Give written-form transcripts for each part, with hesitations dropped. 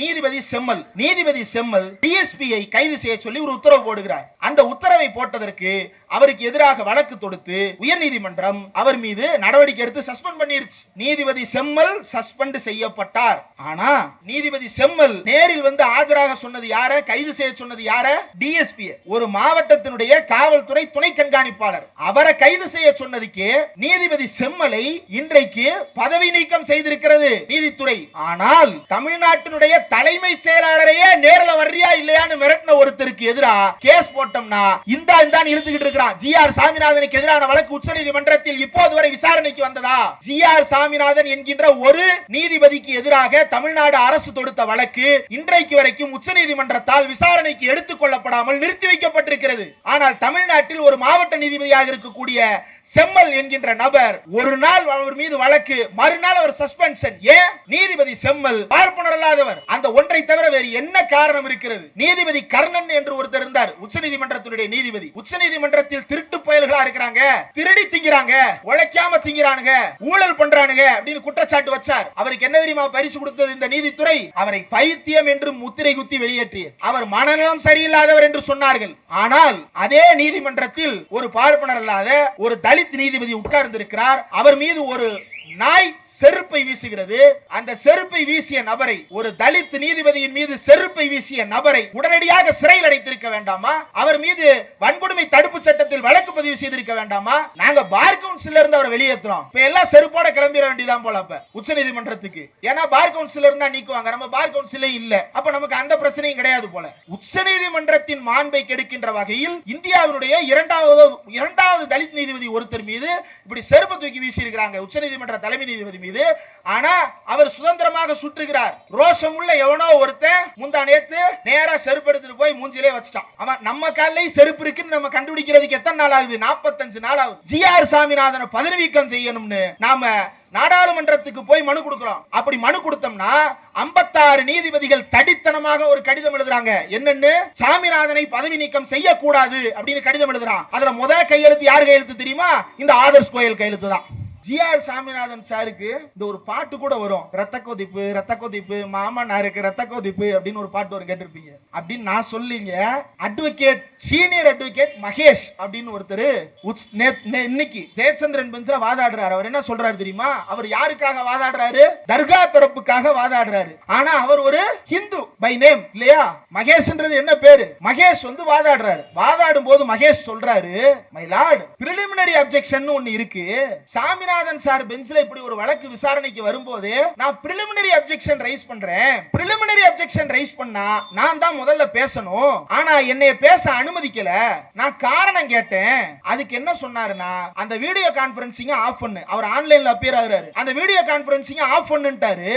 நீதிபதி செம்மல் டிஎஸ்பியை கைது செய்ய சொல்லி ஒரு உத்தரவு போடுகிறார். அந்த உத்தரவை போட்டதற்கு அவருக்கு எதிராக வழக்கு தொடுத்து உயர்நீதிமன்றம் அவர் மீது நடவடிக்கை எடுத்து சஸ்பெண்ட் பண்ணிருச்சு. நீதிபதி செம்மல் சஸ்பெண்ட் செய்யப்பட்டார். ஆனா நீதிபதி செம்மல் நேரில் வந்து ஆஜராக சொன்னது யார? கைது செய்ய சொன்னது யார? டிஎஸ்பி, ஒரு மாவட்டத்தினுடைய காவல்துறை துணை கண்காணிப்பாளர். அவரை கைது செய்ய சொன்னதுக்கு நீதிபதி செம்மலை இன்றைக்கு பதவி நீக்கம் செய்திருக்கிறது நீதித்துறை. ஆனால் தமிழ்நாட்டினுடைய தலைமை செயலாளரையே நேர்ல வர்றியா இல்லையான்னு மிரட்டின ஒருத்தருக்கு எதிராக கேஸ் போட்டோம்னா இந்த இழுத்துக்கிட்டு இருக்கிறான். ஜி.ஆர். சாமிநாதனுக்கு எதிரான வழக்கு உச்சநீதிமன்றத்தில் இப்போது வரை விசாரணைக்கு வந்ததா? ஜி.ஆர். சாமிநாதன் என்கின்ற ஒரு நீதிபதிக்கு எதிராக தமிழ்நாடு அரசு தொடுத்த வழக்கு இன்றைக்கு வரைக்கும் உச்சநீதிமன்றத்தால் விசாரணைக்கு எடுத்துக் கொள்ளப்படாமல் நிறுத்தி வைக்கப்பட்டிருக்கிறது. ஆனால் தமிழ்நாட்டில் ஒரு மாவட்ட நீதிபதியாக இருக்கக்கூடிய செம்மல் என்கின்ற நபர் ஒரு நாள் அவர் மீது வழக்கு, மறுநாள் அவர் சஸ்பென்ஷன். ஏன்? நீதிபதி செம்மல் பார்ப்பனர் அல்லாதவர். அந்த ஒன்றை தவிர வேறு என்ன காரணம் இருக்கிறது? நீதிபதி கர்ணன் என்று ஒருத்தர் இருந்தார், உச்சநீதிமன்றத்தினுடைய நீதிபதி. உச்சநீதிமன்றத்தில் திருட்டு பயல்களா இருக்கிறாங்க, திருடி திங்கிறாங்க, உழைக்காம திங்கிறானுங்க, ஊழல் பண்றானுங்க அப்படின்னு குற்றச்சாட்டு வச்சார். அவருக்கு என்ன தெரியுமா பரிசு கொடுத்தது இந்த நீதித்துறை? அவரை பைத்தியம் என்று முத்திரை குத்தி வெளியேற்றியது. அவர் மனநலம் சரியில்லாதவர் என்று சொன்னார்கள். ஆனால் அதே நீதிமன்றத்தில் ஒரு பார்ப்பனர் அல்லாத ஒரு தலித் நீதிபதி உட்கார்ந்து இருக்கிறார். அவர் மீது ஒரு நாய் செருப்பை வீசுகிறது. அந்த செருப்பை வீசிய நபரை, ஒரு தலித் நீதிபதியின் மீது செருப்பை வீசிய நபரை உடனடியாக சிறையில் அடைத்திருக்க வேண்டாமா? அவர் மீது வன்கொடுமை தடுப்பு சட்டத்தில் வழக்கு பதிவு செய்திருக்க வேண்டாமா? நாங்க பார் கவுன்சில்ல இருந்து அவரை வெளியேற்றுறோம். இப்ப எல்லாம் செருப்போட கிளம்பிட வேண்டியதான் போல அப்ப உச்சநீதிமன்றத்துக்கு. ஏன்னா பார் கவுன்சில்ல இருந்தா நீக்குவாங்க, நம்ம பார் கவுன்சிலே இல்ல, அப்ப நமக்கு அந்த பிரச்சனையும் கிடையாது போல. உச்சநீதிமன்றத்தின் மாண்பை கெடுக்கின்ற வகையில் இந்தியாவினுடைய இரண்டாவது தலித் நீதிபதி ஒருத்தர் மீது இப்படி செருப்பு தூக்கி வீசி இருக்கிறாங்க உச்சநீதிமன்ற தலைமை நீதிபதி மீது. ஆனா அவர் சுதந்திரமாக சுற்றுகிறார். ரோஷம் உள்ள எவனோ ஒருத்தன் முந்தா நேத்து நேரா செருப்பு எடுத்துட்டு போய் மூஞ்சிலே வச்சிட்டான். அவன் நம்ம காலையில செருப்பு இருக்குன்னு நம்ம கண்டுபிடிக்கிறதுக்கு எத்தனை நாள் ஆகுது? 45 நாள் ஆகுது. ஜி.ஆர். சாமிநாதனை பதவி நீக்கம் செய்யணும்னு நாம நாடாளுமன்றத்துக்கு போய் மனு கொடுக்கிறோம். அப்படி மனு கொடுத்தோம்னா 56 நீதிபதிகள் தடித்தனமாக ஒரு கடிதம் எழுதுறாங்க. என்னன்னு? சாமிநாதனை பதவி நீக்கம் செய்யக்கூடாது அப்படின்னு கடிதம் எழுதுறான். அதுல முதல் கையெழுத்து யார் கையெழுத்து தெரியுமா? இந்த ஆதர்ஸ் கோயல் கையெழுத்து தான். ஜி.ஆர். சாமிநாதன் சாருக்கு இந்த ஒரு பாட்டு கூட வரும், ரத்த கொதிப்பு மாமனாருக்கு ரத்த கொதிப்பு அப்படின்னு ஒரு பாட்டு வரும், கேட்டிருப்பீங்க. அப்படின்னு நான் சொல்லிங்க, அட்வொகேட் சீனியர் அட்வொகேட் மகேஷ் அப்படின்னு ஒருத்தர் இன்னைக்கு ஜெயச்சந்திரன் பெஞ்சில வாதாடுறாரு. அவர் என்ன சொல்றாரு தெரியுமா? அவர் யாருக்காக வாதாடுறாரு? தர்கா தரப்புக்காக வாதாடுறாரு. ஆனா அவர் ஒரு ஹிந்து பை நேம் இல்லையா? மகேஷ்ன்றது என்ன பேரு? மகேஷ் வந்து வாதாடுறாரு. வாதாடும் போது மகேஷ் சொல்றாரு, மை லார்ட், பிரிலிமினரி அப்ஜெக்ஷன் ஒன்னு இருக்கு. சாமிநாதன் சார் பெஞ்சில இப்படி ஒரு வழக்கு விசாரணைக்கு வரும்போது நான் பிரிலிமினரி அப்ஜெக்ஷன் ரைஸ் பண்றேன். பிரிலிமினரி அப்ஜெக்ஷன் ரைஸ் பண்ணா நான் தான் முதல்ல பேசணும். ஆனா என்னைய பேச அனுமதிக்கல. நான் காரணம் கேட்டேன். அதுக்கு என்ன சொன்னாருன்னா, அந்த வீடியோ கான்ஃபரன்சிங் ஆஃப் பண்ணு. அவர் ஆன்லைன்ல அப்பியர் ஆகுறாரு. அந்த வீடியோ கான்ஃபரன்சிங் ஆஃப் பண்ணுட்டாரு.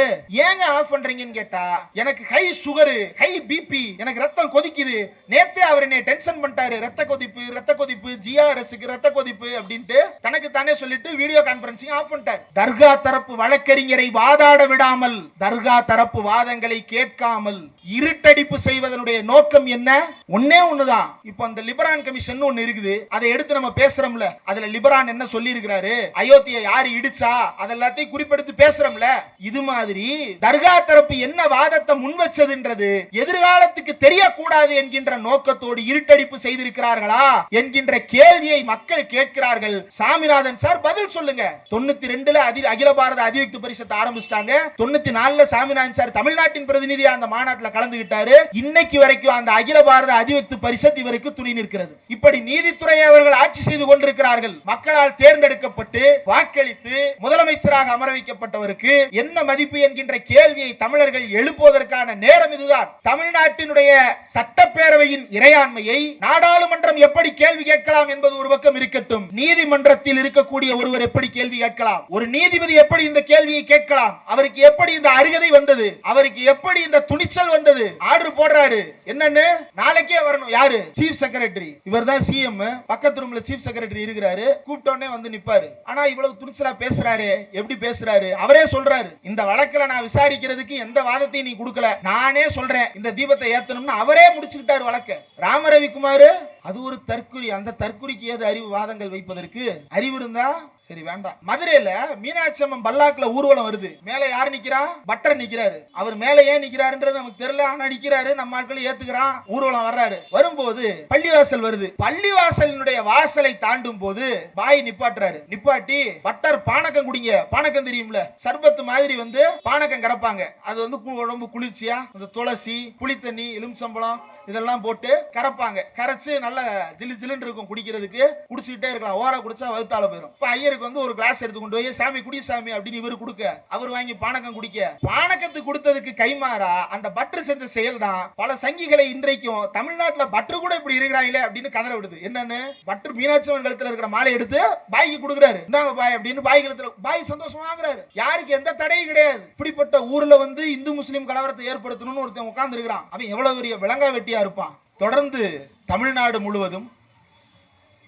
ஏங்க ஆஃப் பண்றீங்கன்னு கேட்டா, எனக்கு ஹை சுகர், ஹை பிபி, எனக்கு ரத்தம் கொதிக்குது. நேத்தே அவர் என்னை டென்ஷன் பண்ணிட்டாரு. ரத்த கொதிப்பு ஜிஆர்எஸ்க்கு ரத்த கொதிப்பு அப்படின்ட்டு தனக்கு தானே சொல்லிட்டு வீடியோ கான்ஃபரன்சிங் ஆஃப் பண்ணிட்டார். தர்கா தரப்பு வழக்கறிஞரை வாதாட விடாமல், தர்கா தரப்பு வாதங்களை கேட்காமல் இருட்டடிப்பு செய்வதனுடைய நோக்கம் என்ன? ஒன்னே ஒண்ணுதான். இப்போ அந்த லிபரான் கமிஷன் ஒன்னு இருக்குது, அதை எடுத்து நம்ம பேசுறோம்ல. அதுல லிபரான் என்ன சொல்லி இருக்கிறாரு? அயோத்தியை யாரு இடிச்சா அதெல்லாத்தையும் குறிப்பெடுத்து பேசுறோம்ல. இது மாதிரி தர்கா தரப்பு என்ன வாதத்தை முன் வச்சதுன்றது எதிர்காலத்துக்கு தெரியக்கூடாது என்கின்ற நோக்கத்தோடு இருட்டடிப்பு செய்திருக்கிறார்களா என்கின்ற கேள்வியை மக்கள் கேட்கிறார்கள். சாமிநாதன் சார் பதில் சொல்லுங்க. 92ல அகில பாரத அதிவக்து பரிஷத்தை ஆரம்பிச்சிட்டாங்க. 94ல சாமிநாதன் சார் தமிழ்நாட்டின் பிரதிநிதியா அந்த மாநாட்டில் கலந்துகிட்டாரு. இன்னைக்கு வரைக்கும் அந்த அகில பாரத அதிவக்து பரிஷத் இவருக்கு துணை நிற்கிறது. இப்படி நீதித்துறை அவர்கள் ஆட்சி செய்து கொண்டிருக்கிறார்கள். மக்களால் தேர்ந்தெடுக்கப்பட்டு வாக்களித்து முதலமைச்சராக அமர வைக்கப்பட்டவருக்கு என்ன மதிப்பு என்கின்ற கேள்வியை தமிழர்கள் எழுப்புவதற்கான நேரம் இதுதான். தமிழ்நாட்டினுடைய சட்டப்பேரவையின் இறையாண்மையை நாடாளுமன்றம் எப்படி கேள்வி கேட்கலாம் என்பது ஒரு பக்கம் இருக்கட்டும், நீதிமன்றத்தில் இருக்கக்கூடிய ஒருவர் எப்படி கேள்வி கேட்கலாம்? ஒரு நீதிபதி எப்படி இந்த கேள்வியை கேட்கலாம்? அவருக்கு எப்படி இந்த அருகதை வந்தது? அவருக்கு எப்படி இந்த துணிச்சல் வந்தது? ஆர்டர் போடுறாரு. என்னன்னு? நாளைக்கே வரணும். யாரு? Chief secretary. இவர்தான் சிஎம். பக்கத்து ரூம்ல சீஃப் செக்ரட்டரி இருக்கிறாரு. கூப்பிட்டோனே வந்து நிப்பாரு. ஆனா இவ்வளவு துணிச்சலா பேசுறாரு. எப்படி பேசுறாரு? அவரே சொல்றாரு, இந்த வழக்குல நான் விசாரிக்கிறதுக்கு எந்த வாதத்தையும் நீ கொடுக்கல, நானே சொல்றேன் இந்த தீபத்தை ஏத்தணும்னு அவரே முடிச்சுக்கிட்டாரு வழக்க. ராம ரவிக்குமார் அது ஒரு தற்குறி. அந்த தற்குறிக்கு ஏது அறிவு வாதங்கள் வைப்பதற்கு? அறிவு இருந்தா சரி வேண்டாம். மதுரையில மீனாட்சி அம்மன் பல்லாக்குல ஊர்வலம் வருது. மேல யாரு நிக்கிறா? பட்டர் நிக்கிறாரு. அவர் மேல ஏன் நிக்கிறாருன்றது நமக்கு தெரியல. ஆனா நிக்கிறாரு. நம்ம ஆட்கள் ஏத்துக்கிறான். ஊர்வலம் வர்றாரு. வரும்போது பள்ளிவாசல் வருது. பள்ளிவாசலினுடைய வாசலை தாண்டும் போது பாய் நிப்பாட்டுறாரு. நிப்பாட்டி பட்டர் பானக்கம் குடிங்க. பானக்கம் தெரியும்ல, சர்பத்து மாதிரி வந்து பானக்கம் கறப்பாங்க. அது வந்து உடம்பு குளிர்ச்சியா இந்த துளசி, புளித்தண்ணி, எலுமிச்சம்பழம் இதெல்லாம் போட்டு கறப்பாங்க. கரைச்சு நல்ல ஜிலு ஜிலுன்னு இருக்கும். குடிக்கிறதுக்கு குடிச்சுக்கிட்டே இருக்கலாம். ஓரா குடிச்சா வகுத்தால போயிடும். இப்ப ஐயருக்கு வந்து ஒரு கிளாஸ் எடுத்து கொண்டு போய் சாமி குடி சாமி அப்படின்னு இவரு கொடுக்க, அவர் வாங்கி பானக்கம் குடிக்க, பானக்கத்து கொடுத்ததுக்கு கைமாறா அந்த பட்டர் செஞ்ச செயல் தான் பல சங்கிகளை இன்றைக்கும் தமிழ்நாட்டுல பட்டர் கூட இப்படி இருக்கிறாங்களே அப்படின்னு கதற விடுது. என்னன்னு, பட்டர் மீனாட்சி அம்மன் கழுத்துல இருக்கிற மாலை எடுத்து பாய்க்கு கொடுக்குறாரு. இந்தாங்க பாய் அப்படின்னு பாய் கழுத்துல, பாய் சந்தோஷமா வாங்குறாரு. யாருக்கு எந்த தடையும் கிடையாது. இப்படிப்பட்ட ஊர்ல வந்து இந்து முஸ்லிம் கலவரத்தை ஏற்படுத்தணும்னு ஒருத்தன் உட்கார்ந்து இருக்கிறான். அவன் எவ்வளவு பெரிய விலங்கா வெட்டியா இருப்பான். தொடர்ந்து தமிழ்நாடு முழுவதும்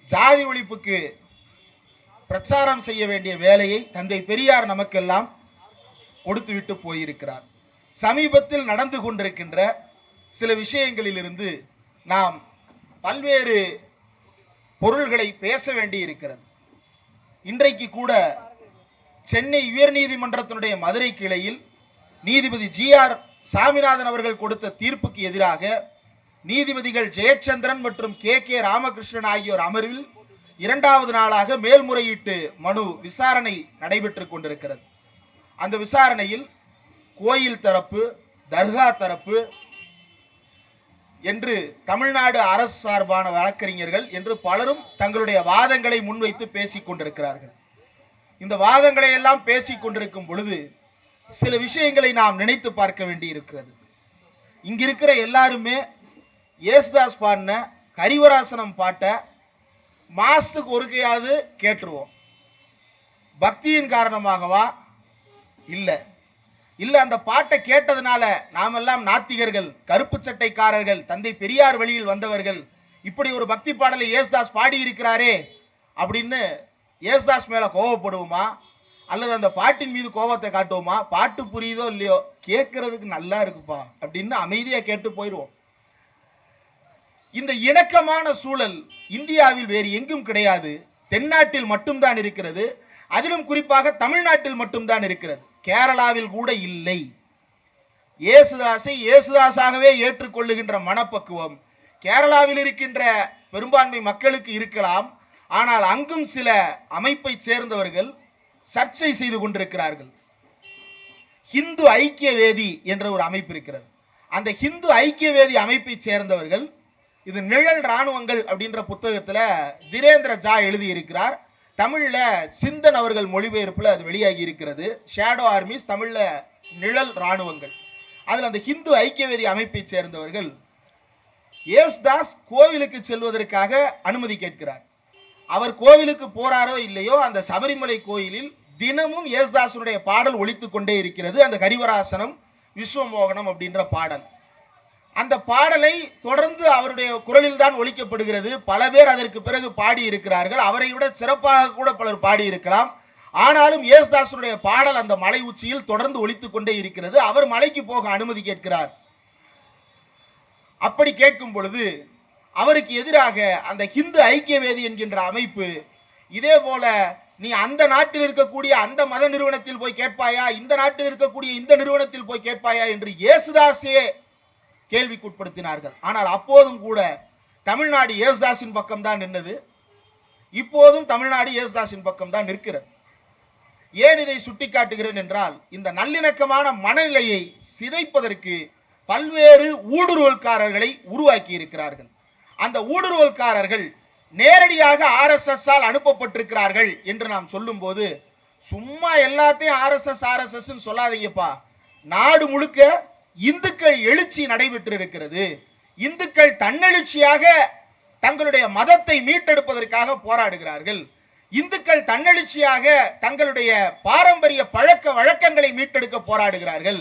ஜாதி ஒழிப்புக்கு பிரச்சாரம் செய்ய வேண்டிய வேலையை தந்தை பெரியார் நமக்கெல்லாம் கொடுத்துவிட்டு போயிருக்கிறார். சமீபத்தில் நடந்து கொண்டிருக்கின்ற சில விஷயங்களிலிருந்து நாம் பல்வேறு பொருள்களை பேச வேண்டி இருக்கிறது. இன்றைக்கு கூட சென்னை உயர்நீதிமன்றத்தினுடைய மதுரை கிளையில் நீதிபதி ஜி.ஆர். சாமிநாதன் அவர்கள் கொடுத்த தீர்ப்புக்கு எதிராக நீதிபதிகள் ஜெயச்சந்திரன் மற்றும் கே ராமகிருஷ்ணன் ஆகியோர் அமர்வில் இரண்டாவது நாளாக மேல்முறையீட்டு மனு விசாரணை நடைபெற்றுக் கொண்டிருக்கிறது. அந்த விசாரணையில் கோயில் தரப்பு, தர்கா தரப்பு என்று தமிழ்நாடு அரசு சார்பான வழக்கறிஞர்கள் என்று பலரும் தங்களுடைய வாதங்களை முன்வைத்து பேசிக் கொண்டிருக்கிறார்கள். இந்த வாதங்களை எல்லாம் பேசிக் கொண்டிருக்கும் பொழுது சில விஷயங்களை நாம் நினைத்து பார்க்க வேண்டி இருக்கிறது. இங்கிருக்கிற எல்லாருமே யேசுதாஸ் பாடின கரிவராசனம் பாட்டை மாசத்துக்கு ஒருக்கையாவது கேட்டுருவோம். பக்தியின் காரணமாகவா? இல்லை. அந்த பாட்டை கேட்டதுனால நாமெல்லாம் நாத்திகர்கள், கருப்பு சட்டைக்காரர்கள், தந்தை பெரியார் வழியில் வந்தவர்கள், இப்படி ஒரு பக்தி பாடலை யேசுதாஸ் பாடி இருக்கிறாரே அப்படின்னு யேசுதாஸ் மேல கோபப்படுவோமா? அல்லது அந்த பாட்டின் மீது கோபத்தை காட்டுவோமா? பாட்டு புரியுதோ இல்லையோ, கேட்கறதுக்கு நல்லா இருக்குப்பா அப்படின்னு அமைதியா கேட்டு போயிடுவோம். இந்த இணக்கமான சூழல் இந்தியாவில் வேறு எங்கும் கிடையாது. தென்னாட்டில் மட்டும்தான் இருக்கிறது. அதிலும் குறிப்பாக தமிழ்நாட்டில் மட்டும்தான் இருக்கிறது. கேரளாவில் கூட இல்லை. இயேசுதாஸை இயேசுதாஸாகவே ஏற்றுக்கொள்ளுகின்ற மனப்பக்குவம் கேரளாவில் இருக்கின்ற பெரும்பான்மை மக்களுக்கு இருக்கலாம். ஆனால் அங்கும் சில அமைப்பை சேர்ந்தவர்கள் சர்ச்சை செய்து கொண்டிருக்கிறார்கள். ஹிந்து ஐக்கிய வேதி என்ற ஒரு அமைப்பு இருக்கிறது. அந்த ஹிந்து ஐக்கிய வேதி அமைப்பை சேர்ந்தவர்கள், இது நிழல் இராணுவங்கள் அப்படின்ற புத்தகத்தில் திரேந்திர ஜா எழுதியிருக்கிறார். தமிழ்ல சிந்தன் அவர்கள் மொழிபெயர்ப்பில் அது வெளியாகி இருக்கிறது. ஷேடோ ஆர்மிஸ், தமிழ்ல நிழல் இராணுவங்கள். அதில் அந்த ஹிந்து ஐக்கியவேதி அமைப்பை சேர்ந்தவர்கள் யேசுதாஸ் கோவிலுக்கு செல்வதற்காக அனுமதி கேட்கிறார். அவர் கோவிலுக்கு போறாரோ இல்லையோ, அந்த சபரிமலை கோயிலில் தினமும் யேசுதாசனுடைய பாடல் ஒலித்துக் கொண்டே இருக்கிறது. அந்த கரிவராசனம், விஸ்வமோகனம் அப்படின்ற பாடல். அந்த பாடலை தொடர்ந்து அவருடைய குரலில் தான் ஒலிக்கப்படுகிறது. பல பேர் அதற்கு பிறகு பாடி இருக்கிறார்கள். அவரை விட சிறப்பாக கூட பலர் பாடி இருக்கலாம். ஆனாலும் யேசுதாசனுடைய பாடல் அந்த மலை உச்சியில் தொடர்ந்து ஒலித்துக் கொண்டே இருக்கிறது. அவர் மலைக்கு போக அனுமதி கேட்கிறார். அப்படி கேட்கும் பொழுது அவருக்கு எதிராக அந்த ஹிந்து ஐக்கியவேதி என்கின்ற அமைப்பு, இதே போல நீ அந்த நாட்டில் இருக்கக்கூடிய அந்த மத நிறுவனத்தில் போய் கேட்பாயா, இந்த நாட்டில் இருக்கக்கூடிய இந்த நிறுவனத்தில் போய் கேட்பாயா என்று யேசுதாஸே கேள்விக்குட்படுத்தினார்கள். ஆனால் அப்போதும் கூட தமிழ்நாடு யேசுதாஸின் பக்கம் தான் நின்றது. இப்போதும் தமிழ்நாடு யேசுதாஸின் பக்கம் தான் நிற்கிறது. ஏன் இதை சுட்டிக்காட்டுகிறேன் என்றால், இந்த நல்லிணக்கமான மனநிலையை சிதைப்பதற்கு பல்வேறு ஊடுருவல்காரர்களை உருவாக்கி இருக்கிறார்கள். அந்த ஊடுருவல்காரர்கள் நேரடியாக RSS ஆல் அனுப்பப்பட்டிருக்கிறார்கள் என்று நாம் சொல்லும் போது, சும்மா எல்லாத்தையும் RSS சொல்லாதீங்கப்பா. நாடு முழுக்க இந்துக்கள் எழுச்சி நடைபெற்று இருக்கிறது. இந்துக்கள் தன்னெழுச்சியாக தங்களுடைய மதத்தை மீட்டெடுப்பதற்காக போராடுகிறார்கள். இந்துக்கள் தன்னெழுச்சியாக தங்களுடைய பாரம்பரிய பழக்க வழக்கங்களை மீட்டெடுக்க போராடுகிறார்கள்.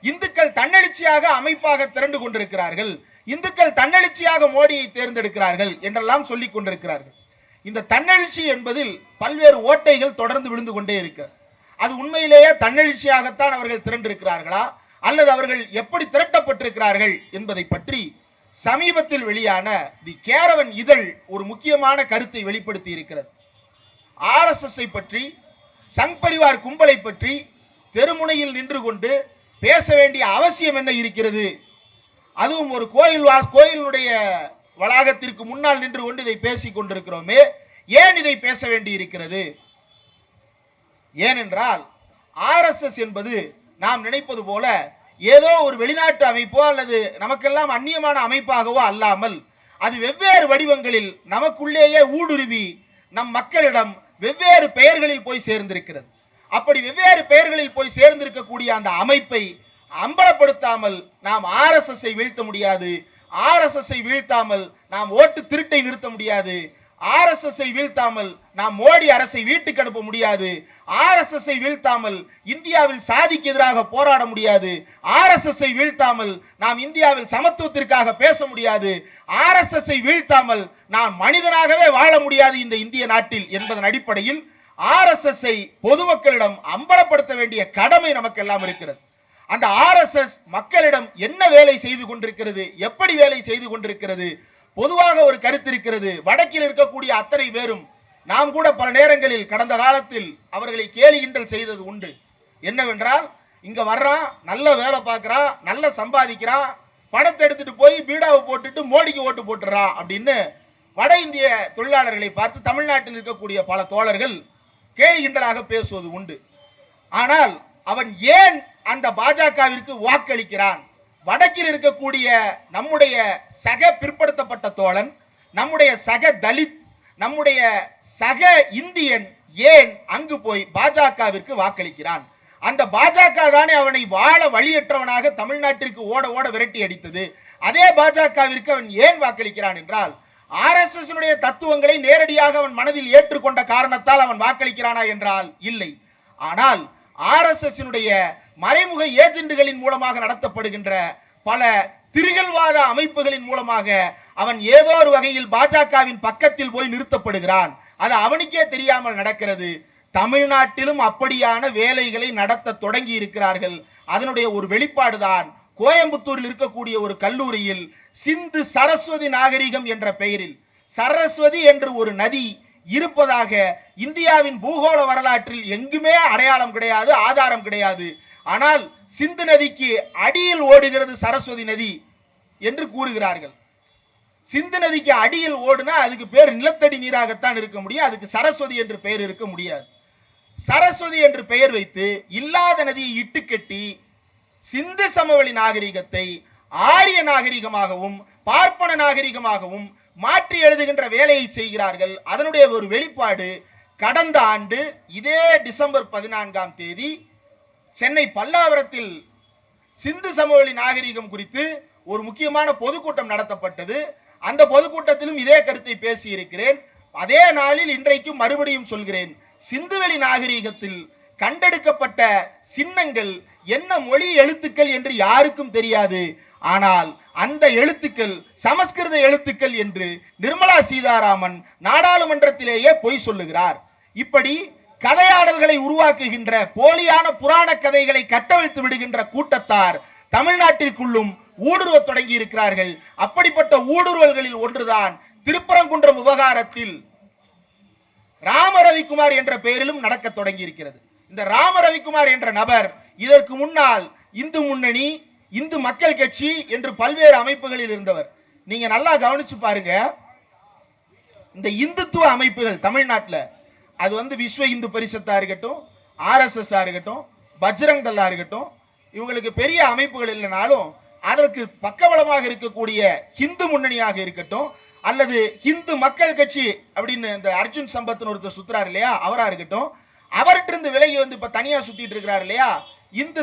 இந்துக்கள் தன்னெழுச்சியாக அமைப்பாக திரண்டு கொண்டிருக்கிறார்கள். இந்துக்கள் தன்னெழுச்சியாக மோடியை தேர்ந்தெடுக்கிறார்கள் என்றெல்லாம் சொல்லிக் கொண்டிருக்கிறார்கள். இந்த தன்னெழுச்சி என்பதில் பல்வேறு ஓட்டைகள் தொடர்ந்து விழுந்து கொண்டே இருக்கிறது. அது உண்மையிலேயே தன்னெழுச்சியாகத்தான் அவர்கள் திரண்டிருக்கிறார்களா, அல்லது அவர்கள் எப்படி திரட்டப்பட்டிருக்கிறார்கள் என்பதை பற்றி சமீபத்தில் வெளியான தி கேரவன் இதழ் ஒரு முக்கியமான கருத்தை வெளிப்படுத்தி இருக்கிறது. ஆர்எஸ்எஸ்ஐ பற்றி, சங் பரிவார் கும்பலை பற்றி தெருமுனையில் நின்று கொண்டு பேச வேண்டிய அவசியம் என்ன இருக்கிறது? அதுவும் ஒரு கோயிலுடைய வளாகத்திற்கு முன்னால் நின்று கொண்டு இதை பேசிக் கொண்டிருக்கிறோமே, ஏன் இதை பேச வேண்டி இருக்கிறது? ஏனென்றால் ஆர்எஸ்எஸ் என்பது நாம் நினைப்பது போல ஏதோ ஒரு வெளிநாட்டு அமைப்போ அல்லது நமக்கெல்லாம் அந்நியமான அமைப்பாகவோ அல்லாமல் அது வெவ்வேறு வடிவங்களில் நமக்குள்ளேயே ஊடுருவி நம் மக்களிடம் வெவ்வேறு பெயர்களில் போய் சேர்ந்திருக்கிறது. அப்படி வெவ்வேறு பெயர்களில் போய் சேர்ந்திருக்கக்கூடிய அந்த அமைப்பை அம்பலப்படுத்தாமல் நாம் ஆர்எஸ்எஸ்ஐ வீழ்த்த முடியாது. ஆர்எஸ்எஸ்ஐ வீழ்த்தாமல் நாம் ஓட்டு திருட்டை நிறுத்த முடியாது. ஆர்எஸ்எஸ்ஐ வீழ்த்தாமல் நாம் மோடி அரசை வீட்டுக்கு அனுப்ப முடியாது. ஆர்எஸ்எஸ்ஐ வீழ்த்தாமல் இந்தியாவில் சாதிக்கு எதிராக போராட முடியாது. ஆர்எஸ்எஸ்ஐ வீழ்த்தாமல் நாம் இந்தியாவில் சமத்துவத்திற்காக பேச முடியாது. ஆர்எஸ்எஸ்ஐ வீழ்த்தாமல் நாம் மனிதனாகவே வாழ முடியாது இந்த இந்திய நாட்டில் என்பதன் அடிப்படையில் ஆர்எஸ்எஸ்ஐ பொதுமக்களிடம் அம்பலப்படுத்த வேண்டிய கடமை நமக்கெல்லாம் இருக்கிறது. அந்த ஆர்எஸ்எஸ் மக்களிடம் என்ன வேலை செய்து கொண்டிருக்கிறது, எப்படி வேலை செய்து கொண்டிருக்கிறது? பொதுவாக ஒரு கருத்து இருக்கிறது. வடக்கில் இருக்கக்கூடிய அத்தனை பேரும் நாம் கூட பல நேரங்களில் கடந்த காலத்தில் அவர்களை கேலி கிண்டல் செய்தது உண்டு. என்னவென்றால், இங்க வர்றான், நல்ல வேலை பார்க்கறான், நல்ல சம்பாதிக்கிறான், பணத்தை எடுத்துட்டு போய் பீடாவை போட்டுட்டு மோடிக்கு ஓட்டு போட்டுறான் அப்படின்னு வட இந்திய தொழிலாளர்களை பார்த்து தமிழ்நாட்டில் இருக்கக்கூடிய பல தோழர்கள் கேலி கிண்டலாக பேசுவது உண்டு. ஆனால் அவன் ஏன் அந்த பாஜகவிற்கு வாக்களிக்கிறான்? வடக்கில் இருக்கக்கூடிய நம்முடைய சக பிற்படுத்தப்பட்ட தோழன், நம்முடைய சக தலித், நம்முடைய சக இந்தியன் ஏன் அங்கு போய் பாஜகவிற்கு வாக்களிக்கிறான்? அந்த பாஜக தானே அவனை வாழ வழியற்றவனாக தமிழ்நாட்டிற்கு ஓட ஓட விரட்டி அடித்தது. அதே பாஜகவிற்கு அவன் ஏன் வாக்களிக்கிறான் என்றால், ஆர்எஸ்எஸ் தத்துவங்களை நேரடியாக அவன் மனதில் ஏற்றுக்கொண்ட காரணத்தால் அவன் வாக்களிக்கிறானா என்றால் இல்லை. ஆனால் ஆர்எஸ்எஸ் மறைமுக ஏஜென்ட்களின் மூலமாக நடத்தப்படுகின்ற பல திரிகல்வாத அமைப்புகளின் மூலமாக அவன் ஏதோ ஒரு வகையில் பாஜகவின் பக்கத்தில் போய் நிறுத்தப்படுகிறான். அது அவனுக்கே தெரியாமல் நடக்கிறது. தமிழ்நாட்டிலும் அப்படியான வேலைகளை நடத்த தொடங்கி இருக்கிறார்கள். அதனுடைய ஒரு வெளிப்பாடுதான் கோயம்புத்தூரில் இருக்கக்கூடிய ஒரு கல்லூரியில் சிந்து சரஸ்வதி நாகரிகம் என்ற பெயரில் சரஸ்வதி என்று ஒரு நதி இருப்பதாக இந்தியாவின் பூகோள வரலாற்றில் எங்குமே அடையாளம் கிடையாது, ஆதாரம் கிடையாது. ஆனால் சிந்து நதிக்கு அடியில் ஓடுகிறது சரஸ்வதி நதி என்று கூறுகிறார்கள். சிந்து நதிக்கு அடியில் ஓடுனா அதுக்கு பேர் நிலத்தடி நீராகத்தான் இருக்க முடியும், அதுக்கு சரஸ்வதி என்று பெயர் இருக்க முடியாது. சரஸ்வதி என்று பெயர் வைத்து இல்லாத நதியை இட்டுக்கட்டி சிந்து சமவெளி நாகரிகத்தை ஆரிய நாகரிகமாகவும் பார்ப்பன நாகரிகமாகவும் மாற்றி எழுதுகின்ற வேலையை செய்கிறார்கள். அதனுடைய ஒரு வெளிப்பாடு கடந்த ஆண்டு இதே டிசம்பர் 14ஆம் தேதி சென்னை பல்லாவரத்தில் சிந்து சமவெளி நாகரிகம் குறித்து ஒரு முக்கியமான பொதுக்கூட்டம் நடத்தப்பட்டது. அந்த பொதுக்கூட்டத்திலும் இதே கருத்தை பேசியிருக்கிறேன். அதே நாளில் இன்றைக்கும் மறுபடியும் சொல்கிறேன், சிந்துவெளி நாகரிகத்தில் கண்டெடுக்கப்பட்ட சின்னங்கள் என்ன மொழி எழுத்துக்கள் என்று யாருக்கும் தெரியாது. ஆனால் அந்த எழுத்துக்கள் சமஸ்கிருத எழுத்துக்கள் என்று நிர்மலா சீதாராமன் நாடாளுமன்றத்திலேயே பொய் சொல்லுகிறார். இப்படி கதையாடல்களை உருவாக்குகின்ற போலியான புராண கதைகளை கட்டவிழ்த்து விடுகின்ற கூட்டத்தார் தமிழ்நாட்டிற்குள்ளும் ஊடுருவ தொடங்கி இருக்கிறார்கள். அப்படிப்பட்ட ஊடுருவல்களில் ஒன்றுதான் திருப்பரங்குன்றம் விவகாரத்தில் ராம ரவிக்குமார் என்ற பெயரிலும் நடக்க தொடங்கி இருக்கிறது. இந்த ராம ரவிக்குமார் என்ற நபர் இதற்கு முன்னால் இந்து முன்னணி, இந்து மக்கள் கட்சி என்று பல்வேறு அமைப்புகளில் இருந்தவர். நீங்க நல்லா கவனிச்சு பாருங்க, இந்த இந்துத்துவ அமைப்புகள் தமிழ்நாட்டில் அது விஸ்வ இந்து பரிஷத்தா இருக்கட்டும், ஆர்எஸ்எஸ் இருக்கட்டும், பஜ்ரங் தள்ளா இருக்கட்டும், இவங்களுக்கு பெரிய அமைப்புகள் இல்லைனாலும் அதற்கு பக்கபலமாக இருக்கக்கூடிய ஹிந்து முன்னணியாக இருக்கட்டும் அல்லது ஹிந்து மக்கள் கட்சி அப்படின்னு இந்த அர்ஜுன் சம்பத்னு ஒருத்தர் சுத்துறாரு இல்லையா, அவரா இருக்கட்டும், அவர்கிட்ட இருந்து விலகி இப்ப தனியா சுத்திட்டு இருக்கிறார் இல்லையா இந்து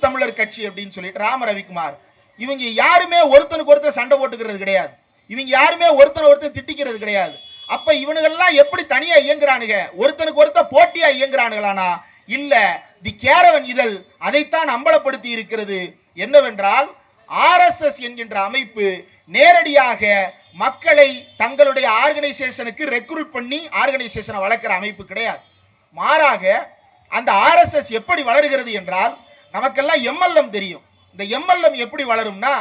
தமிழர் கட்சி அப்படின்னு சொல்லிட்டு ராம ரவிக்குமார், இவங்க யாருமே ஒருத்தனுக்கு ஒருத்தர் சண்டை போட்டுக்கிறது கிடையாது. இவங்க யாருமே ஒருத்தர் திட்டிக்கிறது கிடையாது. அப்ப இவனுங்கெல்லாம் எப்படி தனியா இயங்குறானுங்க, ஒருத்தனுக்கு ஒருத்தர் போட்டியா இயங்குறானுங்களானா இல்ல. தி கேரவன் இதழ் அதைத்தான் அம்பலப்படுத்தி இருக்கிறது. என்னவென்றால் ஆர்எஸ்எஸ் என்கின்ற அமைப்பு நேரடியாக மக்களை தங்களுடைய ஆர்கனைசேஷனுக்கு ரெக்ரூட் பண்ணி ஆர்கனைசேஷனை வளர்க்கிற அமைப்பு கிடையாது. மாறாக அந்த ஆர்எஸ்எஸ் எப்படி வளர்கிறது என்றால், நமக்கெல்லாம் எம்எல்எம் தெரியும். இந்த எம்எல்எம் எப்படி வளரும்னா,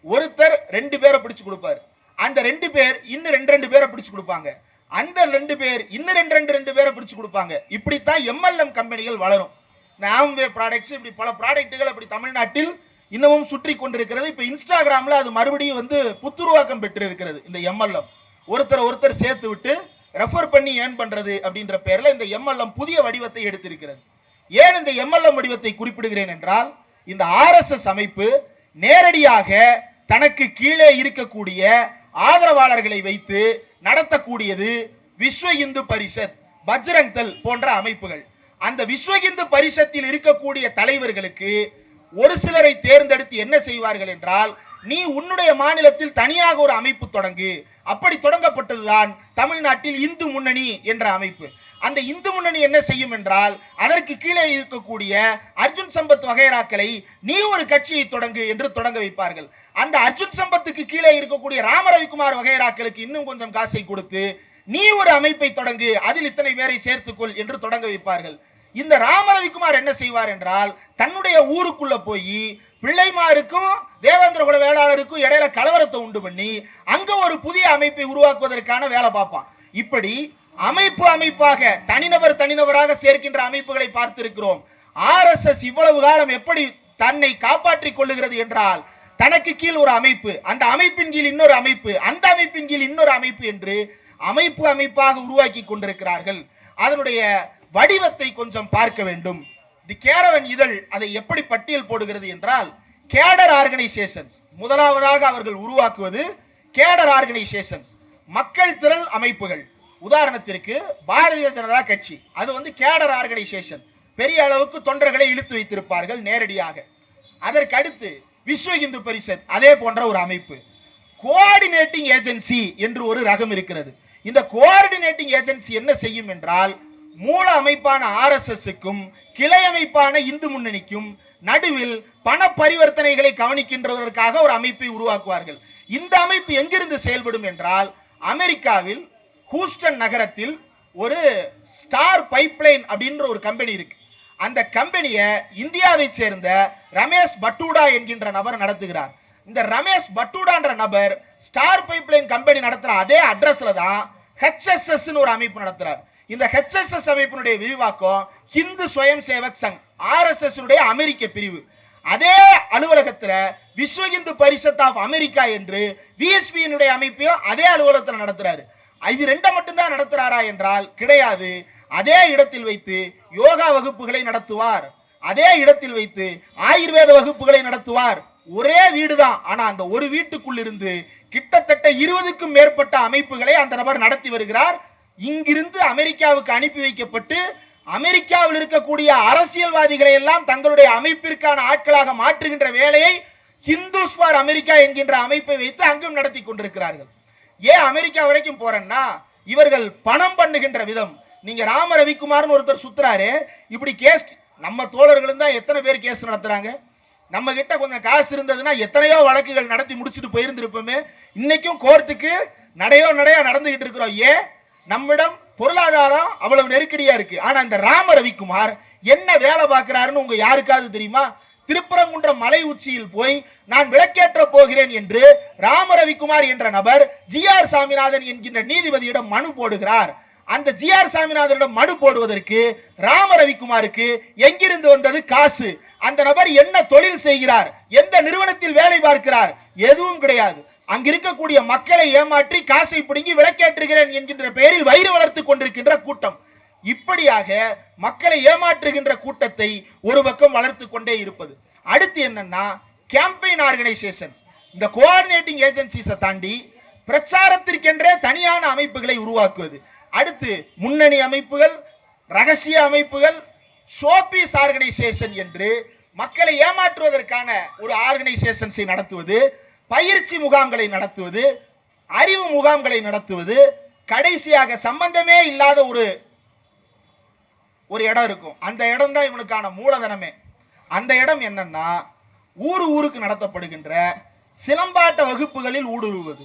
ஒருத்தர் 2 பேரை பிடிச்சு கொடுப்பாரு, அந்த 2 பேர் இன்னும் 2 பேரை பிடிச்சு கொடுப்பாங்க, அந்த 2 பேர் இன்னும் 2 பேரை பிடிச்சு கொடுப்பாங்க. இப்படித்தான் எம்எல்எம் கம்பெனிகள் வளரும். இந்த ஆம்வே ப்ராடக்ட்ஸ் இப்படி பல ப்ராடக்ட்டுகள் அப்படி தமிழ்நாட்டில் இன்னமும் சுற்றி கொண்டிருக்கிறது. இப்போ இன்ஸ்டாகிராமில் அது மறுபடியும் வந்து புத்துருவாக்கம் பெற்று இருக்கிறது. இந்த எம்எல்எம் ஒருத்தர் சேர்த்து விட்டு ரெஃபர் பண்ணி ஏன் பண்றது அப்படின்ற பெயரில் இந்த எம்எல்எம் புதிய வடிவத்தை எடுத்திருக்கிறது. ஏன் இந்த எம்எல்எம் வடிவத்தை குறிப்பிடுகிறேன் என்றால், இந்த ஆர்எஸ்எஸ் அமைப்பு நேரடியாக தனக்கு கீழே இருக்கக்கூடிய ஆதரவாளர்களை வைத்து நடத்தக்கூடியது விஸ்வ இந்து பரிஷத், பஜ்ரங் தள் போன்ற அமைப்புகள். அந்த விஸ்வ இந்து பரிஷத்தில் இருக்கக்கூடிய தலைவர்களுக்கு ஒரு சிலரை தேர்ந்தெடுத்து என்ன செய்வார்கள் என்றால், நீ உன்னுடைய மாநிலத்தில் தனியாக ஒரு அமைப்பு தொடங்கு. அப்படி தொடங்கப்பட்டதுதான் தமிழ்நாட்டில் இந்து முன்னணி என்ற அமைப்பு. அந்த இந்து முன்னணி என்ன செய்யும் என்றால், அதற்கு கீழே இருக்கக்கூடிய அர்ஜுன் சம்பத் வகைராக்களை நீ ஒரு கட்சியை தொடங்கு என்று தொடங்க வைப்பார்கள். அந்த அர்ஜுன் சம்பத்துக்கு கீழே இருக்கக்கூடிய ராம ரவிக்குமார் வகைராக்களுக்கு இன்னும் கொஞ்சம் காசை கொடுத்து நீ ஒரு அமைப்பை தொடங்கு, அதில் இத்தனை பேரை சேர்த்துக்கொள் என்று தொடங்க வைப்பார்கள். இந்த ராம ரவிக்குமார் என்ன செய்வார் என்றால், தன்னுடைய ஊருக்குள்ள போய் பிள்ளைமாருக்கும் தேவேந்திர குல வேளாளருக்கும் இடையில கலவரத்தை உண்டு பண்ணி அங்க ஒரு புதிய அமைப்பை உருவாக்குவதற்கான வேலை பார்ப்பான். இப்படி அமைப்பாக தனிநபராக சேர்க்கின்ற அமைப்புகளை பார்த்திருக்கிறோம். ஆர்எஸ்எஸ் இவ்வளவு காலம் எப்படி தன்னை காப்பாற்றிக் கொள்ளுகிறது என்றால், தனக்கு கீழ் ஒரு அமைப்பு, அந்த அமைப்பின் கீழ் இன்னொரு அமைப்பு, அந்த அமைப்பின் கீழ் இன்னொரு அமைப்பு என்று அமைப்பாக உருவாக்கி கொண்டிருக்கிறார்கள். அதனுடைய வடிவத்தை கொஞ்சம் பார்க்க வேண்டும். தி கேரவன் இதழ் அதை எப்படி பட்டியல் போடுகிறது என்றால், கேடர் ஆர்கனைசேஷன்ஸ், முதலாவதாக அவர்கள் உருவாக்குவது கேடர் ஆர்கனைசேஷன்ஸ், மக்கள் திரள் அமைப்புகள். உதாரணத்திற்கு பாரதிய ஜனதா கட்சி, அது வந்து கேடர் ஆர்கனைசேஷன், பெரிய அளவுக்கு தொண்டர்களை இழுத்து வைத்திருப்பார்கள் நேரடியாக. அதற்கு அடுத்து விஸ்வ இந்து பரிஷத், அதே போன்ற ஒரு அமைப்பு. கோஆர்டினேட்டிங் ஏஜென்சி என்று ஒரு ரகம் இருக்கிறது. இந்த கோஆர்டினேட்டிங் ஏஜென்சி என்ன செய்யும் என்றால், மூல அமைப்பான ஆர்எஸ்எஸ்க்கும் கிளை அமைப்பான இந்து முன்னணிக்கும் நடுவில் பண பரிவர்த்தனைகளை கவனிக்கின்றதற்காக ஒரு அமைப்பை உருவாக்குவார்கள். இந்த அமைப்பு எங்கிருந்து செயல்படும் என்றால், அமெரிக்காவில் ஹூஸ்டன் நகரத்தில் ஒரு ஸ்டார் பைப்லைன் அப்படின்ற ஒரு கம்பெனி இருக்கு. அந்த கம்பெனியை இந்தியாவை சேர்ந்த ரமேஷ் பட்டூடா என்கின்ற நபர் நடத்துகிறார். இந்த ரமேஷ் பட்டூடான்ற நபர் ஸ்டார் பைப்லைன் கம்பெனி நடத்துற அதே அட்ரஸ்ல தான் ஹெச்எஸ்எஸ் ஒரு அமைப்பு நடத்துறார். இந்த ஹெச்எஸ்எஸ் அமைப்பினுடைய விரிவாக்கம் ஹிந்து ஸ்வயம் சேவக் சங், ஆர்எஸ்எஸ் அமெரிக்க பிரிவு. அதே அலுவலகத்தில் விஸ்வ இந்து பரிஷத் ஆஃப் அமெரிக்கா என்று விஎஸ்பியினுடைய அமைப்பையும் அதே அலுவலகத்தில் நடத்துறாரு. இது ரெண்டை மட்டும்தான் நடத்துறாரா என்றால் கிடையாது. அதே இடத்தில் வைத்து யோகா வகுப்புகளை நடத்துவார், அதே இடத்தில் வைத்து ஆயுர்வேத வகுப்புகளை நடத்துவார். ஒரே வீடு தான், ஆனா அந்த ஒரு வீட்டுக்குள் இருந்து கிட்டத்தட்ட 20க்கும் மேற்பட்ட அமைப்புகளை அந்த நபர் நடத்தி வருகிறார். இங்கிருந்து அமெரிக்காவுக்கு அனுப்பி வைக்கப்பட்டு அமெரிக்காவில் இருக்கக்கூடிய அரசியல்வாதிகளை எல்லாம் தங்களுடைய அமைப்பிற்கான ஆட்களாக மாற்றுகின்ற வேலையை ஹிந்துஸ் ஃபார் அமெரிக்கா என்கின்ற அமைப்பை வைத்து அங்கும் நடத்தி கொண்டிருக்கிறார்கள். ஏன் அமெரிக்கா வரைக்கும் போறேன்னா, இவர்கள் பணம் பண்ணுகின்ற விதம். நீங்க ராம ரவிக்குமார்னு ஒருத்தர் சுத்துறாரு, இப்படி கேஸ் நம்ம தோழர்களும் தான் எத்தனை பேர் கேஸ் நடத்துறாங்க. நம்ம கிட்ட கொஞ்சம் காசு இருந்ததுன்னா எத்தனையோ வழக்குகள் நடத்தி முடிச்சுட்டு போயிருந்திருப்போமே. இன்னைக்கும் கோர்ட்டுக்கு நடையா நடந்துகிட்டு இருக்கிறோம். ஏன்? நம்மிடம் பொருளாதாரம் அவ்வளவு நெருக்கடியா இருக்கு. ஆனா இந்த ராம ரவிக்குமார் என்ன வேலை பார்க்கிறாருன்னு உங்க யாருக்காவது தெரியுமா? திருப்பரங்குன்றம் மலை உச்சியில் போய் நான் விளக்கேற்ற போகிறேன் என்று ராம ரவிக்குமார் என்ற நபர் ஜிஆர் சாமிநாதன் என்கின்ற நீதிபதியிடம் மனு போடுகிறார். அந்த ஜிஆர் சாமிநாதனிடம் மனு போடுவதற்கு ராம ரவிக்குமாருக்கு எங்கிருந்து வந்தது காசு? அந்த நபர் என்ன தொழில் செய்கிறார்? எந்த நிறுவனத்தில் வேலை பார்க்கிறார்? எதுவும் கிடையாது. அங்க இருக்கக்கூடிய மக்களை ஏமாற்றி காசை பிடுங்கி விளக்கேற்றுகிறேன் என்கின்ற பெயரில் வயிறு வளர்த்து கொண்டிருக்கின்ற கூட்டம். இப்படியாக மக்களை ஏமாற்றுகின்ற கூட்டத்தை ஒரு பக்கம் வளர்த்து கொண்டே இருப்பது. அடுத்து என்னன்னா, கேம்பெயின் ஆர்கனைசேஷன்ஸ். இந்த கோஆர்டினேட்டிங் ஏஜென்சிஸை தாண்டி பிரச்சாரத்திற்கென்றே தனியான அமைப்புகளை உருவாக்குவது. அடுத்து முன்னணி அமைப்புகள், ரகசிய அமைப்புகள், ஷோபீஸ் ஆர்கனைசேஷன் என்று மக்களை ஏமாற்றுவதற்கான ஒரு ஆர்கனைசேஷன்ஸை நடத்துவது, பயிற்சி முகாம்களை நடத்துவது, அறிவு முகாம்களை நடத்துவது, கடைசியாக சம்பந்தமே இல்லாத ஒரு இடம் இருக்கும். அந்த இடம் தான் இவனுக்கான மூலதனமே. அந்த இடம் என்னன்னா, ஊருக்கு நடத்தப்படுகின்ற சிலம்பாட்ட வகுப்புகளில் ஊடுருவது,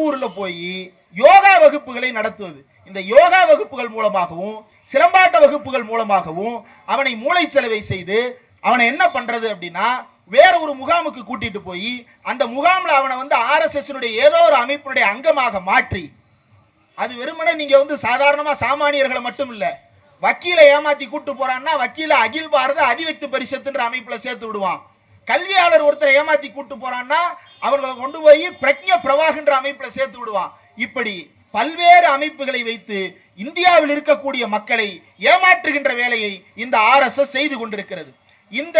ஊர்ல போய் யோகா வகுப்புகளை நடத்துவது. இந்த யோகா வகுப்புகள் மூலமாகவும் சிலம்பாட்ட வகுப்புகள் மூலமாகவும் அவனை மூளை செலவை செய்து அவனை என்ன பண்றது அப்படின்னா, வேற ஒரு முகாமுக்கு கூட்டிட்டு போய் அந்த முகாம்ல அவனை வந்து RSS ஏதோ ஒரு அமைப்பினுடைய அங்கமாக மாற்றி, அது வெறுமனே நீங்க வந்து சாதாரணமா சாமானியர்களை மட்டும் இல்ல, வக்கீலை ஏமாத்தி கூட்டு போறான்னா வக்கீல அகில் பாரத அதிவக்தி பரிஷத்துன்ற அமைப்புல சேர்த்து விடுவான். கல்வியாளர் ஒருத்தரை ஏமாத்தி கூட்டு போறான்னா அவங்களை கொண்டு போய் பிரக்ஞ பிரவாகன்ற அமைப்புல சேர்த்து விடுவான். இப்படி பல்வேறு அமைப்புகளை வைத்து இந்தியாவில் இருக்கக்கூடிய மக்களை ஏமாற்றுகின்ற வேலையை இந்த RSS செய்து கொண்டிருக்கிறது. இந்த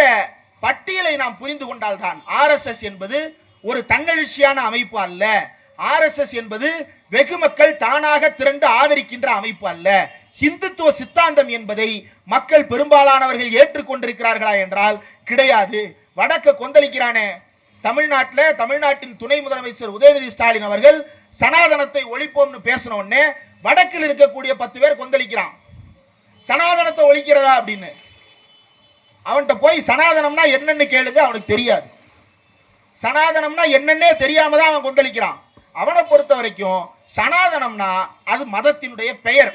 பட்டியலை நாம் புரிந்து கொண்டால்தான் RSS என்பது ஒரு தன்னெழுச்சியான அமைப்பு அல்ல. RSS என்பது வெகு மக்கள் தானாக திரண்டு ஆதரிக்கின்ற அமைப்பு அல்ல. இந்துத்துவ சித்தாந்தம் என்பதை மக்கள் பெரும்பாலானவர்கள் ஏற்றுக்கொண்டிருக்கிறார்களா என்றால் கிடையாது. வடக்க கொந்தளிக்கிறானே தமிழ்நாட்டின் துணை முதலமைச்சர் உதயநிதி ஸ்டாலின் அவர்கள் சனாதனத்தை ஒழிப்போம்னு பேசின உடனே வடக்கில் இருக்கக்கூடிய 10 பேர் கொந்தளிக்கிறான். சனாதனத்தை ஒழிக்கிறதா அப்படின்னு. அவன்கிட்ட போய் சனாதனம்னா என்னன்னு கேளுங்க, அவனுக்கு தெரியாது. சனாதனம்னா என்னன்னே தெரியாம தான் அவன் கொந்தளிக்கிறான். அவனை பொறுத்த வரைக்கும் சனாதனம்னா அது மதத்தினுடைய பெயர்.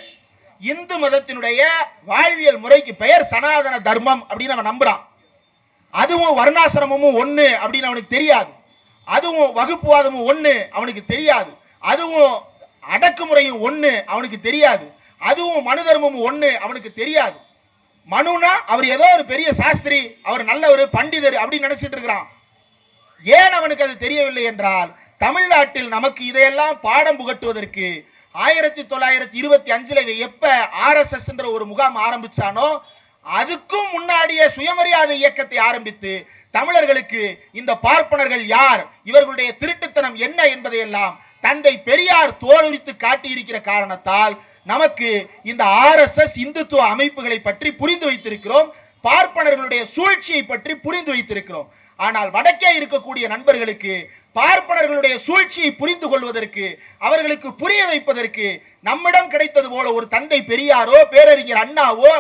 இந்து மதத்தினுடைய வாழ்வியல் முறைக்கு பெயர் சனாதன தர்மம் அப்படின்னு அவன் நம்புறான். அதுவும் வர்ணாசிரமமும் ஒண்ணு அப்படின்னு அவனுக்கு தெரியாது. அதுவும் வகுப்புவாதமும் ஒண்ணு அவனுக்கு தெரியாது. அதுவும் அடக்குமுறையும் ஒண்ணு அவனுக்கு தெரியாது. அதுவும் மனு தர்மமும் ஒண்ணு அவனுக்கு தெரியாது. மனுனா அவர் ஏதோ ஒரு பெரிய சாஸ்திரி, அவர் நல்ல ஒரு பண்டிதர் அப்படின்னு நினைச்சிட்டு இருக்கிறான். ஏன் அவனுக்கு அது தெரியவில்லை என்றால், தமிழ்நாட்டில் நமக்கு இதையெல்லாம் பாடம் புகட்டுவதற்கு 1925 எப்ப RSS என்ற ஒரு முகாம் ஆரம்பிச்சானோ அதுக்கும் முன்னாடியே சுயமரியாதை இயக்கத்தை ஆரம்பித்து தமிழர்களுக்கு இந்த பார்ப்பனர்கள் யார், இவர்களுடைய திருட்டுத்தனம் என்ன என்பதையெல்லாம் தந்தை பெரியார் தோலுரித்து காட்டியிருக்கிற காரணத்தால் நமக்கு இந்த RSS இந்துத்துவ அமைப்புகளை பற்றி புரிந்து வைத்திருக்கிறோம். பார்ப்பனர்களுடைய சூழ்ச்சியை பற்றி புரிந்து வைத்திருக்கிறோம். ஆனால் வடக்கே இருக்கக்கூடிய நண்பர்களுக்கு பார்ப்பனர்களுடைய சூழ்ச்சியை புரிந்து கொள்வதற்கு, அவர்களுக்கு புரிய வைப்பதற்கு நம்மிடம் கிடைத்தது போல ஒரு தந்தை பெரியாரோ பேரறிஞர் அண்ணாவோ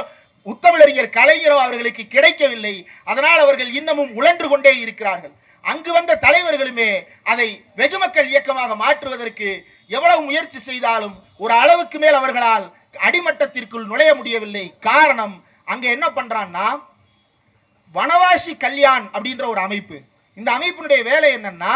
முத்தமிழறிஞர் கலைஞரோ அவர்களுக்கு கிடைக்கவில்லை. அதனால் அவர்கள் இன்னமும் உழன்று கொண்டே இருக்கிறார்கள். அங்கு வந்த தலைவர்களுமே அதை வெகுமக்கள் இயக்கமாக மாற்றுவதற்கு எவ்வளவு முயற்சி செய்தாலும் ஒரு அளவுக்கு மேல் அவர்களால் அடிமட்டத்திற்குள் நுழைய முடியவில்லை. காரணம், அங்க என்ன பண்றான்னா வனவாசி கல்யாண் அப்படின்ற ஒரு அமைப்பு. இந்த அமைப்பினுடைய வேலை என்னன்னா,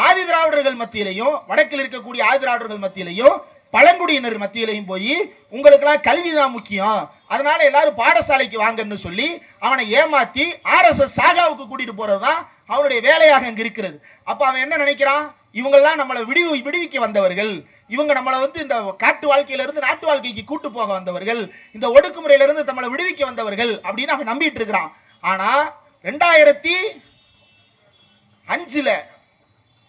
ஆதி திராவிடர்கள் மத்தியிலையும் வடக்கில் இருக்கக்கூடிய ஆதி திராவிடர்கள் மத்தியிலையும் பழங்குடியினர் மத்தியிலையும் போய் உங்களுக்கெல்லாம் கல்விதான் முக்கியம், அதனால எல்லாரும் பாடசாலைக்கு வாங்கன்னு சொல்லி அவனை ஏமாத்தி RSS சாகாவுக்கு கூட்டிட்டு போறதுதான் அவனுடைய வேலையாக அங்க இருக்கிறது. அப்ப அவன் என்ன நினைக்கிறான், இவங்கெல்லாம் நம்மளை விடுவிக்க வந்தவர்கள், இவங்க நம்மளை வந்து இந்த காட்டு வாழ்க்கையிலிருந்து நாட்டு வாழ்க்கைக்கு கூட்டு போக வந்தவர்கள், இந்த ஒடுக்குமுறையிலிருந்து நம்மளை விடுவிக்க வந்தவர்கள் அப்படின்னு அவன் நம்பிட்டு இருக்கிறான். ஆனா 2005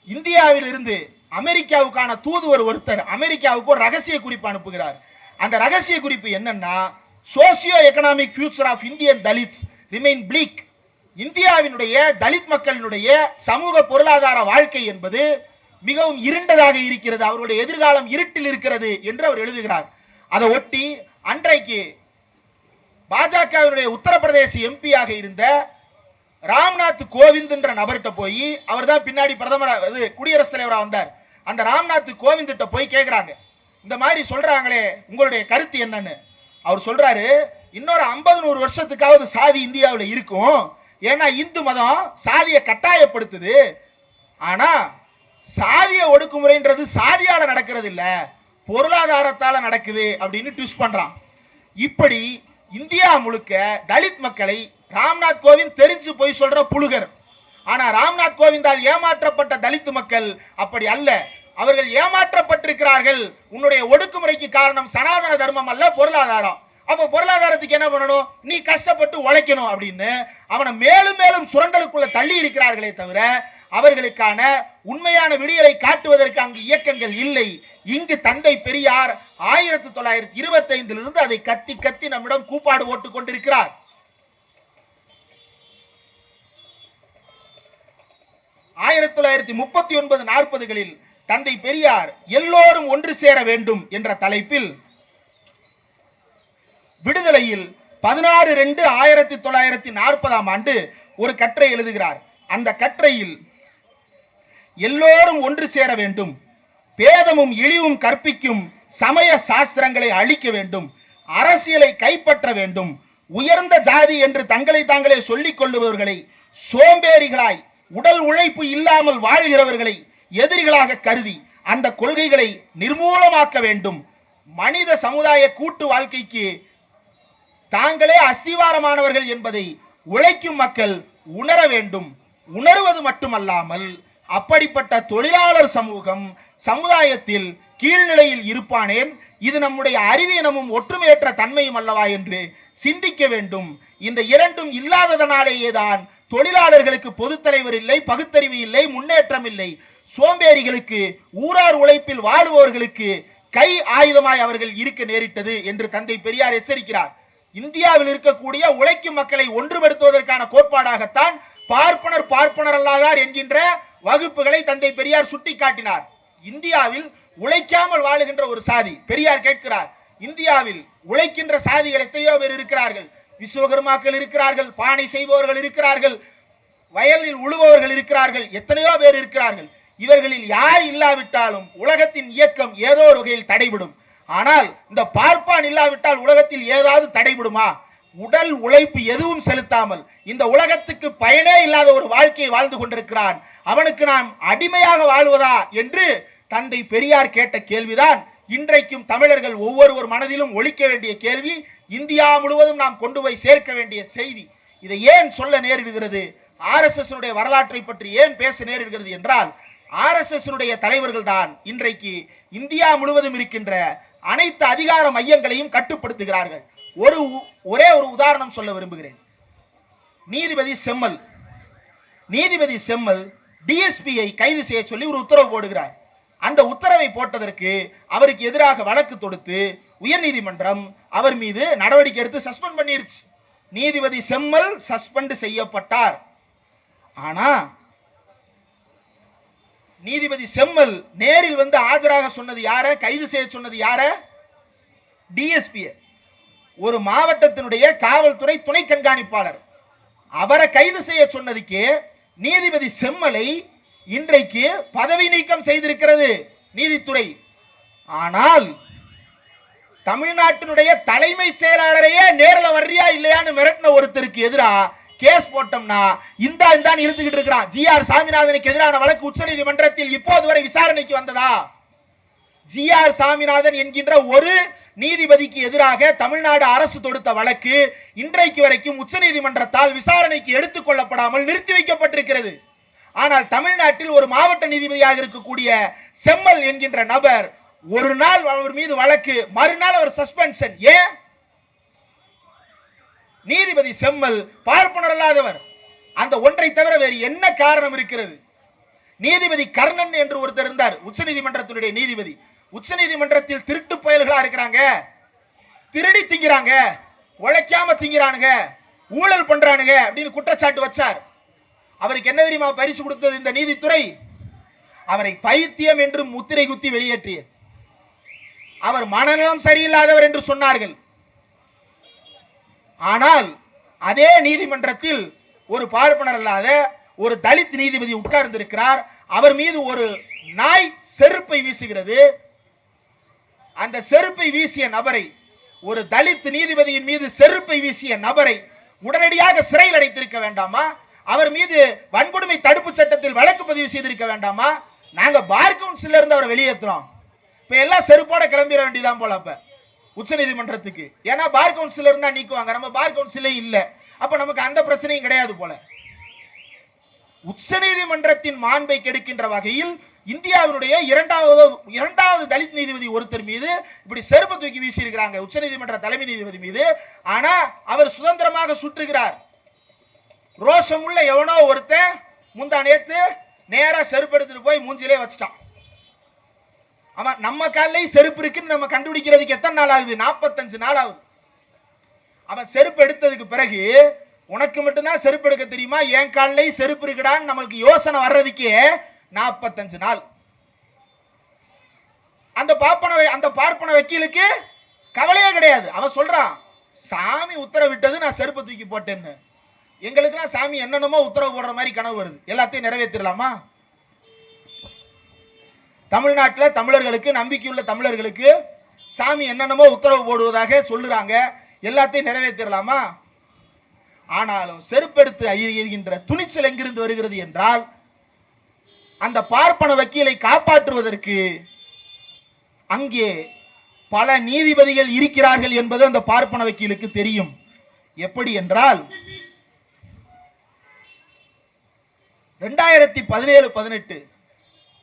இந்தியாவில் இருந்து அமெரிக்காவுக்கான தூதுவர் ஒருத்தர் அமெரிக்காவுக்கு ஒரு ரகசிய குறிப்பு அனுப்புகிறார். அந்த ரகசிய குறிப்பு என்னன்னா, socio economic future of Indian Dalits remain bleak. இந்தியாவினுடைய தலித் மக்களினுடைய சமூக பொருளாதார வாழ்க்கை என்பது மிகவும் இருண்டதாக இருக்கிறது, அவருடைய எதிர்காலம் இருட்டில் இருக்கிறது என்று அவர் எழுதுகிறார். அதை ஒட்டி அன்றைக்கு பாஜகவினுடைய உத்தரப்பிரதேச எம்பியாக இருந்த ராம்நாத் கோவிந்த் என்ற நபர்கிட்ட போய், அவர் தான் பின்னாடி பிரதமர் குடியரசுத் தலைவராக வந்தார், அந்த ராம்நாத் கோவிந்த் போய் கேட்குறாங்க, இந்த மாதிரி சொல்றாங்களே உங்களுடைய கருத்து என்னன்னு. அவர் சொல்றாரு, இன்னொரு 50-100 வருஷத்துக்காவது சாதி இந்தியாவில் இருக்கும். ஏன்னா இந்து மதம் சாதியை கட்டாயப்படுத்துது. ஆனா சாதிய ஒடுக்குமுறைன்றது சாதியால நடக்கிறது இல்ல, பொருளாதாரத்தால நடக்குது அப்படின்னு ட்விஸ்ட் பண்றான். இப்படி இந்தியா முழுக்க தலித் மக்களை ராம்நாத் கோவிந்த் தெரிஞ்சு போய் சொல்ற புழுகர். ஆனா ராம்நாத் கோவிந்தால் ஏமாற்றப்பட்ட தலித் மக்கள் அப்படி அல்ல, அவர்கள் ஏமாற்றப்பட்டிருக்கிறார்கள். உன்னுடைய ஒடுக்குமுறைக்கு காரணம் சனாதன தர்மம் அல்ல, பொருளாதாரம். அப்ப பொருளாதாரத்துக்கு என்ன பண்ணணும், நீ கஷ்டப்பட்டு உழைக்கணும் அப்படின்னு அவனை மேலும் மேலும் சுரண்டலுக்குள்ள தள்ளி இருக்கிறார்களே தவிர அவர்களுக்கான உண்மையான விடியலை காட்டுவதற்கு அங்கு இயக்கங்கள் இல்லை. இங்கு தந்தை பெரியார் 1925 அதை கத்தி கத்தி நம்மிடம் கூப்பாடு போட்டுக் கொண்டிருக்கிறார். 1939-40களில் தந்தை பெரியார் எல்லோரும் ஒன்று சேர வேண்டும் என்ற தலைப்பில் விடுதலையில் 16/2/1940 ஒரு கட்டுரை எழுதுகிறார். அந்த கட்டுரையில் எல்லோரும் ஒன்று சேர வேண்டும், பேதமும் இழிவும் கற்பிக்கும் சமய சாஸ்திரங்களை அழிக்க வேண்டும், அரசியலை கைப்பற்ற வேண்டும், உயர்ந்த ஜாதி என்று தங்களை தாங்களே சொல்லிக் கொள்ளுபவர்களை சோம்பேறிகளாய் உடல் உழைப்பு இல்லாமல் வாழ்கிறவர்களை எதிரிகளாக கருதி அந்த கொள்கைகளை நிர்மூலமாக்க வேண்டும். மனித சமுதாய கூட்டு வாழ்க்கைக்கு தாங்களே அஸ்திவாரமானவர்கள் என்பதை உழைக்கும் மக்கள் உணர வேண்டும். உணர்வது மட்டுமல்லாமல் அப்படிப்பட்ட தொழிலாளர் சமூகம் சமுதாயத்தில் கீழ்நிலையில் இருப்பானேன், இது நம்முடைய அறிவீனமும் ஒற்றுமையற்ற தன்மையும் அல்லவா என்று சிந்திக்க வேண்டும். இந்த இரண்டும் இல்லாததனாலேயேதான் தொழிலாளர்களுக்கு பொதுத் தலைவர் இல்லை, பகுத்தறிவு இல்லை, முன்னேற்றம் இல்லை. சோம்பேறிகளுக்கு, ஊரார் உழைப்பில் வாழுபவர்களுக்கு கை ஆயுதமாய் அவர்கள் இருக்க நேரிட்டது என்று தந்தை பெரியார் எச்சரிக்கிறார். இந்தியாவில் இருக்கக்கூடிய உழைக்கும் மக்களை ஒன்றுபடுத்துவதற்கான கோட்பாடாகத்தான் பார்ப்பனர் அல்லாதார் என்கின்ற வகுப்புகளை தந்தை பெரியார் சுட்டிக்காட்டினார். இந்தியாவில் உழைக்காமல் வாழுகின்ற ஒரு சாதி. பெரியார் கேட்கிறார், இந்தியாவில் உழைக்கின்ற சாதிகள் எத்தனையோ பேர் இருக்கிறார்கள். விஸ்வகர்மாக்கள் இருக்கிறார்கள், பானை செய்பவர்கள் இருக்கிறார்கள், வயலில் உழுபவர்கள் இருக்கிறார்கள், எத்தனையோ பேர் இருக்கிறார்கள். இவர்களில் யார் இல்லாவிட்டாலும் உலகத்தின் இயக்கம் ஏதோ ஒரு வகையில் தடைபடும். ஆனால் இந்த பார்ப்பான் இல்லாவிட்டால் உலகத்தில் ஏதாவது தடைபடுமா? உடல் உழைப்பு எதுவும் செலுத்தாமல் இந்த உலகத்துக்கு பயனே இல்லாத ஒரு வாழ்க்கையை வாழ்ந்து கொண்டிருக்கிறான். அவனுக்கு நாம் அடிமையாக வாழ்வதா என்று தந்தை பெரியார் கேட்ட கேள்விதான் இன்றைக்கும் தமிழர்கள் ஒவ்வொருவர் மனதிலும் ஒலிக்க வேண்டிய கேள்வி. இந்தியா முழுவதும் நாம் கொண்டு போய் சேர்க்க வேண்டிய செய்தி. இதை ஏன் சொல்ல நேரிடுகிறது? RSS வரலாற்றை பற்றி ஏன் பேச நேரிடுகிறது என்றால், RSS தலைவர்கள் தான் இன்றைக்கு இந்தியா முழுவதும் இருக்கின்ற அனைத்து அதிகார மையங்களையும் கட்டுப்படுத்துகிறார்கள். ஒரே ஒரு உதாரணம் சொல்ல விரும்புகிறேன். நீதிபதி செம்மல் டிஎஸ்பியை கைது செய்ய சொல்லி ஒரு உத்தரவு போடுகிறார். அந்த உத்தரவை போட்டதற்கு அவருக்கு எதிராக வழக்கு தொடுத்து உயர்நீதிமன்றம் அவர் மீது நடவடிக்கை எடுத்து சஸ்பெண்ட் பண்ணிருச்சு. நீதிபதி செம்மல் சஸ்பெண்ட் செய்யப்பட்டார். ஆனா நீதிபதி செம்மல் நேரில் வந்து ஆஜராக சொன்னது யார? கைது செய்ய சொன்னது யார? டிஎஸ்பி, ஒரு மாவட்டத்தினுடைய காவல்துறை துணை கண்காணிப்பாளர். அவரை கைது செய்ய சொன்னதுக்கு நீதிபதி செம்மலை இன்றைக்கு பதவி நீக்கம் செய்திருக்கிறது நீதித்துறை. ஆனால் தமிழ்நாட்டினுடைய தலைமை செயலாளரையே நேரில் வர்றியா இல்லையான்னு மிரட்டின ஒருத்தருக்கு எதிராக கேஸ் போட்டோம்னா இந்தான் இழுத்துக்கிட்டு இருக்கிறான். GR சாமிநாதனுக்கு எதிரான வழக்கு உச்சநீதிமன்றத்தில் இப்போது வரை விசாரணைக்கு வந்ததா? GR சாமிநாதன் என்கின்ற ஒரு நீதிபதிக்கு எதிராக தமிழ்நாடு அரசு தொடுத்த வழக்கு இன்றைக்கு வரைக்கும் உச்சநீதிமன்றத்தால் விசாரணைக்கு எடுத்துக் கொள்ளப்படாமல் நிறுத்தி வைக்கப்பட்டிருக்கிறது. ஆனால் தமிழ்நாட்டில் ஒரு மாவட்ட நீதிபதியாக இருக்கக்கூடிய செம்மல் என்கின்ற நபர் ஒரு நாள் அவர் மீது வழக்கு, மறுநாள் அவர் சஸ்பென்ஷன். ஏன்? நீதிபதி செம்மல் பார்ப்பனர் அல்லாதவர். அந்த ஒன்றை தவிர வேறு என்ன காரணம் இருக்கிறது? நீதிபதி கர்ணன் என்று ஒருத்தர் இருந்தார், உச்சநீதிமன்றத்தினுடைய நீதிபதி. உச்சநீதிமன்றத்தில் திருட்டு பயல்களா இருக்கிறாங்க, திருடி திங்கிறாங்க, உழைக்காம திங்கிறானுங்க, ஊழல் பண்றானுங்க அப்படின்னு குற்றச்சாட்டு வச்சார். அவருக்கு என்ன தெரியுமா பரிசு கொடுத்தது இந்த நீதித்துறை? அவரை பைத்தியம் என்று முத்திரை குத்தி வெளியேற்றிய, அவர் மனநலம் சரியில்லாதவர் என்று சொன்னார்கள். ஆனால் அதே நீதிமன்றத்தில் ஒரு பார்ப்பனர் அல்லாத ஒரு தலித் நீதிபதி உட்கார்ந்து இருக்கிறார். அவர் மீது ஒரு நாய் செருப்பை வீசுகிறது. அந்த செருப்பை வீசிய நபரை, ஒரு தலித் நீதிபதியின் மீது செருப்பை வீசிய நபரை உடனடியாக சிறையில் அடைத்திருக்க வேண்டாமா? அவர் மீது வன்கொடுமை தடுப்பு சட்டத்தில் வழக்கு பதிவு செய்திருக்க வேண்டாமா? நாங்க பார் கவுன்சில இருந்து அவரை வெளியேற்றுறோம். இப்ப எல்லாம் செருப்போட கிளம்பிட வேண்டியதான் போல அப்ப உச்ச நீதிமன்றத்துக்கு. ஏன்னா பார் கவுன்சில இருந்தா நீக்குவாங்க, நம்ம பார் கவுன்சிலே இல்ல, அப்ப நமக்கு அந்த பிரச்சனையும் கிடையாது போல. உச்ச நீதிமன்றத்தின் மாண்பை கெடுக்கின்ற வகையில் இந்தியாவினுடைய இரண்டாவது தலித் நீதிபதி ஒருத்தர் மீது இப்படி செருப்பு தூக்கி வீசி இருக்கிறாங்க, உச்ச நீதிமன்ற தலைமை நீதிபதி மீது. ஆனா அவர் சுதந்திரமாக சுற்றுகிறார். ரோஷம் உள்ள எவனோ ஒருத்தன் முந்தா நேத்து நேரா செருப்பு எடுத்துட்டு போய் மூஞ்சிலே வச்சுட்டான். அவன் நம்ம காலையும் செருப்பு இருக்குன்னு நம்ம கண்டுபிடிக்கிறதுக்கு எத்தனை நாள் ஆகுது? 45 நாள் ஆகுது. அவன் செருப்பு எடுத்ததுக்கு பிறகு உனக்கு மட்டும்தான் செருப்பு எடுக்க தெரியுமா, என் காலையும் செருப்பு இருக்குடான்னு நம்மளுக்கு யோசனை வர்றதுக்கே 45 நாள். அந்த பார்ப்பன வக்கீலுக்கு கவலையே கிடையாது. அவன் சொல்றான், சாமி உத்தரவிட்டது, நான் செருப்பு தூக்கி போட்டேன்னு. எங்களுக்கெல்லாம் சாமி என்னென்னமோ உத்தரவு போடுற மாதிரி கனவு வருது, எல்லாத்தையும் நிறைவேற்றிடலாமா? தமிழ்நாட்டில் தமிழர்களுக்கு, நம்பிக்கையுள்ள தமிழர்களுக்கு சாமி என்னென்னமோ உத்தரவு போடுவதாக சொல்லுறாங்க, எல்லாத்தையும் நிறைவேற்றிடலாமா? ஆனாலும் செருப்பெடுத்து அறிகின்ற துணிச்சல் எங்கிருந்து வருகிறது என்றால், அந்த பார்ப்பன வக்கீலை காப்பாற்றுவதற்கு அங்கே பல நீதிபதிகள் இருக்கிறார்கள் என்பது அந்த பார்ப்பன வக்கீலுக்கு தெரியும். எப்படி என்றால் 2017-18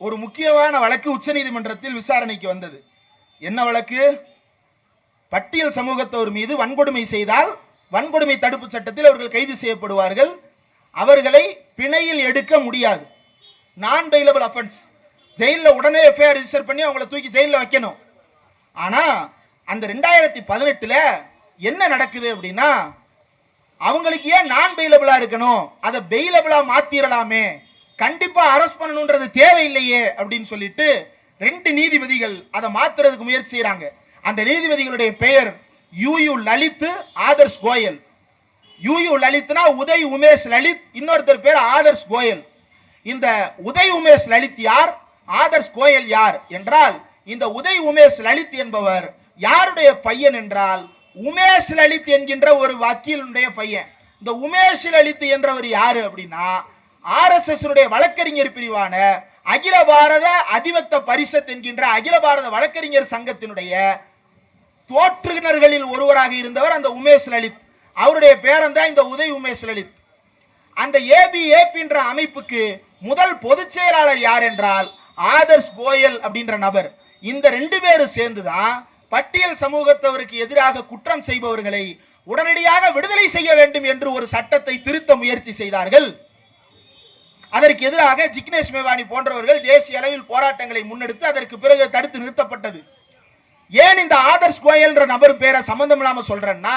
ஒரு முக்கியமான வழக்கு உச்சநீதிமன்றத்தில் விசாரணைக்கு வந்தது. என்ன வழக்கு? பட்டியல் சமூகத்தவர் மீது வன்கொடுமை செய்தால் வன்கொடுமை தடுப்பு சட்டத்தில் அவர்கள் கைது செய்யப்படுவார்கள். அவர்களை பிணையில் எடுக்க முடியாது. நான் பெயிலபிள் அஃபென்ஸ். ஜெயிலில் உடனே எஃப்ஐஆர் ரிஜிஸ்டர் பண்ணி அவங்களை தூக்கி ஜெயிலில் வைக்கணும். ஆனால் அந்த 2018 என்ன நடக்குது அப்படின்னா, அவங்களுக்கு ஏன் நான் பெயிலபிளா இருக்கணும், அதை பெயிலபிளா மாத்திரலாமே, கண்டிப்பா அரெஸ்ட் பண்ணணும்ன்றது தேவையில்லையே அப்படின்னு சொல்லிட்டு 2 நீதிபதிகள் அதை மாத்துறதுக்கு முயற்சி செய்யறாங்க. அந்த நீதிபதிகளுடைய பெயர் யூ லலித், ஆதர்ஷ் கோயல். யூ லலித்னா உதய் உமேஷ் லலித், இன்னொருத்தர் பேர் ஆதர்ஷ் கோயல். இந்த உதய் உமேஷ் லலித் யார், ஆதர்ஷ் கோயல் யார் என்றால், இந்த உதய் உமேஷ் லலித் என்பவர் யாருடைய பையன் என்றால், உமேஷ் லலித் என்கின்ற ஒரு வக்கீலுடைய பையன். இந்த உமேஷ் லலித் என்றவர் யாரு அப்படின்னா, ஆர்எஸ்எஸ் வழக்கறிஞர் பிரிவான அகில பாரத அதிவக்த பரிஷத் என்கின்ற அகில பாரத வழக்கறிஞர் சங்கத்தினுடைய தோற்றுநர்களில் ஒருவராக இருந்தவர் அந்த உமேஷ் லலித். அவருடைய பேரன் தான் இந்த உதய் உமேஷ் லலித். அந்த ஏபிஏபி என்ற அமைப்புக்கு முதல் பொதுச் செயலாளர் யார் என்றால் ஆதர்ஷ் கோயல் அப்படின்ற நபர். இந்த 2 பேரும் சேர்ந்துதான் பட்டியல் சமூகத்தவருக்கு எதிராக குற்றம் செய்பவர்களை உடனடியாக விடுதலை செய்ய வேண்டும் என்று ஒரு சட்டத்தை திருத்த முயற்சி செய்தார்கள். அதற்கு எதிராக ஜிக்னேஷ் மேவானி போன்றவர்கள் தேசிய அளவில் போராட்டங்களை முன்னெடுத்து அதற்கு பிறகு தடுத்து நிறுத்தப்பட்டது. ஏன் இந்த ஆதர்ஷ் கோயல் என்ற நபர் பேரை சம்பந்தம் இல்லாம சொல்றேன்னா,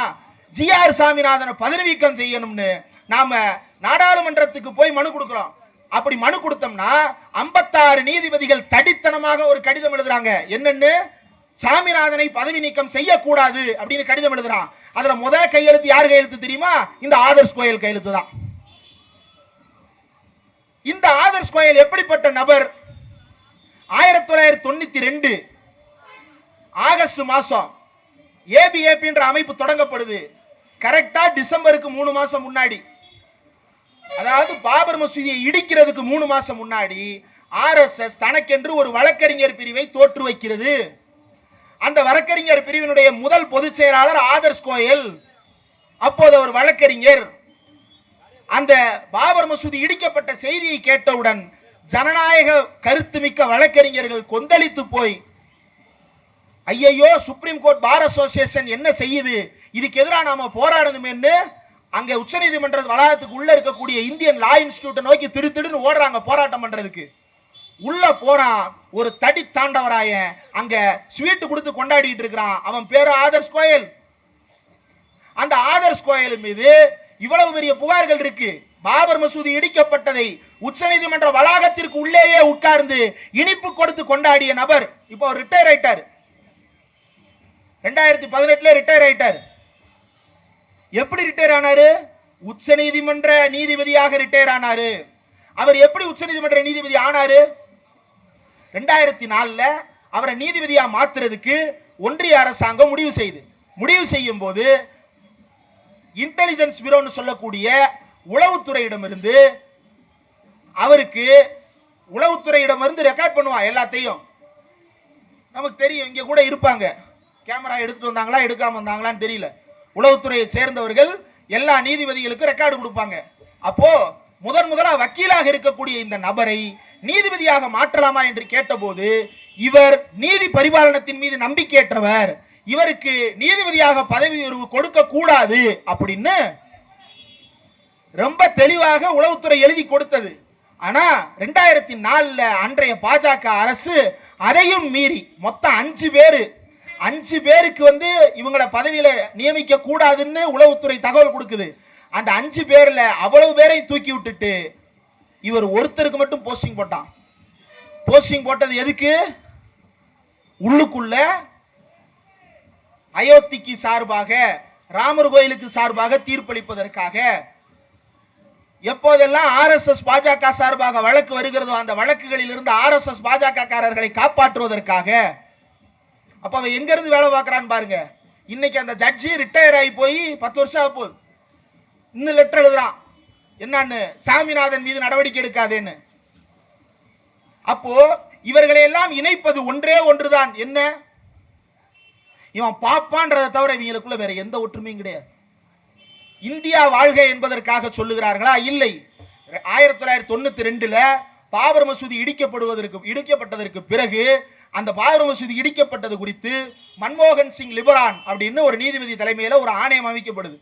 ஜிஆர் சாமிநாதனை பதவி நீக்கம் செய்யணும்னு நாம நாடாளுமன்றத்துக்கு போய் மனு கொடுக்கிறோம். அப்படி மனு கொடுத்தோம்னா 56 நீதிபதிகள் தடித்தனமாக ஒரு கடிதம் எழுதுறாங்க. என்னன்னு, சாமிநாதனை பதவி நீக்கம் செய்யக்கூடாது அப்படின்னு கடிதம் எழுதுறான். அதுல முதல் கையெழுத்து யார் கையெழுத்து தெரியுமா? இந்த ஆதர்ஷ் கோயல் கையெழுத்து தான். இந்த ஆதர்ஷ் கோயல் எப்படிப்பட்ட நபர்? 1992 ஆகஸ்ட் மாசம் ஏபிஏபி என்ற அமைப்பு தொடங்கப்படுது. கரெக்டா டிசம்பருக்கு 3 மாசம் முன்னாடி, அதாவது பாபர் மசூதியை இடிக்கிறதுக்கு 3 மாசம் முன்னாடி ஆர்எஸ்எஸ் தனக்கென்று ஒரு வழக்கறிஞர் பிரிவை தோற்று வைக்கிறது. அந்த வழக்கறிஞர் பிரிவினுடைய முதல் பொதுச் செயலாளர் ஆதர்ஷ் கோயல். அப்போது ஒரு வழக்கறிஞர் அந்த பாபர் மசூதி இடிக்கப்பட்ட செய்தியை கேட்டவுடன் ஜனநாயக கருத்துமிக்க வழக்கறிஞர்கள் கொந்தளித்து போய், ஐயையோ சுப்ரீம் கோர்ட் பார் அசோசியேஷன் என்ன செய்யுது, இதுக்கு எதிராக நாம போராடணும்னு அங்க உச்சநீதிமன்ற வளாகத்துக்கு உள்ள இருக்கக்கூடிய இந்தியன் லா இன்ஸ்டிடியூட்டை நோக்கி திடுன்னு ஓடுறாங்க போராட்டம் பண்றதுக்கு. உள்ள போறான் ஒரு தடி தாண்டவராய, அங்க ஸ்வீட் கொடுத்து கொண்டாடிட்டு இருக்கிறான். அவன் பேரு ஆதர்ஷ் கோயல். அந்த ஆதர்ஷ் கோயல் மீது இவ்வளவு பெரிய புகார்கள் இருக்கு. பாபர் மசூதி இடிக்கப்பட்டதை உச்சநீதிமன்ற வளாகத்திற்கு உள்ளேயே உட்கார்ந்து இனிப்பு கொடுத்து கொண்டாடிய நபர் இப்போ ரிட்டையர் ஆயிட்டார். 2018 ரிட்டையர் ஆயிட்டார். எப்படி ரிட்டையர் ஆனாரு? உச்சநீதிமன்ற நீதிபதியாக ரிட்டையர் ஆனாரு. அவர் எப்படி உச்சநீதிமன்ற நீதிபதி ஆனாரு? 2004 அவரை நீதிபதியா மாத்துறதுக்கு ஒன்றிய அரசாங்கம் முடிவு செய்யும் போது இன்டெலிஜென்ஸ் பியூரோன்னு சொல்லக்கூடிய உளவுத்துறையிடமிருந்து அவருக்கு உளவுத்துறையிடமிருந்து ரெக்கார்ட் பண்ணுவான் எல்லாத்தையும். நமக்கு தெரியும், இங்க கூட இருப்பாங்க, கேமரா எடுத்துட்டு வந்தாங்களா எடுக்காம வந்தாங்களான்னு தெரியல. உளவுத்துறையை சேர்ந்தவர்கள் எல்லா நீதிபதிகளுக்கும் ரெக்கார்டு கொடுப்பாங்க. அப்போ முதலா வக்கீலாக இருக்கக்கூடிய இந்த நபரை நீதிபதியாக மாற்றலாமா என்று கேட்டபோது, இவர் நீதி பரிபாலனத்தின் மீது நம்பிக்கையற்றவர், இவருக்கு நீதிபதியாக பதவி உயர்வு கொடுக்க கூடாது அப்படின்னு ரொம்ப தெளிவாக உளவுத்துறை எழுதி கொடுத்தது. ஆனா 2004 அன்றைய பாஜக அரசு அதையும் மீறி மொத்தம் 5 பேருக்கு இவங்களை பதவியில நியமிக்க கூடாதுன்னு உளவுத்துறை தகவல் கொடுக்குது. அந்த 5 பேர்ல அவ்வளவு பேரை தூக்கி விட்டுட்டு இவர் ஒருத்தருக்கு மட்டும் போஸ்டிங் போட்டான். போஸ்டிங் போட்டது எதுக்கு? உள்ளுக்குள்ள அயோத்திக்கு சார்பாக, ராமர் கோயிலுக்கு சார்பாக தீர்ப்பளிப்பதற்காக. எப்போதெல்லாம் ஆர்எஸ்எஸ் பாஜக சார்பாக வழக்கு வருகிறதோ அந்த வழக்குகளில் இருந்து ஆர்எஸ்எஸ் பாஜக காரர்களை காப்பாற்றுவதற்காக. அப்ப அவன் எங்க இருந்து வேலை பார்க்கறான்னு பாருங்க. இன்னைக்கு அந்த ஜட்ஜி ரிட்டையர் ஆகி போய் 10 வருஷம் ஆக போகுது. இன்னும் லெட்டர் எழுதுறான். என்னன்னு? சாமிநாதன் மீது நடவடிக்கை எடுக்காதேன்னு. அப்போ இவர்களை எல்லாம் இணைப்பது ஒன்றே ஒன்றுதான். என்ன? இவன் பாப்பான்றதை தவிர இவங்களுக்குள்ள வேற எந்த ஒற்றுமையும் கிடையாது. இந்தியா வாழ்க என்பதற்காக சொல்லுகிறார்களா? இல்லை. 1992 பாபர் மசூதி இடிக்கப்பட்டதற்கு பிறகு அந்த பாபர் மசூதி இடிக்கப்பட்டது குறித்து மன்மோகன் சிங் லிபரான் அப்படின்னு ஒரு நீதிபதி தலைமையில் ஒரு ஆணையம் அமைக்கப்படுது.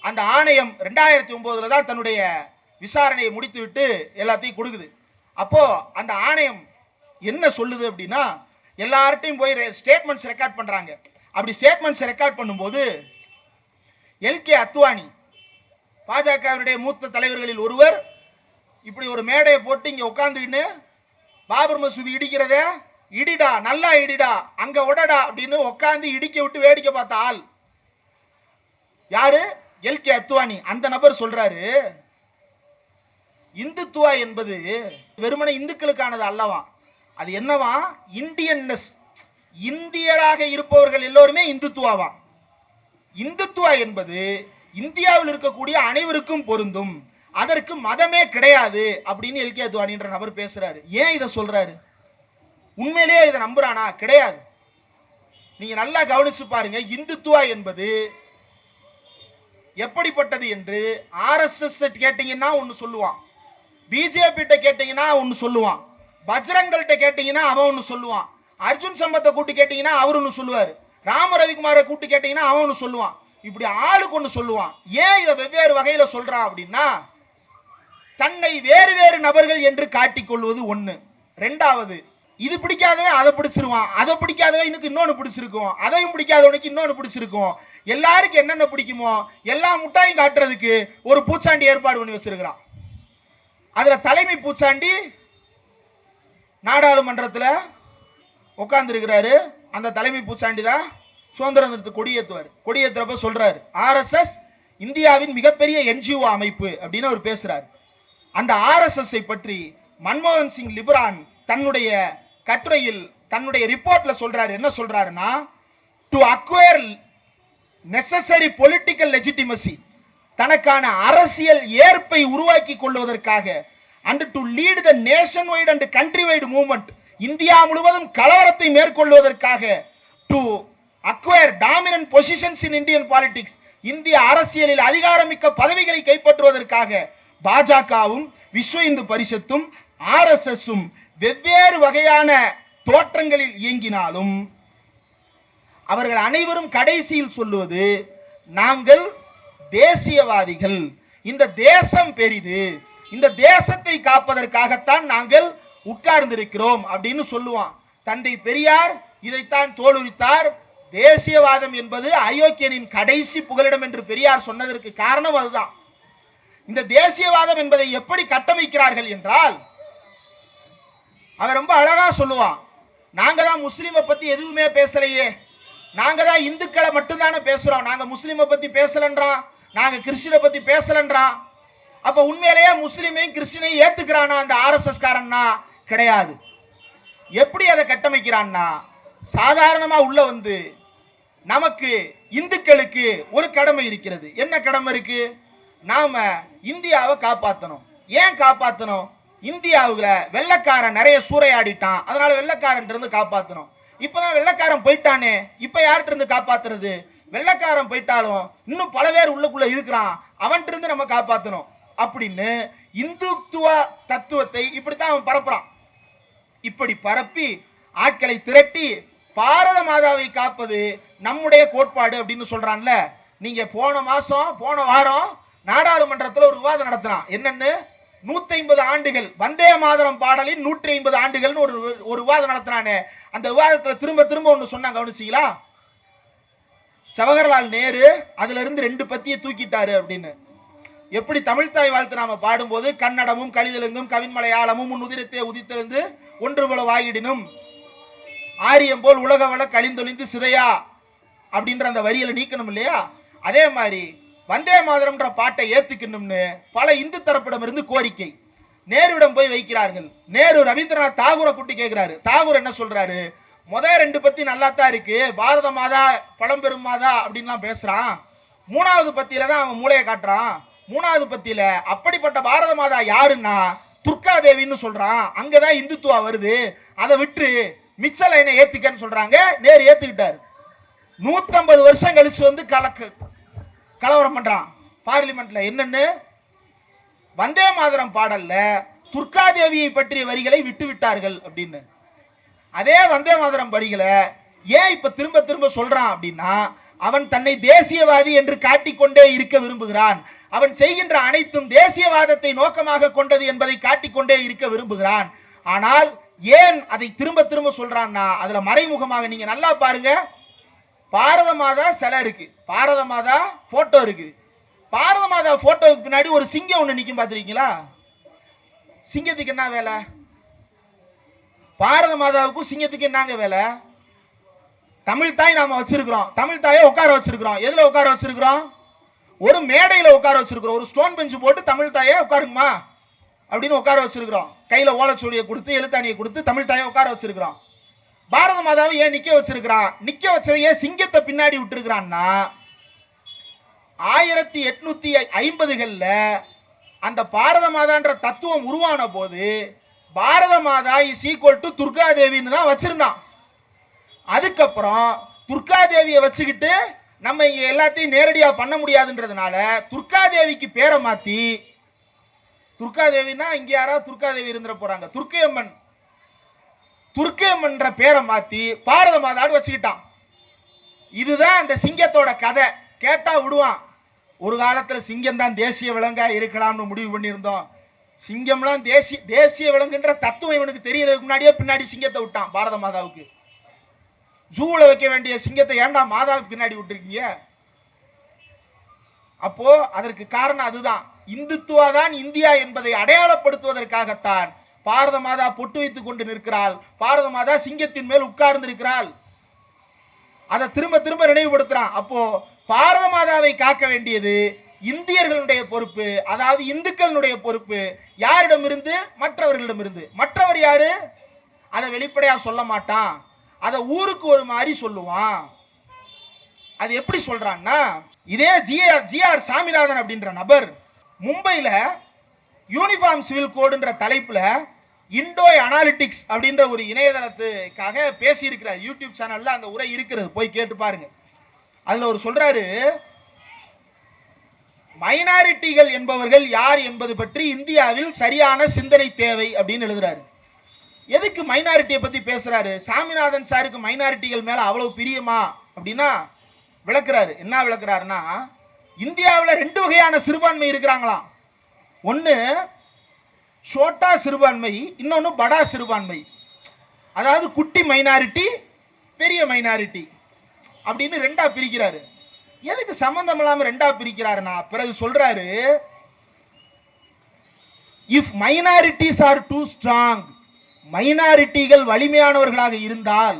அந்த ஆணையம் 2009 தான் தன்னுடைய விசாரணையை முடித்துவிட்டு எல்லாத்தையும் கொடுக்குது. அப்போ அந்த ஆணையம் என்ன சொல்லுது அப்படின்னா, எல்லார்ட்டையும் போய் ஸ்டேட்மெண்ட்ஸ் ரெக்கார்ட் பண்றாங்க. அப்படி ஸ்டேட்மெண்ட்ஸ் ரெக்கார்ட் பண்ணும்போது எல்கே அத்வானி, பாஜகவினுடைய மூத்த தலைவர்களில் ஒருவர், இப்படி ஒரு மேடையை போட்டு இங்க உட்காந்துக்கின்னு பாபர் மசூதி இடிக்கிறத இடிடா, நல்லா இடிடா, அங்க உடடா அப்படின்னு உட்காந்து இடிக்க விட்டு வேடிக்கை பார்த்த ஆள் யாரு? எல்கே அத்வானி. அந்த நபர் சொல்றாரு, இந்துத்துவா என்பது வெறுமனே இந்துக்களுக்கானது அல்லவா, அது என்னவா? இந்தியன்னஸ், இந்தியராக இருப்பவர்கள் எல்லோருமே இந்துத்துவாவா. இந்துத்துவா என்பது இந்தியாவில் இருக்கக்கூடிய அனைவருக்கும் பொருந்தும், அதற்கு மதமே கிடையாது அப்படின்னு எல்கே அத்வானின்ற நபர் பேசுறாரு. ஏன் இதை சொல்றாரு? உண்மையிலேயே இதை நம்புறானா? கிடையாது. நீங்க நல்லா கவனிச்சு பாருங்க. இந்துத்துவா என்பது எப்படிப்பட்டது என்று ஆர்எஸ்எஸ் கேட்டீங்கன்னா ஒன்னு சொல்லுவான், பிஜேபி கேட்டீங்கன்னா ஒன்னு சொல்லுவான், பஜ்ரங்கள்ட்ட கேட்டீங்கன்னா அவன் ஒன்னு சொல்லுவான், அர்ஜுன் சம்பத்தை கூட்டு கேட்டீங்கன்னா அவர் ஒன்னு சொல்லுவார், ராம ரவிக்குமாரை கூட்டு கேட்டீங்கன்னா அவன் ஒன்னு சொல்லுவான். இப்படி ஆளுக்கு ஒன்னு சொல்லுவான். ஏன் இதை வெவ்வேறு வகையில சொல்றான் அப்படின்னா, தன்னை வேறு வேறு நபர்கள் என்று காட்டிக்கொள்வது ஒண்ணு. ரெண்டாவது, இது பிடிக்காதவன் அதை பிடிச்சிருவான், அதை பிடிக்காதவன் இன்னும் இன்னொன்னு பிடிச்சிருக்கும், அதையும் பிடிக்காதவனுக்கு இன்னொன்னு பிடிச்சிருக்கும். எல்லாருக்கும் என்னென்ன பிடிக்குமோ எல்லா முட்டாயும் காட்டுறதுக்கு ஒரு பூச்சாண்டி ஏற்பாடு பண்ணி வச்சிருக்கிறான். அதுல தலைமை பூச்சாண்டி நாடாளுமன்றத்தில் உட்கார்ந்து இருக்கிறாரு. அந்த தலைமை பூச்சாண்டி தான் சுதந்திர தினத்துக்கு கொடியேற்றுவார். கொடியேற்றுறப்ப சொல்றாரு, ஆர்எஸ்எஸ் இந்தியாவின் மிகப்பெரிய என்ஜிஓ அமைப்பு அப்படின்னு அவர் பேசுறாரு. அந்த ஆர்எஸ்எஸ் பற்றி மன்மோகன் சிங் லிபரான் தன்னுடைய கட்டுரையில், தன்னுடைய ரிப்போர்ட்ல சொல்றாரு. என்ன சொல்றாருன்னா, to acquire necessary political legitimacy, தனக்கான அரசியல் ஏற்பை உருவாக்கி கொள்வதற்காக, and to lead the nation wide and country wide movement, India முழுவதும் கலவரத்தை மேற்கொள்வதற்காக, to acquire dominant positions in Indian politics, இந்திய அரசியலில் அதிகாரமிக்க பதவிகளை கைப்பற்றுவதற்காக பாஜகவும் விஸ்வ இந்து பரிஷத்தும் ஆர்எஸ்எஸும் வெவ்வேறு வகையான தோற்றங்களில் இயங்கினாலும் அவர்கள் அனைவரும் கடைசியில் சொல்லுவது, நாங்கள் தேசியவாதிகள், இந்த தேசம் பெரிது, இந்த தேசத்தை காப்பதற்காகத்தான் நாங்கள் உட்கார்ந்திருக்கிறோம் அப்படின்னு சொல்லுவான். தந்தை பெரியார் இதைத்தான் தோலுரித்தார். தேசியவாதம் என்பது அயோக்கியனின் கடைசி புகலிடம் என்று பெரியார் சொன்னதற்கு காரணம் அதுதான். இந்த தேசியவாதம் என்பதை எப்படி கட்டமைக்கிறார்கள் என்றால், அவன் ரொம்ப அழகா சொல்லுவான், நாங்க தான் முஸ்லீமை பத்தி எதுவுமே பேசலையே, நாங்க தான் இந்துக்களை மட்டும்தானே பேசுறோம், நாங்க முஸ்லீமை பத்தி பேசலன்றான், நாங்க கிறிஸ்டினை பத்தி பேசலன்றான். அப்ப உண்மையிலேயே முஸ்லீமையும் கிறிஸ்டினையும் ஏத்துக்கிறானா அந்த ஆர்எஸ்எஸ் காரன்னா? கிடையாது. எப்படி அதை கட்டமைக்கிறான்னா, சாதாரணமா உள்ள வந்து நமக்கு இந்துக்களுக்கு ஒரு கடமை இருக்கிறது. என்ன கடமை இருக்கு? நாம இந்தியாவை காப்பாற்றணும். ஏன் காப்பாற்றணும்? இந்தியாவுல வெள்ளக்காரன் நிறைய சூறையாடிட்டான், அதனால வெள்ளக்காரன் இருந்து காப்பாற்றணும். இப்பதான் வெள்ளக்காரன் போயிட்டானே, இப்ப யார்கிட்ட இருந்து காப்பாத்துறது? வெள்ளக்காரன் போயிட்டாலும் இன்னும் பல பேர் உள்ளுக்குள்ள இருக்கிறான், அவன்கிட்ட இருந்து நம்ம காப்பாற்றணும் அப்படின்னு இந்துத்துவ தத்துவத்தை இப்படித்தான் அவன் பரப்புறான். இப்படி பரப்பி ஆட்களை திரட்டி பாரத மாதாவை காப்பது நம்முடைய கோட்பாடு அப்படின்னு சொல்றான்ல. நீங்க போன வாரம் நாடாளுமன்றத்தில் ஒரு விவாதம் நடத்தினான். என்னன்னு, 150 ஆண்டுகள் வந்தே மாதரம் பாடலின் 150 ஆண்டுகள்னு ஒரு விவாதம் நடத்தினானே. அந்த விவாதத்தில் திரும்ப திரும்ப ஒன்று சொன்னாங்க, கவனிச்சீங்களா? ஜவஹர்லால் நேரு அதுல இருந்து 2 பத்தியை தூக்கிட்டாரு அப்படின்னு. எப்படி தமிழ்தாய் வாழ்த்து நாம பாடும்போது கன்னடமும் கலிதெலுங்கும் கவின்மலையாளமும் உதிரத்தே உதித்தெழுந்து ஒன்று போல வாயிடினும் ஆரியம் போல் உலக வள கழிந்தொழிந்து சிதையா அப்படின்ற அந்த வரியில நீக்கணும் இல்லையா? அதே மாதிரி வந்தே மாதரம்ன்ற பாட்டை ஏத்துக்கணும்னு பல இந்து தரப்பிடம் இருந்து கோரிக்கை நேருவிடம் போய் வைக்கிறார்கள். நேரு ரவீந்திரநாத் தாகூரை கூட்டி கேட்கிறாரு. தாகூர் என்ன சொல்றாரு? முதல் 2 பத்தி நல்லா தான் இருக்கு, பாரத மாதா பழம்பெரும் மாதா அப்படின்லாம் பேசுறான். 3வது பத்தியில தான் அவன் மூளையை காட்டுறான். 3வது பத்தியில அப்படிப்பட்ட பாரத மாதா யாருன்னா துர்கா தேவின்னு சொல்றான். அங்கதான் இந்துத்துவா வருது, அதை விட்டு மிச்ச லைனை ஏத்துக்கன்னு சொல்றாங்க. நேரு ஏத்துக்கிட்டாரு. 150 வருஷம் கழிச்சு வந்து கலவரம் பண்றான் பார்லிமெண்ட்ல. என்னன்னு, வந்தே மாதரம் பாடல்ல துர்கா தேவியை பற்றிய வரிகளை விட்டு விட்டார்கள் அப்படின்னு. அதே வந்தே மாதரம் வரிகளை ஏன் இப்ப திரும்ப திரும்ப சொல்றான் அப்படின்னா, அவன் தன்னை தேசியவாதி என்று காட்டிக்கொண்டே இருக்க விரும்புகிறான். அவன் செய்கின்ற அனைத்தும் தேசியவாதத்தை நோக்கமாக கொண்டது என்பதை காட்டிக்கொண்டே இருக்க விரும்புகிறான். ஆனால் ஏன் அதை திரும்ப திரும்ப சொல்றான்னா, அதுல மறைமுகமாக நீங்க நல்லா பாருங்க, பாரத மாதா சிலை இருக்கு, பாரத மாதா போட்டோ இருக்கு. பாரத மாதா போட்டோவுக்கு பின்னாடி ஒரு சிங்கம் ஒண்ணு நிக்கும், பாத்திருக்கீங்களா? சிங்கத்துக்கு என்ன வேலை? பாரத மாதாவுக்கும் சிங்கத்துக்கு என்னங்க வேலை? தமிழ் தாய் நாம வச்சிருக்கிறோம், தமிழ் தாயை உட்கார வச்சிருக்கிறோம். எதுல உட்கார வச்சிருக்கிறோம்? ஒரு மேடையில உட்கார வச்சிருக்கிறோம். ஒரு ஸ்டோன் பெஞ்ச் போட்டு தமிழ் தாயை உட்காருங்கம்மா அப்படின்னு உட்கார வச்சிருக்கிறோம். கையில ஓலைச்சுவடியை கொடுத்து எழுத்தாணியை கொடுத்து தமிழ் தாயை உட்கார வச்சிருக்கிறோம். பாரத மாதாவை ஏன் நிக்க வச்சிருக்கிறான்? நிக்க வச்சவன் ஏன் சிங்கத்தை பின்னாடி விட்டுருக்கிறான்னா, 1850களில் அந்த பாரத மாதான்ற தத்துவம் உருவான போது பாரத மாதா இஸ் ஈக்குவல் டு துர்கா தேவின்னு தான் வச்சிருந்தான். அதுக்கப்புறம் துர்கா தேவியை வச்சுக்கிட்டு நம்ம இங்க எல்லாத்தையும் நேரடியா பண்ண முடியாதுன்றதுனால துர்கா தேவிக்கு பேரை மாத்தி, துர்கா தேவினா இங்க யாராவது துர்கா தேவி இருந்துட போறாங்க, துர்க்கையம்மன், துர்க்கையம்மன்ற பேரை மாத்தி பாரத மாதான்னு வச்சுக்கிட்டான். இதுதான் அந்த சிங்கத்தோட கதை. கேட்டா விடுவான், ஒரு காலத்துல சிங்கம் தான் தேசிய விலங்கா இருக்கலாம்னு முடிவு பண்ணியிருந்தோம். சிங்கம்லாம் தேசிய விலங்குன்ற தத்துவம் இவனுக்கு தெரியறதுக்கு முன்னாடியே பின்னாடி சிங்கத்தை விட்டான். பாரத மாதாவுக்கு ஜூல வைக்க வேண்டிய சிங்கத்தை ஏன்டா மாதாவுக்கு பின்னாடி விட்டுருக்கீங்க? அப்போ அதற்கு காரணம் அதுதான். இந்துத்துவா தான் இந்தியா என்பதை அடையாளப்படுத்துவதற்காகத்தான் பாரத மாதா பொட்டு வைத்துக் கொண்டு நிற்கிறாள். பாரத மாதா சிங்கத்தின் மேல் உட்கார்ந்து இருக்கிறாள். அதை திரும்ப திரும்ப நினைவுபடுத்துறான். அப்போ பாரத மாதாவை காக்க வேண்டியது இந்தியர்களுடைய பொறுப்பு, அதாவது இந்துக்களுடைய பொறுப்பு. யாரிடமிருந்து? மற்றவர்களிடமிருந்து. மற்றவர் யாரு? அதை வெளிப்படையா சொல்ல மாட்டான், அதை ஊருக்கு ஒரு மாதிரி சொல்லுவான். அது எப்படி சொல்றான்னா, இதே ஜிஆர் சாமிநாதன் அப்படின்ற நபர் மும்பையில் யூனிஃபார்ம் சிவில் கோடுன்ற தலைப்புல இண்டோ அனாலிட்டிக்ஸ் அப்படின்ற ஒரு இணையதளத்துக்காக பேசியிருக்கிறார். யூடியூப் சேனல்ல அந்த உரை இருக்கிறது, போய் கேட்டு பாருங்க. அதுல ஒரு சொல்றாரு, மைனாரிட்டிகள் என்பவர்கள் யார் என்பது பற்றி இந்தியாவில் சரியான சிந்தனை தேவை அப்படின்னு எழுதுறாரு. எதுக்கு மைனாரிட்டியை பத்தி பேசுறாரு? சாமிநாதன் சாருக்கு மைனாரிட்டிகள் மேல அவ்வளவு பிரியமா அப்படின்னா விளக்குறாரு. என்ன விளக்குறாருன்னா, இந்தியாவில் 2 வகையான சிறுபான்மை இருக்கிறாங்களாம். ஒன்று சோட்டா சிறுபான்மை, இன்னொன்று படா சிறுபான்மை. அதாவது குட்டி மைனாரிட்டி, பெரிய மைனாரிட்டி அப்படின்னு 2ஆ பிரிக்கிறாரு. எதுக்கு சம்பந்தம் இல்லாம 2ஆ பிரிக்கிறாருன்னா, பிறகு சொல்றாரு, if minorities are too strong, மைனாரிட்டிகள் வலிமையானவர்களாக இருந்தால்,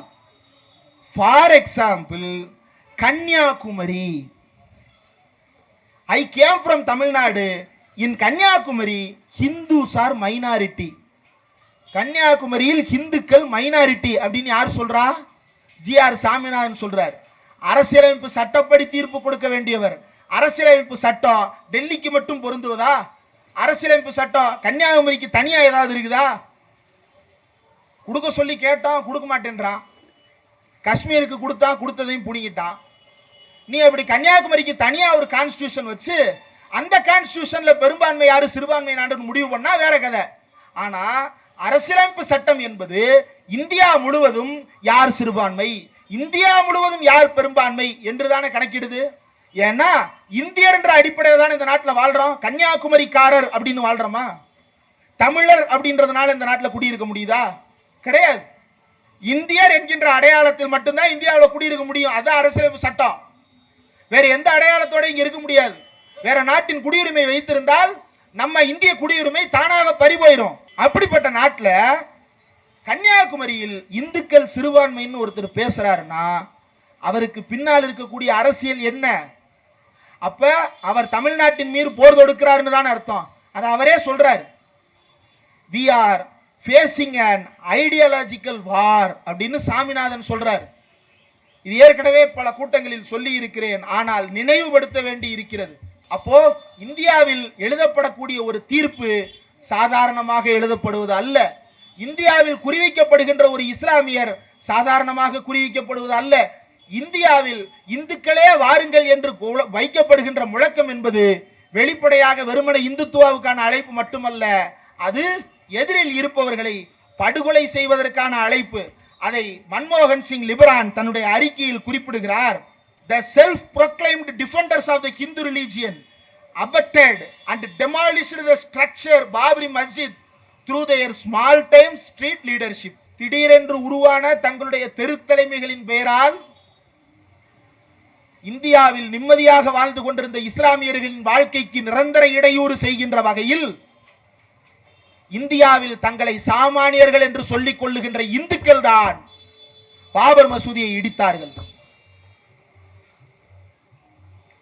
for example Kanyakumari, I came from Tamil Nadu, in Kanyakumari Hindus are minority. கன்னியாகுமரியில் ஹிந்துக்கள் மைனாரிட்டி அப்படின்னு யார் சொல்றா? ஜிஆர் சாமிநாதன் சொல்றார். அரசியலமைப்பு சட்டப்படி தீர்ப்பு கொடுக்க வேண்டியவர். அரசியலமைப்பு சட்டம் டெல்லிக்கு மட்டும் பொருந்துவதா? அரசியலமைப்பு சட்டம் கன்னியாகுமரிக்கு தனியா ஏதாவது இருக்குதா? கொடுக்க சொல்லி கேட்டான், கொடுக்க மாட்டேன்றான். காஷ்மீருக்கு கொடுத்தான், கொடுத்ததையும் புடிங்கிட்டான். நீ அப்படி கன்னியாகுமரிக்கு தனியா ஒரு கான்ஸ்டிடியூஷன் வச்சு அந்த கான்ஸ்டிடியூஷன்ல பெரும்பான்மை யாரு சிறுபான்மை நாடுன்னு முடிவு பண்ணா வேற கதை. ஆனா அரசியலமைப்பு சட்டம் என்பது இந்தியா முழுவதும் யார் சிறுபான்மை, இந்தியா முழுவதும் யார் பெரும்பான்மை என்றுதானே கணக்கிடுது. ஏன்னா இந்தியர் என்ற அடிப்படையில் தான் இந்த நாட்டில் வாழ்றோம். கன்னியாகுமரிக்காரர் அப்படின்னு வாழ்றோமா? தமிழர் அப்படின்றதுனால இந்த நாட்டில் குடியிருக்க முடியுதா? கிடையாது. இந்தியர் என்கின்ற அடையாளத்தில் மட்டும்தான் இந்தியாவில் குடியிருக்க முடியும். அதான் அரசியலமைப்பு சட்டம். வேற எந்த அடையாளத்தோட இங்க இருக்க முடியாது. வேற நாட்டின் குடியுரிமை வைத்திருந்தால் நம்ம இந்திய குடியுரிமை தானாக பறிபோயிரும். அப்படிப்பட்ட நாட்டில் கன்னியாகுமரியில் இந்துக்கள் சிறுபான்மைன்னு ஒருத்தர் பேசுறாருன்னா அவருக்கு பின்னால் இருக்கக்கூடிய அரசியல் என்ன? அப்ப அவர் தமிழ்நாட்டின் மீது போர் தொடுக்கிறாருன்னு தான் அர்த்தம். அதை அவரே சொல்றாரு. we are facing an ideological war அப்படின்னு சாமிநாதன் சொல்றார். இது ஏற்கனவே பல கூட்டங்களில் சொல்லி இருக்கிறேன், ஆனால் நினைவுபடுத்த வேண்டி இருக்கிறது. அப்போ இந்தியாவில் எழுதப்படக்கூடிய ஒரு தீர்ப்பு சாதாரணமாக எழுதப்படுவது அல்ல. இந்தியாவில் குறிவைக்கப்படுகின்ற ஒரு இஸ்லாமியர் சாதாரணமாக குறிவைக்கப்படுவது அல்ல. இந்தியாவில் இந்துக்களே வாருங்கள் என்று வைக்கப்படுகின்ற முழக்கம் என்பது வெளிப்படையாக வெறுமன இந்துத்துவாவுக்கான அழைப்பு மட்டுமல்ல, அது எதிரில் இருப்பவர்களை படுகொலை செய்வதற்கான அழைப்பு. அதை மன்மோகன் சிங் லிபரான் தன்னுடைய அறிக்கையில் குறிப்பிடுகிறார். The self-proclaimed defenders of the Hindu religion abetted and demolished the structure Babri Masjid through their small-time street leadership. திடீரென்று உருவான தங்களுடைய தெருத்தலைமைகளின் பெயரால் இந்தியாவில் நிம்மதியாக வாழ்ந்து கொண்டிருந்த இஸ்லாமியர்களின் வாழ்க்கைக்கு நிரந்தர இடையூறு செய்கின்ற வகையில் இந்தியாவில் தங்களை சாமானியர்கள் என்று சொல்லிக் கொள்ளுகின்ற இந்துக்கள் தான் பாபர் மசூதியை இடித்தார்கள்.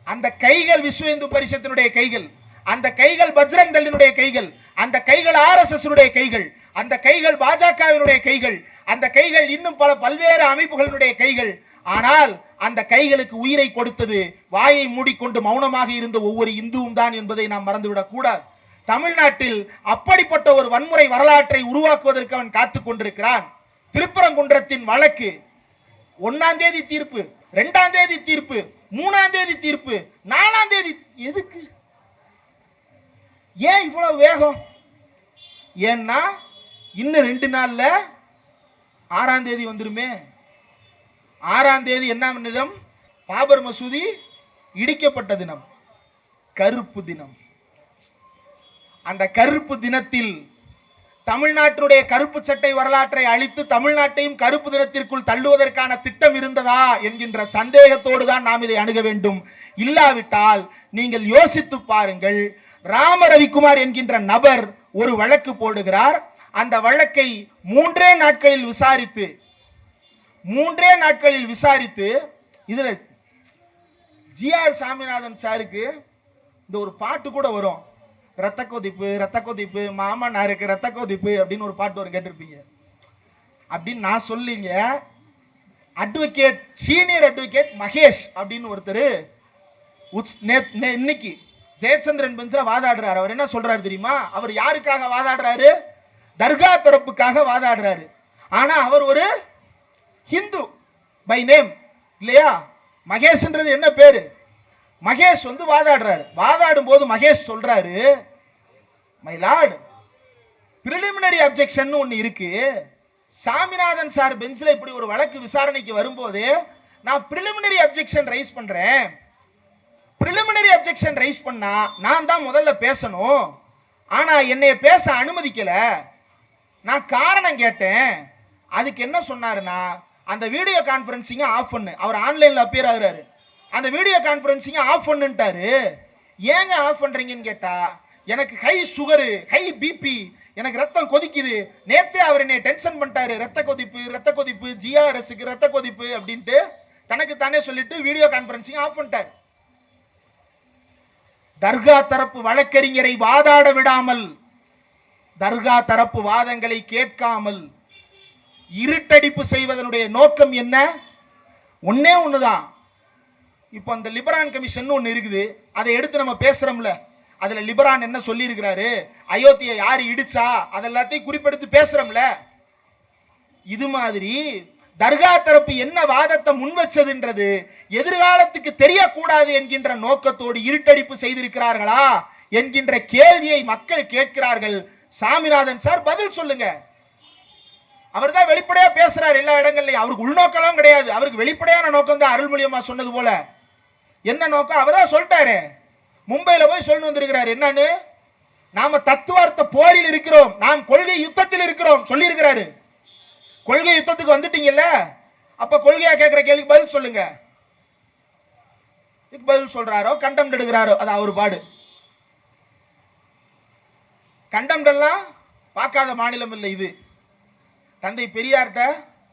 அந்த கைகள் விஸ்வ இந்து பரிஷத்தினுடைய கைகள், அந்த கைகள் பஜ்ரங் தள்ளினுடைய கைகள், அந்த கைகள் RSS கைகள், அந்த கைகள் பாஜகவினுடைய கைகள், அந்த கைகள் இன்னும் பல பல்வேறு அமைப்புகளினுடைய கைகள். ஆனால் அந்த கைகளுக்கு உயிரை கொடுத்தது வாயை மூடிக்கொண்டு மௌனமாக இருந்த ஒவ்வொரு இந்துவும் தான் என்பதை நாம் மறந்துவிடக் கூடாது. தமிழ்நாட்டில் அப்படிப்பட்ட ஒரு வன்முறை வரலாற்றை உருவாக்குவதற்கு அவன் காத்துக் கொண்டிருக்கிறான். திருப்பரங்குன்றத்தின் வழக்கு 1ஆம் தேதி தீர்ப்பு, 2ஆம் தேதி தீர்ப்பு, 3ஆம் தேதி தீர்ப்பு, 4ஆம் தேதி. எதுக்கு, ஏன் இவ்வளவு வேகம்? ஏன்னா இன்னும் 2 நாள்ல 6ஆம் தேதி வந்துருமே. 6ஆம் தேதி என்ன தினம்? பாபர் மசூதி இடிக்கப்பட்ட தினம், கருப்பு தினம். அந்த கருப்பு தினத்தில் தமிழ்நாட்டினுடைய கருப்பு சட்டை வரலாற்றை அழித்து தமிழ்நாட்டையும் கருப்பு தினத்திற்குள் தள்ளுவதற்கான திட்டம் இருந்ததா என்கின்ற சந்தேகத்தோடு தான் நாம் இதை அணுக வேண்டும். இல்லாவிட்டால் நீங்கள் யோசித்து பாருங்கள். ராம ரவிக்குமார் என்கின்ற நபர் ஒரு வழக்கு போடுகிறார். அந்த வழக்கை 3 நாட்களில் விசாரித்து இதுல ஜிஆர் சாமிநாதன் சாருக்கு இந்த ஒரு பாட்டு கூட வரும். ரத்த கொதிப்பு மாமனாருக்கு ரத்த கொதிப்பு அப்படின்னு ஒரு பாட்டு வரும், கேட்டிருப்பீங்க. அப்படின்னு நான் சொல்லிங்க. அட்வொகேட், சீனியர் அட்வொகேட் மகேஷ் அப்படின்னு ஒருத்தர் இன்னைக்கு ஜெயச்சந்திரன் பெஞ்சில் வாதாடுறாரு. அவர் என்ன சொல்றாரு தெரியுமா? அவர் யாருக்காக வாதாடுறாரு? தர்கா தரப்புக்காக வாதாடுறாரு. ஆனா அவர் ஒரு ஹிந்து பை நேம் இல்லையா? மகேஷ்ன்றது என்ன பேரு? மகேஷ் வாதாடுறாரு. வாதாடும் போது மகேஷ் சொல்றாரு, மை லார்ட், பிரிலிமினரி அப்ஜெக்ஷன் ஒன்னு இருக்கு. சாமிநாதன் சார் பெஞ்சில் இப்படி ஒரு வழக்கு விசாரணைக்கு வரும்போது நான் பிரிலிமினரி அப்ஜெக்ஷன் ரைஸ் பண்றேன். பிரிலிமினரி அப்ஜெக்ஷன் ரைஸ் பண்ணா நான் தான் முதல்ல பேசணும். ஆனா என்னைய பேச அனுமதிக்கல. நான் காரணம் கேட்டேன். அதுக்கு என்ன சொன்னாருன்னா, அந்த வீடியோ கான்ஃபரன்சிங்க ஆஃப் பண்ணு. அவர் ஆன்லைன்ல அப்பியர் ஆகுறாரு. அந்த வீடியோ கான்ஃபரன்சிங்க ஆஃப் பண்ணுட்டாரு. ஏங்க ஆஃப் பண்றீங்கன்னு கேட்டா, எனக்கு ஹை சுகரு, ஹை பிபி, எனக்கு ரத்தம் கொதிக்குது. நேத்தே அவர் என்னை டென்ஷன் பண்ணிட்டாரு. ரத்த கொதிப்பு, ஜிஆர்எஸ்க்கு ரத்த கொதிப்பு அப்படின்ட்டு தனக்கு தானே சொல்லிட்டு வீடியோ கான்ஃபரன்சிங் ஆஃப் பண்ணிட்டார். தர்கா தரப்பு வழக்கறிஞரை வாதாட விடாமல், தர்கா தரப்பு வாதங்களை கேட்காமல் இருட்டடிப்பு செய்வதனுடைய நோக்கம் என்ன? ஒன்னே ஒண்ணுதான். இப்போ அந்த லிபரான் கமிஷன் ஒன்று இருக்குது, அதை எடுத்து நம்ம பேசுறோம்ல. அதுல லிபரான் என்ன சொல்லி இருக்கிறாரு? அயோத்தியை யாரு இடிச்சா அதெல்லாத்தையும் குறிப்பெடுத்து பேசுறோம்ல. இது மாதிரி தர்கா தரப்பு என்ன வாதத்தை முன் வச்சதுன்றது எதிர்காலத்துக்கு தெரியக்கூடாது என்கின்ற நோக்கத்தோடு இருட்டடிப்பு செய்திருக்கிறார்களா என்கின்ற கேள்வியை மக்கள் கேட்கிறார்கள். சாமிநாதன் சார் பதில் சொல்லுங்க. அவர் தான் வெளிப்படையா பேசுறாரு எல்லா இடங்கள்லயும். அவருக்கு உள்நோக்கம் கிடையாது, அவருக்கு வெளிப்படையான நோக்கம் தான். அருள்மொழியம்மா சொன்னது போல என்ன நோக்கம் அவர்தான் சொல்லிட்டாரு. மும்பையில போய் சொல்லி வந்திருக்கிறாரு. என்னன்னு? நாம தத்துவார்த்த போரில் இருக்கிறோம், நாம் கொள்கை யுத்தத்தில் இருக்கிறோம் சொல்லி இருக்கிறாரு. கொள்கை யுத்தத்துக்கு வந்துட்டீங்கல்ல, அப்ப கொள்கையா கேட்கிற கேள்விக்கு பதில் சொல்லுங்க. பதில் சொல்றாரோ கண்டம் எடுக்கிறாரோ அது அவர் பாடு. கண்டம் எல்லாம் பார்க்காத மாநிலம் இல்லை இது. தந்தை பெரியார்கிட்ட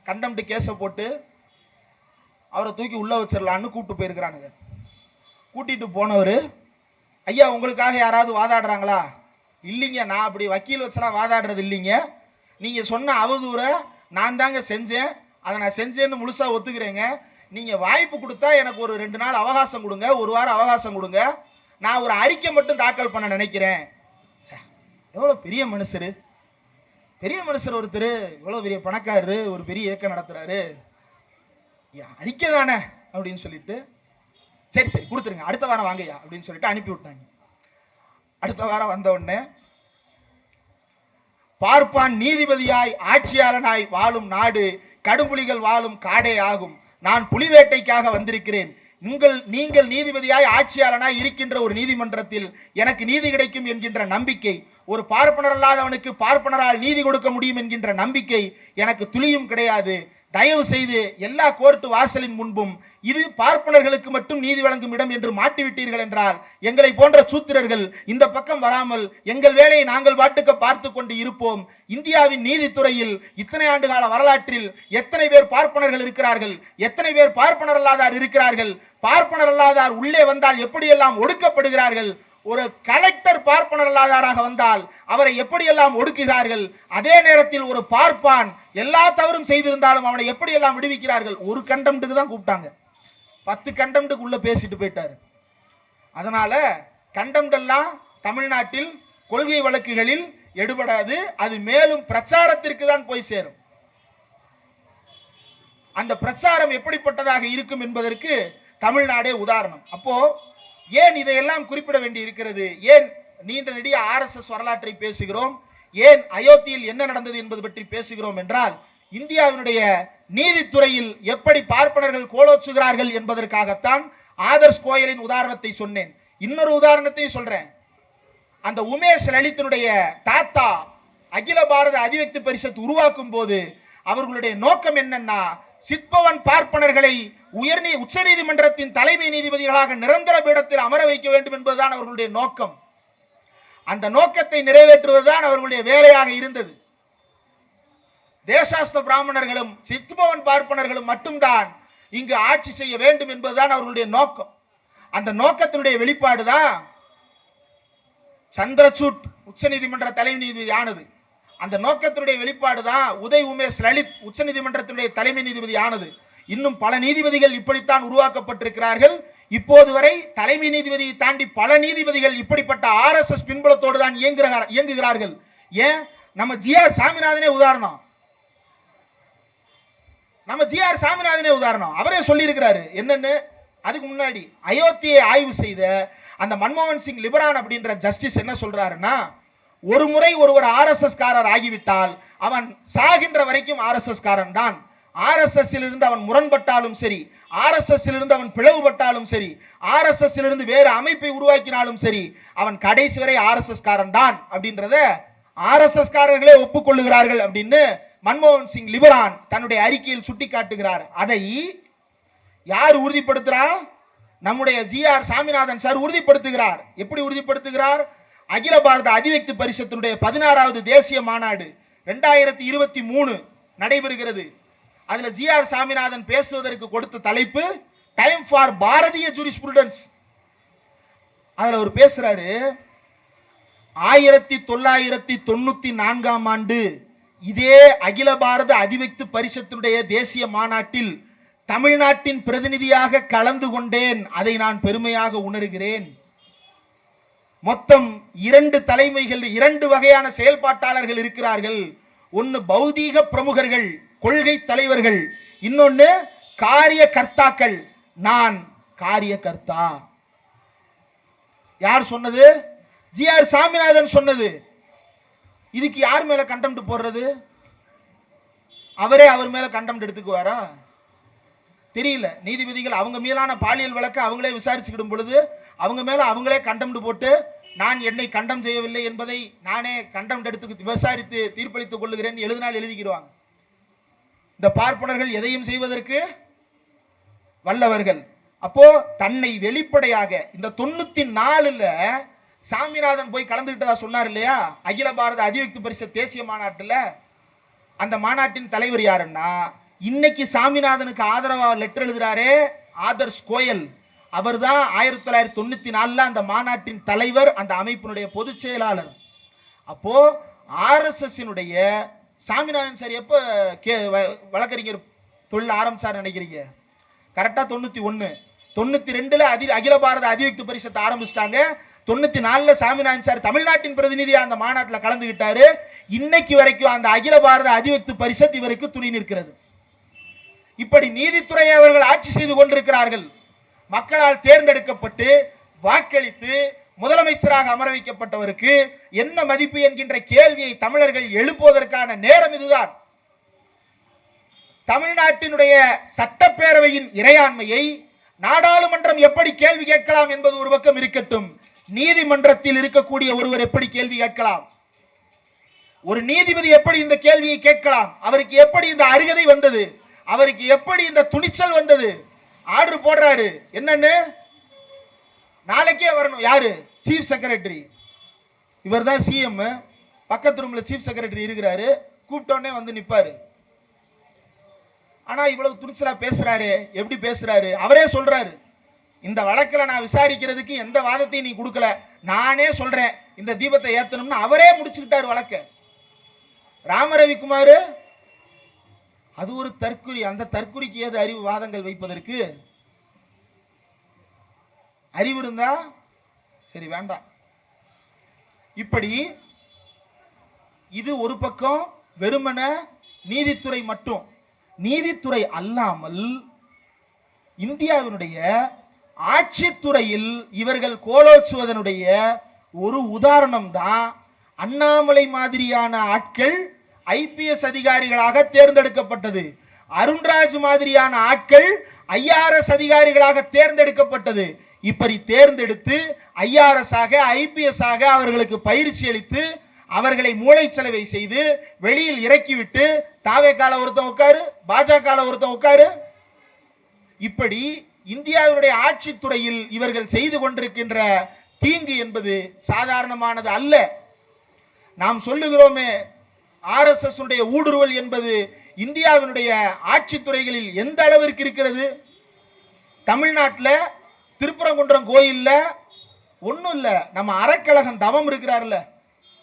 கண்டம்ட்டு கேஸ போட்டு அவரை தூக்கி உள்ள வச்சிடலான்னு கூப்பிட்டு போயிருக்கிறானுங்க. கூட்டிட்டு போனவர், ஐயா உங்களுக்காக யாராவது வாதாடுறாங்களா? இல்லைங்க, நான் அப்படி வக்கீல் வச்சலாம் வாதாடுறது இல்லைங்க. நீங்க சொன்ன அவதூறை நான் தாங்க செஞ்சேன், அதை நான் செஞ்சேன்னு முழுசா ஒத்துக்கிறேங்க. நீங்க வாய்ப்பு கொடுத்தா எனக்கு ஒரு 2 நாள் அவகாசம் கொடுங்க, 1 வாரம் அவகாசம் கொடுங்க, நான் ஒரு அறிக்கை மட்டும் தாக்கல் பண்ண நினைக்கிறேன். எவ்வளோ பெரிய மனுஷர் ஒருத்தர், இவ்வளோ பெரிய பணக்காரரு, ஒரு பெரிய இயக்கம் நடத்துறாரு, அறிக்கை தானே அப்படின்னு சொல்லிட்டு சரி கொடுத்துருங்க, அடுத்த வாரம் வாங்கய்யா அப்படின்னு சொல்லிட்டு அனுப்பி விட்டாங்க. அடுத்த வாரம் வந்த உடனே பார்ப்பான் நீதிபதியாய் ஆட்சியாளனாய் வாழும் நாடு கடும்புலிகள் வாழும் காடே ஆகும். நான் புலிவேட்டைக்காக வந்திருக்கிறேன். நீங்கள் நீதிபதியாய் ஆட்சியாளனாய் இருக்கின்ற ஒரு நீதிமன்றத்தில் எனக்கு நீதி கிடைக்கும் என்கின்ற நம்பிக்கை, ஒரு பார்ப்பனர் அல்லாதவனுக்கு பார்ப்பனரால் நீதி கொடுக்க முடியும் என்கின்ற நம்பிக்கை எனக்கு துளியும் கிடையாது. தயவு செய்து எல்லா கோர்ட்டு வாசலின் முன்பும் இது பார்ப்பனர்களுக்கு மட்டும் நீதி வழங்கும் இடம் என்று மாட்டிவிட்டீர்கள் என்றால் எங்களை போன்ற சூத்திரர்கள் இந்த பக்கம் வராமல் எங்கள் வேலையை நாங்கள் பாட்டுக்கு பார்த்து கொண்டு இருப்போம். இந்தியாவின் நீதித்துறையில் இத்தனை ஆண்டுகால வரலாற்றில் எத்தனை பேர் பார்ப்பனர்கள் இருக்கிறார்கள், எத்தனை பேர் பார்ப்பனர் அல்லாதார் இருக்கிறார்கள், பார்ப்பனர் அல்லாதார் உள்ளே வந்தால் எப்படியெல்லாம் ஒடுக்கப்படுகிறார்கள், ஒரு கலெக்டர் பார்ப்பனர் அல்லாதாராக வந்தால் அவரை எப்படியெல்லாம் ஒடுக்குகிறார்கள், அதே நேரத்தில் ஒரு பார்ப்பான் எல்லா தவறும் செய்திருந்தாலும் அவனை எப்படியெல்லாம் விடுவிக்கிறார்கள். ஒரு கண்டம்ட்டுக்கு தான் கூப்பிட்டாங்க, 10 கண்டம்ட்டுக்கு உள்ள பேசிட்டு போயிட்டாரு. அதனால கண்டம்டெல்லாம் தமிழ்நாட்டில் கொள்கை வழக்குகளில் எடுபடாது, அது மேலும் பிரச்சாரத்திற்கு தான் போய் சேரும். அந்த பிரச்சாரம் எப்படிப்பட்டதாக இருக்கும் என்பதற்கு தமிழ்நாடே உதாரணம். அப்போ ஏன் இதையெல்லாம் குறிப்பிட வேண்டி இருக்கிறது, ஏன் நீண்ட நெடிய RSS வரலாற்றை பேசுகிறோம், ஏன் அயோத்தியில் என்ன நடந்தது என்பது பற்றி பேசுகிறோம் என்றால், இந்தியாவினுடைய நீதித்துறையில் எப்படி பார்ப்பனர்கள் கோலோச்சுகிறார்கள் என்பதற்காகத்தான் ஆதர்ஷ் கோயலின் உதாரணத்தை சொன்னேன். இன்னொரு உதாரணத்தையும் சொல்றேன். அந்த உமேஷ் லலித்தினுடைய தாத்தா அகில பாரத அதிவக்தி பரிஷத் உருவாக்கும் போது அவர்களுடைய நோக்கம் என்னன்னா, சித்பவன் பார்ப்பனர்களை உச்ச நீதிமன்றத்தின் தலைமை நீதிபதிகளாக நிரந்தர பீடத்தில் அமர வைக்க வேண்டும் என்பதுதான் அவர்களுடைய நோக்கம். அந்த நோக்கத்தை நிறைவேற்றுவதுதான் அவர்களுடைய வேலையாக இருந்தது. தேசாஸ்த பிராமணர்களும் சித்பவன் பார்ப்பனர்களும் மட்டும்தான் இங்கு ஆட்சி செய்ய வேண்டும் என்பதுதான் அவர்களுடைய நோக்கம். அந்த நோக்கத்தினுடைய வெளிப்பாடுதான் சந்திரசூட் உச்ச நீதிமன்ற தலைமை நீதிபதி ஆனது. அந்த நோக்கத்தினுடைய வெளிப்பாடுதான் உதய் உமேஷ் லலித் உச்ச நீதிமன்றத்தினுடைய தலைமை நீதிபதி ஆனது. இன்னும் பல நீதிபதிகள் இப்படித்தான் உருவாக்கப்பட்டிருக்கிறார்கள். இப்போது வரை தலைமை நீதிபதியை தாண்டி பல நீதிபதிகள் இப்படிப்பட்ட RSS பின்புலத்தோடு தான் இயங்குகிறார்கள். ஏன், நம்ம GR சாமிநாதனே உதாரணம். அவரே சொல்லி இருக்கிறாரு என்னன்னு. அதுக்கு முன்னாடி அயோத்தியை ஆய்வு செய்த அந்த மன்மோகன் சிங் லிபரான் அப்படின்ற ஜஸ்டிஸ் என்ன சொல்றாருன்னா, ஒரு முறை ஒருவர் RSS காரர் ஆகிவிட்டால் அவன் சாகின்ற வரைக்கும் RSS காரன் தான். RSS இருந்து அவன் முரண்பட்டாலும் சரி, RSS இருந்து அவன் பிளவுபட்டாலும் சரி, RSS இருந்து வேறு அமைப்பை உருவாக்கினாலும் சரி, அவன் கடைசி வரை RSS காரன் தான் அப்படின்றத RSS காரர்களே ஒப்புக்கொள்ளுகிறார்கள் அப்படின்னு மன்மோகன் சிங் லிபரான் தன்னுடைய அறிக்கையில் சுட்டி காட்டுகிறார். அதை யார் உறுதிப்படுத்துகிறார்? நம்முடைய GR சாமிநாதன் சார் உறுதிப்படுத்துகிறார். எப்படி உறுதிப்படுத்துகிறார்? அகில பாரத அதிவக்தி பரிஷத்தினுடைய 16வது தேசிய மாநாடு 2023 நடைபெறுகிறது. அதுல GR சாமிநாதன் பேசுவதற்கு கொடுத்த தலைப்பு டைம் ஃபார் பாரதிய ஜூரிஸ்ப்ரூடன்ஸ். அதுல அவர் பேசுறாரு, 1994ஆம் ஆண்டு இதே அகில பாரத அதிவக்தி பரிஷத்தினுடைய தேசிய மாநாட்டில் தமிழ்நாட்டின் பிரதிநிதியாக கலந்து கொண்டேன். அதை நான் பெருமையாக உணர்கிறேன். மொத்தம் 2 தலைமைகள், 2 வகையான செயல்பாட்டாளர்கள் இருக்கிறார்கள். ஒன்னு பௌதீக பிரமுகர்கள், கொள்கை தலைவர்கள், இன்னொன்னு காரியகர்த்தாக்கள். நான் காரியகர்த்தா. யார் சொன்னது? GR சாமிநாதன் சொன்னது. இதுக்கு யார் மேல கண்டெம்ட் போடுறது? அவரே அவர் மேல கண்டெம்ட் எடுத்துக்குவாரா? தெரியல. நீதிபதிகள் அவங்க மீதான பாலியல் வழக்கு அவங்களே விசாரிச்சுக்கிடும் பொழுது அவங்க மேல அவங்களே கண்டெம்ட் போட்டு நான் என்னை கண்டம் செய்யவில்லை என்பதை நானே கண்டெம்ட் எடுத்து விசாரித்து தீர்ப்பளித்துக் கொள்ளுகிறேன் எழுதினால் எழுதிக்கிடுவாங்க. இந்த பார்ப்பனர்கள் எதையும் செய்வதற்கு வல்லவர்கள். அப்போ தன்னை வெளிப்படையாக இந்த 94ல சாமிநாதன் போய் கலந்துகிட்டதா சொன்னார் இல்லையா, அகில பாரத அதிவக்தி பரிஷத் தேசிய மாநாட்டில். அந்த மாநாட்டின் தலைவர் யாருன்னா, இன்னைக்கு சாமிநாதனுக்கு ஆதரவாக லெட்டர் எழுதுறாரே ஆதர்ஷ் கோயல், அவர் தான் 1994 அந்த மாநாட்டின் தலைவர், அந்த அமைப்பினுடைய பொதுச் செயலாளர். அப்போ RSS சாமிநாதன் சார் எப்போ வழக்கறிஞர் தொழில் ஆரம்பிச்சார் நினைக்கிறீங்க? கரெக்டாக 91. 92ல அகில பாரத அதியுக்து பரிஷத்தை ஆரம்பிச்சிட்டாங்க. 94ல சாமிநாதன் சார் தமிழ்நாட்டின் பிரதிநிதியா அந்த மாநாட்டில் கலந்துகிட்டாரு. இன்னைக்கு வரைக்கும் அந்த அகில பாரத அதியுக்து பரிஷத் இவருக்கு துணை நிற்கிறது. இப்படி நீதித்துறை அவர்கள் ஆட்சி செய்து கொண்டிருக்கிறார்கள். மக்களால் தேர்ந்தெடுக்கப்பட்டு வாக்களித்து முதலமைச்சராக அமர வைக்கப்பட்டவருக்கு என்ன மதிப்பு என்கின்ற கேள்வியை தமிழர்கள் எழுப்புவதற்கான நேரம் இதுதான். தமிழ்நாட்டினுடைய சட்டப்பேரவையின் இறையாண்மையை நாடாளுமன்றம் எப்படி கேள்வி கேட்கலாம் என்பது ஒரு பக்கம் இருக்கட்டும், நீதிமன்றத்தில் இருக்கக்கூடிய ஒருவர் எப்படி கேள்வி கேட்கலாம்? ஒரு நீதிபதி எப்படி இந்த கேள்வியை கேட்கலாம்? அவருக்கு எப்படி இந்த அருகதை வந்தது? அவருக்கு எப்படி இந்த துணிச்சல் வந்தது? ஆர்டர் போடுறாரு, என்னன்னு நாளைக்கே வரணும். யாரு? Chief secretary. இவர் தான் சிஎம். பக்கத்து ரூம்ல சீஃப் செக்ரட்டரி இருக்கிறாரு. கூப்பிட்டோன்னே வந்து நிப்பாரு. ஆனா இவ்வளவு துணிச்சலா பேசுறாரு. எப்படி பேசுறாரு? அவரே சொல்றாரு, இந்த வழக்கில் நான் விசாரிக்கிறதுக்கு எந்த வாதத்தையும் நீ கொடுக்கல, நானே சொல்றேன் இந்த தீபத்தை ஏத்தணும்னு அவரே முடிச்சுக்கிட்டாரு வழக்க. ராமரவிக்குமார் அது ஒரு தற்குறி. அந்த தற்குறிக்கு ஏது அறிவு வாதங்கள் வைப்பதற்கு? அறிவு இருந்தா சரி, வேண்டாம். இப்படி இது ஒரு பக்கம் வெறுமன நீதித்துறை மட்டும். நீதித்துறை அல்லாமல் இந்தியாவினுடைய ஆட்சித்துறையில் இவர்கள் கோலோச்சுவதனுடைய ஒரு உதாரணம் தான் அண்ணாமலை மாதிரியான ஆட்கள் ஐபிஎஸ் அதிகாரிகளாக தேர்ந்தெடுக்கப்பட்டது. அருண்ராஜ் மாதிரியான ஆட்கள் ஐஆர்எஸ் அதிகாரிகளாக தேர்ந்தெடுக்கப்பட்டது. இப்படி தேர்ந்தெடுத்து ஐஆர்எஸ் ஆக ஐபிஎஸ் ஆக அவர்களுக்கு பயிற்சி அளித்து அவர்களை மூளைச்சலவை செய்து வெளியில் இறக்கிவிட்டு தாவேக்கால ஒருத்தன் உட்காரு, பாஜக ஒருத்தன் உட்காரு. இப்படி இந்தியாவினுடைய ஆட்சித்துறையில் இவர்கள் செய்து கொண்டிருக்கின்ற தீங்கு என்பது சாதாரணமானது அல்ல. நாம் சொல்லுகிறோமே ஆர்எஸ்எஸ் உடைய ஊடுருவல் என்பது இந்தியாவினுடைய ஆட்சித்துறைகளில் எந்த அளவிற்கு இருக்கிறது? தமிழ்நாட்டில் திருப்பரங்குன்றம் கோயில்ல ஒன்றும் இல்லை, நம்ம அறக்கழகம் தவம் இருக்கிறார்ல,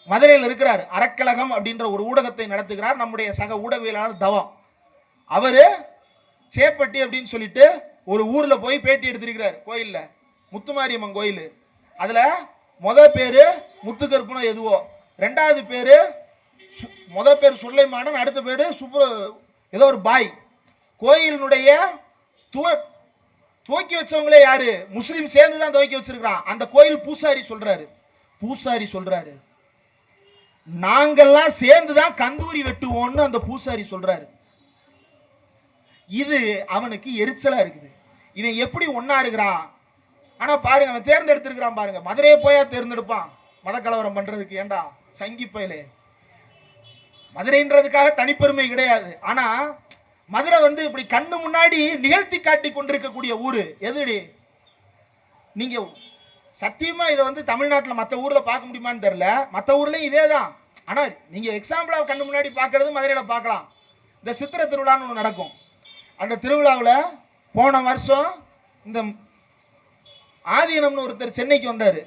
மதுரையில் இருக்கிறார். அறக்கழகம் அப்படின்ற ஒரு ஊடகத்தை நடத்துகிறார் நம்முடைய சக ஊடகவியலாளர் தவம். அவரு சேப்பட்டி அப்படின்னு சொல்லிட்டு ஒரு ஊர்ல போய் பேட்டி எடுத்திருக்கிறார். கோயில்ல முத்துமாரியம்மன் கோயில். அதுல பேரு முத்துக்கருப்புன்னு எதுவோ, ரெண்டாவது பேரு பேர் சுல்லைமானன், அடுத்த பேரு ஏதோ ஒரு பாய். கோயிலினுடைய துவக்கி வச்சவங்களே யாரு? முஸ்லீம் சேர்ந்து தான் துவக்கி வச்சிருக்கிறான். அந்த கோயில் பூசாரி சொல்றாரு நாங்கெல்லாம் சேர்ந்துதான் கந்தூரி வெட்டுவோம்னு அந்த பூசாரி சொல்றாரு. இது அவனுக்கு எரிச்சலா இருக்குது. இவன் எப்படி ஒன்னா இருக்கிறான்? ஆனா பாருங்க, அவன் தேர்ந்தெடுத்திருக்கிறான் பாருங்க. மதுரையை போயா தேர்ந்தெடுப்பான் மத கலவரம் பண்றதுக்கு? ஏண்டா சங்கி பயலே, மதுரைன்றதுக்காக தனிப்பெருமை கிடையாது. ஆனா மதுரை இப்படி கண்ணு முன்னாடி நிகழ்த்தி காட்டி கொண்டிருக்கக்கூடிய ஊரு எதுடி? நீங்க சத்தியமா இதை தமிழ்நாட்டில் மற்ற ஊர்ல பார்க்க முடியுமான்னு தெரியல. மற்ற ஊர்லயும் இதே தான். ஆனா நீங்க எக்ஸாம்பிளா கண்ணு முன்னாடி பார்க்கறது மதுரையில பார்க்கலாம். இந்த சித்திரை திருவிழான்னு ஒன்று நடக்கும். அந்த திருவிழாவில் போன வருஷம் இந்த ஆதீனம்னு ஒருத்தர் சென்னைக்கு வந்தாரு.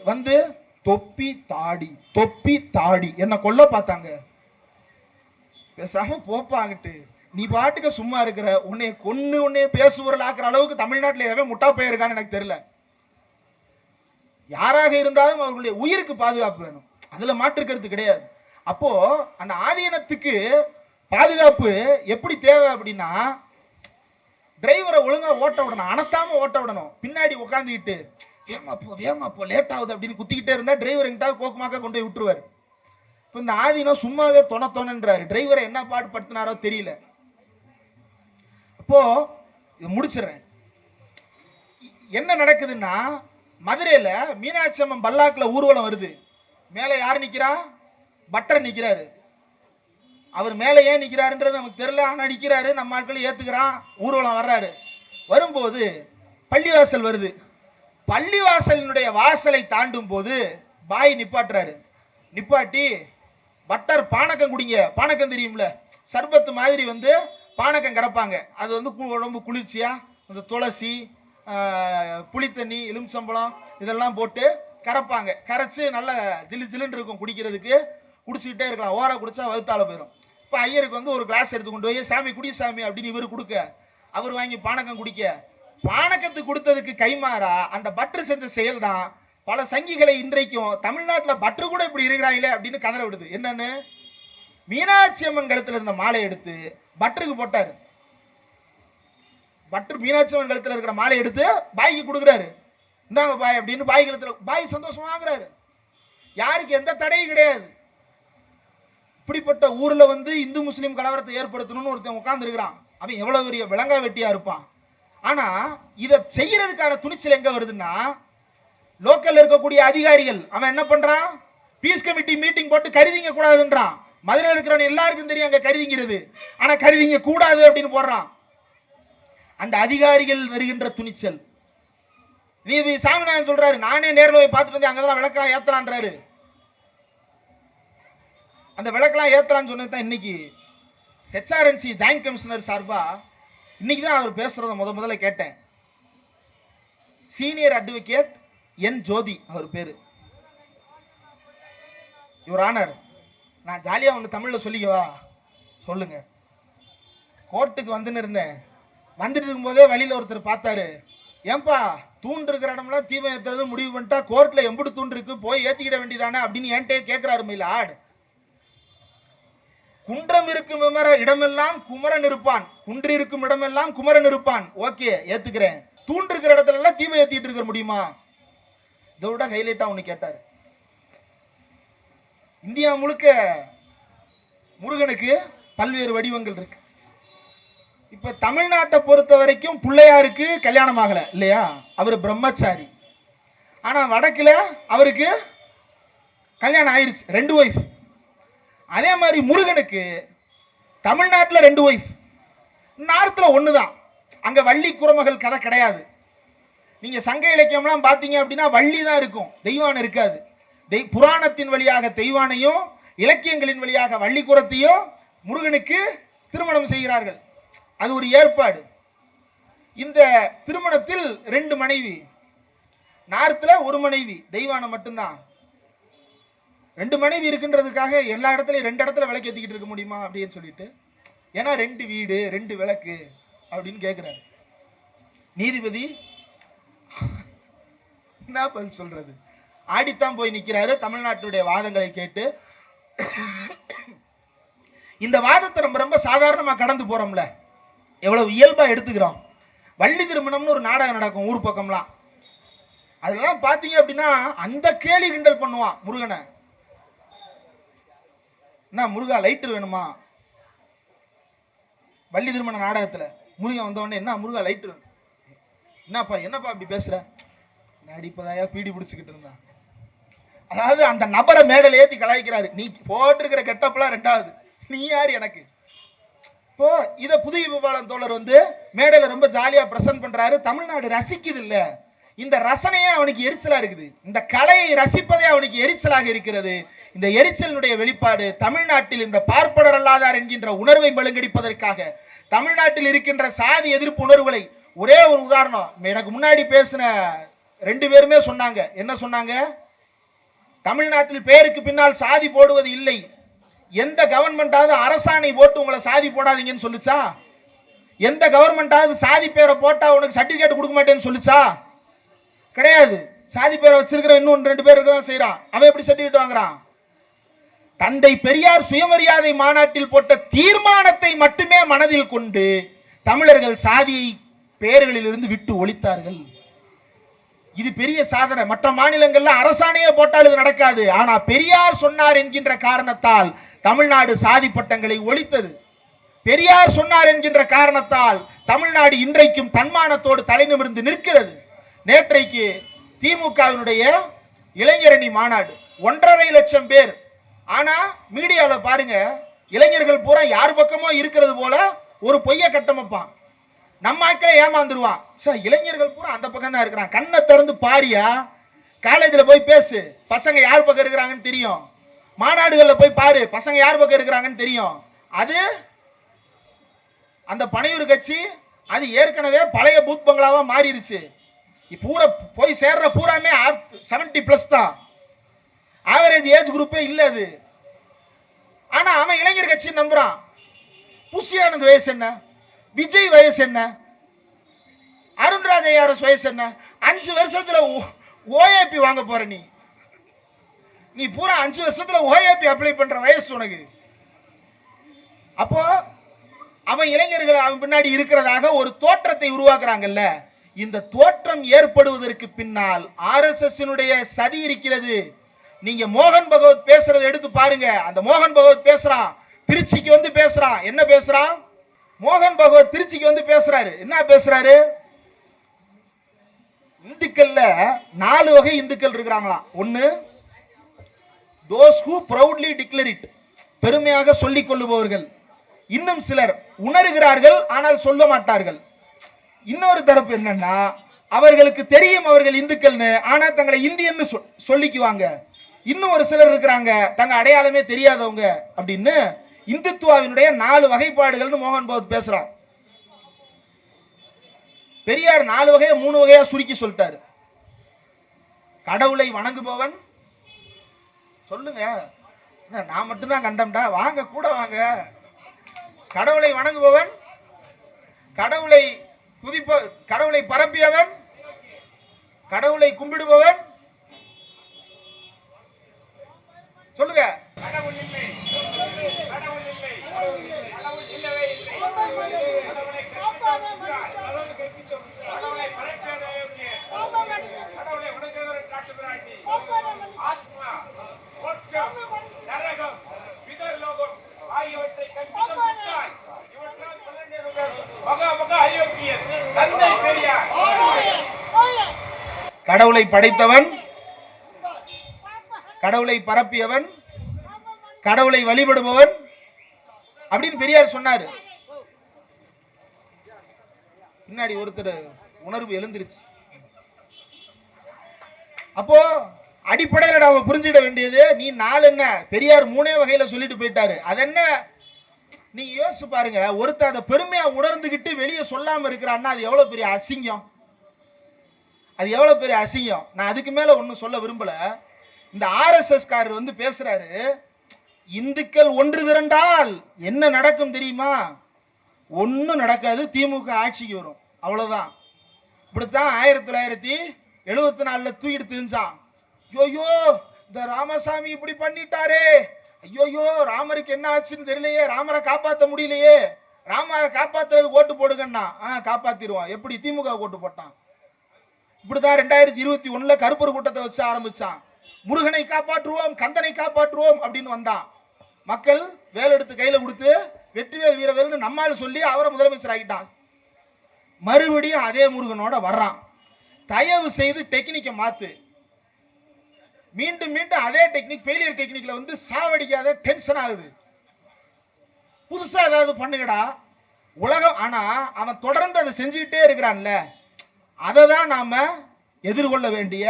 தொப்பி தாடி என்ன கொல்ல பார்த்தாங்க. பேசாம போப்பாங்கிட்டு நீ பாட்டுக்கு சும்மா இருக்கிற, உன்னை கொன்னு உன்னை பேசுவர்கள் ஆக்குற அளவுக்கு தமிழ்நாட்டில் எவன் முட்டா போயிருக்கான்னு எனக்கு தெரியல. யாராக இருந்தாலும் அவர்களுடைய உயிருக்கு பாதுகாப்பு வேணும், அதுல மாற்றுக்கிறது கிடையாது. அப்போ அந்த ஆதீனத்துக்கு பாதுகாப்பு எப்படி தேவை அப்படின்னா, டிரைவரை ஒழுங்கா ஓட்ட விடணும், அனத்தாம ஓட்ட விடணும். பின்னாடி உட்காந்துக்கிட்டு வேமா போ லேட் ஆகுது அப்படின்னு குத்திக்கிட்டே இருந்தா டிரைவர் எங்கிட்ட கோக்குமாக்க கொண்டு போய் விட்டுருவாரு. இப்போ இந்த ஆதீனம் சும்மாவே தொணன்றாரு. டிரைவரை என்ன பாடுபடுத்தினாரோ தெரியல. அப்போ இது முடிச்சிடறேன். என்ன நடக்குதுன்னா, மதுரையில மீனாட்சி அம்மன் பல்லாக்குல ஊர்வலம் வருது. மேல யார் நிக்கிறா? பட்டர் நிக்கிறாரு. அவர் மேல ஏன் நிக்கிறாருன்றது நமக்கு தெரியல. ஆனா நிக்கிறாரு, நம்ம ஆட்கள் ஏத்துக்கிறான். ஊர்வலம் வர்றாரு. வரும்போது பள்ளிவாசல் வருது. பள்ளிவாசலினுடைய வாசலை தாண்டும் போது பாய் நிப்பாட்டுறாரு. நிப்பாட்டி பட்டர் பானக்கம் குடிங்க. பானக்கம் தெரியும்ல, சர்பத்து மாதிரி பானக்கம் கறப்பாங்க. அது உடம்பு குளிர்ச்சியா அந்த துளசி, புளித்தண்ணி, எலுமிச்சம்பழம் இதெல்லாம் போட்டு கறப்பாங்க. கரைச்சு நல்ல ஜில்லுன்னு இருக்கும் குடிக்கிறதுக்கு. குடிச்சுக்கிட்டே இருக்கலாம். ஓரா குடிச்சா வகுத்தால போயிடும். இப்போ ஐயருக்கு ஒரு கிளாஸ் எடுத்து கொண்டு போய் சாமி குடி சாமி அப்படின்னு இவர் கொடுக்க, அவர் வாங்கி பானக்கம் குடிக்க, பானக்கத்து கொடுத்ததுக்கு கைமாறா அந்த பற்று செஞ்ச செயல் தான் பல சங்கிகளை இன்றைக்கும் தமிழ்நாட்டில் பற்று கூட இப்படி இருக்கிறாங்களே அப்படின்னு கதற விடுது. என்னன்னு, மீனாட்சி அம்மன் கழுத்துல இருந்த மாலை எடுத்து பட்டருக்கு போட்டாரு. பட்ரு மீனாட்சி அம்மன் கழுத்துல இருக்கிற மாலை எடுத்து பாய்க்கு கொடுக்குறாரு. இந்தாங்க பாய் அப்படின்னு பாய் கழுத்துல, பாய் சந்தோஷமா வாங்குறாரு. யாருக்கு எந்த தடையும் கிடையாது. இப்படிப்பட்ட ஊர்ல வந்து இந்து முஸ்லீம் கலவரத்தை ஏற்படுத்தணும்னு ஒருத்தன் உட்கார்ந்து இருக்கிறான். அவன் எவ்வளவு பெரிய விலங்கா வெட்டியா இருப்பான். ஆனா இதை செய்யறதுக்கான துணிச்சல் எங்க வருதுன்னா, லோக்கல்ல இருக்கக்கூடிய அதிகாரிகள் அவன் என்ன பண்றான், பீஸ் கமிட்டி மீட்டிங் போட்டு கருதிங்க கூடாதுன்றான். மதுரையில் இருக்கிறவன் எல்லாருக்கும் தெரியும் அங்க கருதிங்கிறது, ஆனா கருதிங்க கூடாது அப்படின்னு போடுறான். அந்த அதிகாரிகள் வருகின்ற துணிச்சல். நீதி சாமிநாதன் சொல்றாரு, நானே நேரில் போய் பார்த்துட்டு வந்து அங்கதான் விளக்கெல்லாம் ஏத்தலான்றாரு. அந்த விளக்கெல்லாம் ஏத்தலான்னு சொன்னது தான் இன்னைக்கு ஹெச்ஆர்என்சி ஜாயின்ட் கமிஷனர் சார்பா இன்னைக்கு தான் அவர் பேசுறத முதல்ல கேட்டேன். சீனியர் அட்வொகேட் என் ஜோதி அவர் பேரு. யுவர் ஆனர், நான் ஜாலியா ஒன்று தமிழ்ல சொல்லிக்கவா? சொல்லுங்க. கோர்ட்டுக்கு வந்துன்னு இருந்தேன். வந்துட்டு இருக்கும்போதே வழியில் ஒருத்தர் பார்த்தாரு. ஏன்பா தூண்டு இருக்கிற இடம்லாம் தீபம் ஏற்றுறது முடிவு பண்ணிட்டா கோர்ட்ல எம்புடு தூண்டு இருக்கு, போய் ஏற்றிக்கிட வேண்டியதானே அப்படின்னு என்கிட்ட கேட்கிறாரு. மயிலாட், குன்றம் இருக்கும் இடமெல்லாம் குமரன் இருப்பான், குன்று இருக்கும் இடமெல்லாம் குமரன் இருப்பான். ஓகே, ஏத்துக்கிறேன். தூண்டு இருக்கிற இடத்துல எல்லாம் தீபம் ஏத்திட்டு இருக்க முடியுமா? இதை விட ஹைலைட்டா ஒண்ணு கேட்டாரு. இந்தியா முழுக்க முருகனுக்கு பல்வேறு வடிவங்கள் இருக்கு. இப்ப தமிழ்நாட்டை பொறுத்த வரைக்கும் பிள்ளையாருக்கு கல்யாணம் ஆகல இல்லையா, அவர் பிரம்மச்சாரி. ஆனா வடக்குல அவருக்கு கல்யாணம் ஆயிருச்சு, 2 ஒய்ஃப். அதே மாதிரி முருகனுக்கு தமிழ்நாட்டில் 2 ஒய்ஃப், நார்த்தில் 1 தான். அங்க வள்ளி குறமகள் கதை கிடையாது. நீங்க சங்க இலக்கியம்லாம் பார்த்தீங்க அப்படின்னா வள்ளி தான் இருக்கும், தெய்வானை இருக்காது. புராணத்தின் வழியாக தெய்வானையும் இலக்கியங்களின் வழியாக வள்ளி குறத்தையும் முருகனுக்கு திருமணம் செய்கிறார்கள். அது ஒரு ஏற்பாடு. இந்த திருமணத்தில் 2 மனைவி, நார்த்தில் 1 மனைவி, தெய்வானை மட்டும்தான். 2 மனைவி இருக்குன்றதுக்காக எல்லா இடத்துலையும் 2 இடத்துல விளக்கு ஏற்றிக்கிட்டு இருக்க முடியுமா அப்படின்னு சொல்லிட்டு, ஏன்னா 2 வீடு 2 விளக்கு அப்படின்னு கேட்கிறாரு. நீதிபதி என்ன பதில் சொல்றது, ஆடித்தான் போய் நிற்கிறாரு. தமிழ்நாட்டுடைய வாதங்களை கேட்டு இந்த வாதத்தை நம்ம ரொம்ப சாதாரணமாக கடந்து போறோம்ல, எவ்வளவு இயல்பா எடுத்துக்கிறோம். வள்ளி திருமணம்னு ஒரு நாடகம் நடக்கும் ஊர் பக்கம்லாம். அதெல்லாம் பார்த்தீங்க அப்படின்னா அந்த கேலி கிண்டல் பண்ணுவான் முருகனை. என்ன முருகா லைட்டர் வேணுமா? வள்ளி திருமண நாடகத்துல முருகன் வந்தவொடனே என்ன முருகா லைட்டர், என்னப்பா அப்படி பேசுற, அடிப்பதாயா பீடி பிடிச்சுக்கிட்டு இருந்தா. அதாவது அந்த நபரை மேடல ஏத்தி கலாய்க்கிறாரு. நீ போட்டிருக்கிற கெட்டப்லாம் 2வது, நீ யார் எனக்கு? இப்போ இத புதிய விபாலன் தோழர் வந்து மேடையில ரொம்ப ஜாலியா பிரசன்ட் பண்றாரு. தமிழ்நாடு ரசிக்குது இல்ல, இந்த ரசனையே அவனுக்கு எரிச்சலா இருக்குது. இந்த கலையை ரசிப்பதே அவனுக்கு எரிச்சலாக இருக்கிறது. இந்த எரிச்சலினுடைய வெளிப்பாடு தமிழ்நாட்டில் இந்த பார்ப்பனர் அல்லாதார் என்கின்ற உணர்வை மழுங்கடிப்பதற்காக தமிழ்நாட்டில் இருக்கின்ற சாதி எதிர்ப்பு உணர்வுகளை, ஒரே ஒரு உதாரணம், எனக்கு முன்னாடி பேசின 2 பேருமே சொன்னாங்க. என்ன சொன்னாங்க? தமிழ்நாட்டில் பேருக்கு பின்னால் சாதி போடுவது இல்லை. எந்த கவர்மெண்டாவது அரசாணை போட்டு உங்களை சாதி போடாதீங்கன்னு சொல்லுச்சா? எந்த கவர்மெண்டாவது சாதி பேரை போட்டா உனக்கு சர்டிபிகேட் கொடுக்க மாட்டேன்னு சொல்லுச்சா? கிடையாது. சாதி பேரை வச்சிருக்கிற இன்னும் 2 பேர் தான் செய்யறான். அவன் எப்படி சர்டிபிகேட் வாங்குறான்? தந்தை பெரியார் சுயமரியாதை மாநாட்டில் போட்ட தீர்மானத்தை மட்டுமே மனதில் கொண்டு தமிழர்கள் சாதியை பெயர்களில் இருந்து விட்டு ஒழித்தார்கள். இது பெரிய சாதனை. மற்ற மாநிலங்கள்ல அரசாணையே போட்டால் இது நடக்காது. ஆனா பெரியார் சொன்னார் என்கின்ற காரணத்தால் தமிழ்நாடு சாதி பட்டங்களை ஒழித்தது. பெரியார் சொன்னார் என்கின்ற காரணத்தால் தமிழ்நாடு இன்றைக்கும் தன்மானத்தோடு தலை நிமிர்ந்து நிற்கிறது. நேற்றைக்கு திமுகவினுடைய இளைஞரணி மாநாடு 1.5 லட்சம் பேர். ஆனா மீடியால பாருங்க, இளைஞர்கள் பூரா யார் பக்கமோ இருக்கிறது போல ஒரு பொய்ய கட்டமைப்பான். நம்ம ஆட்களை ஏமாந்துருவான். சார் இளைஞர்கள் பூரா அந்த பக்கம் தான் இருக்கிறான். கண்ணை திறந்து பாரியா, காலேஜில் போய் பேசு, பசங்க யார் பக்கம் இருக்கிறாங்கன்னு தெரியும். மாநாடுகளில் போய் பாரு, பசங்க யார் பக்கம் இருக்கிறாங்கன்னு தெரியும். அது அந்த பனையூர் கட்சி அது ஏற்கனவே பழைய பூத் பங்களாவா மாறிடுச்சு. பூரா போய் சேர்ற பூராமே 70+ தான். ஆவரேஜ் ஏஜ் குரூப்பே இல்லை அது. ஆனா அவன் இளைஞர் கட்சி நம்புறான். புஷி ஆனந்த் வயசு என்ன, விஜய் வயசு என்ன, அருண்ராஜ் ஜேஆர்எஸ் வயசு என்ன? 5 வருஷத்துல ஓஏபி வாங்க போற நீ பூரா 5 வருஷத்துல ஓஏபி அப்ளை பண்ற வயசு உனக்கு. அப்போ அவன் இளைஞர்கள் அவன் பின்னாடி இருக்கிறதாக ஒரு தோற்றத்தை உருவாக்குறாங்கல்ல. இந்த தோற்றம் ஏற்படுவதற்கு பின்னால் ஆர்எஸ்எஸ் சதி இருக்கிறது. நீங்க மோகன் பகவத் பேசுறதை எடுத்து பாருங்க. அந்த மோகன் பகவத் பேசுறான், திருச்சிக்கு வந்து பேசுறான். என்ன பேசுறான்? மோகன் பகவத் திருச்சிக்கு வந்து பேசுறாரு. என்ன பேசுறாரு? இந்துக்கள்ல 4 வகை இந்துக்கள் இருக்கிறாங்களாம். ஒன்னு, those who proudly declare it, பெருமையாக சொல்லிக் கொள்ளுபவர்கள். இன்னும் சிலர் உணர்கிறார்கள் ஆனால் சொல்ல மாட்டார்கள். இன்னொரு தரப்பு என்னன்னா, அவர்களுக்கு தெரியும் அவர்கள் இந்துக்கள்னு, ஆனா தங்களை இந்தியன்னு சொல்லிக்குவாங்க. இன்னும் ஒரு சிலர் இருக்கிறாங்க தங்க அடையாளமே தெரியாதவங்க அப்படின்னு. இந்துத்துவாவினுடைய 4 வகைப்பாடுகள்னு மோகன் பகவத் பேசுறான். பெரியார் 4 வகையை 3 வகையா சுருக்கி சொல்லிட்டாரு. கடவுளை வணங்குபவன், சொல்லுங்க நான் மட்டும்தான் கண்டம்டா, வாங்க கூட வாங்க. கடவுளை வணங்குபவன், கடவுளை கடவுளை பரப்பியவன், கடவுளை கும்பிடுபவன், சொல்லுங்க. கடவுளை படைத்தவன், கடவுளை பரப்பியவன், கடவுளை வழிபடுபவன் அப்படின்னு பெரியார் சொன்னாரு. பின்னாடி ஒருத்தர் உணர்வு எழுந்திருச்சு. அப்போ அடிப்படையில் நாம புரிஞ்சிட வேண்டியது, நீ 4 என்ன, பெரியார் 3 வகையில சொல்லிட்டு போயிட்டாரு. அது என்ன, நீ யோசிச்சு பாருங்க. ஒருத்தர் அதை பெருமையா உணர்ந்துகிட்டு வெளியே சொல்லாம இருக்கிறான்னா அது எவ்வளவு பெரிய அசிங்கம், அது எவ்வளவு பெரிய அசிங்கம். நான் அதுக்கு மேல ஒன்னும் சொல்ல விரும்பல. இந்த ஆர்எஸ்எஸ் காரர் வந்து பேசுறாரு, இந்துக்கள் ஒன்று திரண்டால் என்ன நடக்கும் தெரியுமா? ஒன்னும் நடக்காது, திமுக ஆட்சிக்கு வரும், அவ்வளவுதான். இப்படித்தான் 1974 தூக்கிட்டு தெரிஞ்சான். ஐயோயோ இந்த ராமசாமி இப்படி பண்ணிட்டாரே, ஐயோயோ ராமருக்கு என்ன ஆச்சுன்னு தெரியலையே, ராமரை காப்பாற்ற முடியலையே, ராமரை காப்பாத்துறது ஓட்டு போடுங்கன்னா காப்பாத்திடுவான். எப்படி? திமுக ஓட்டு போட்டான். இப்படிதான் 2021 கருப்பர் கூட்டத்தை வச்சு ஆரம்பிச்சான். முருகனை காப்பாற்றுவோம், கந்தனை காப்பாற்றுவோம் அப்படின்னு வந்தான். மக்கள் வேலை எடுத்து கையில கொடுத்து வெற்றிவேல் வீரவேல்னு நம்மால் சொல்லி அவரை முதலமைச்சர் ஆகிட்டான். மறுபடியும் அதே முருகனோட வர்றான். தயவு செய்து டெக்னிக்கை மாத்து. மீண்டும் மீண்டும் அதே டெக்னிக், ஃபெயிலியர் டெக்னிக்ல வந்து சாவடிக்காத, டென்ஷன் ஆகுது. புதுசா ஏதாவது பண்ணுங்கடா உலகம். ஆனா அவன் தொடர்ந்து அதை செஞ்சுக்கிட்டே இருக்கிறான்ல, அதை தான் நாம எதிர்கொள்ள வேண்டிய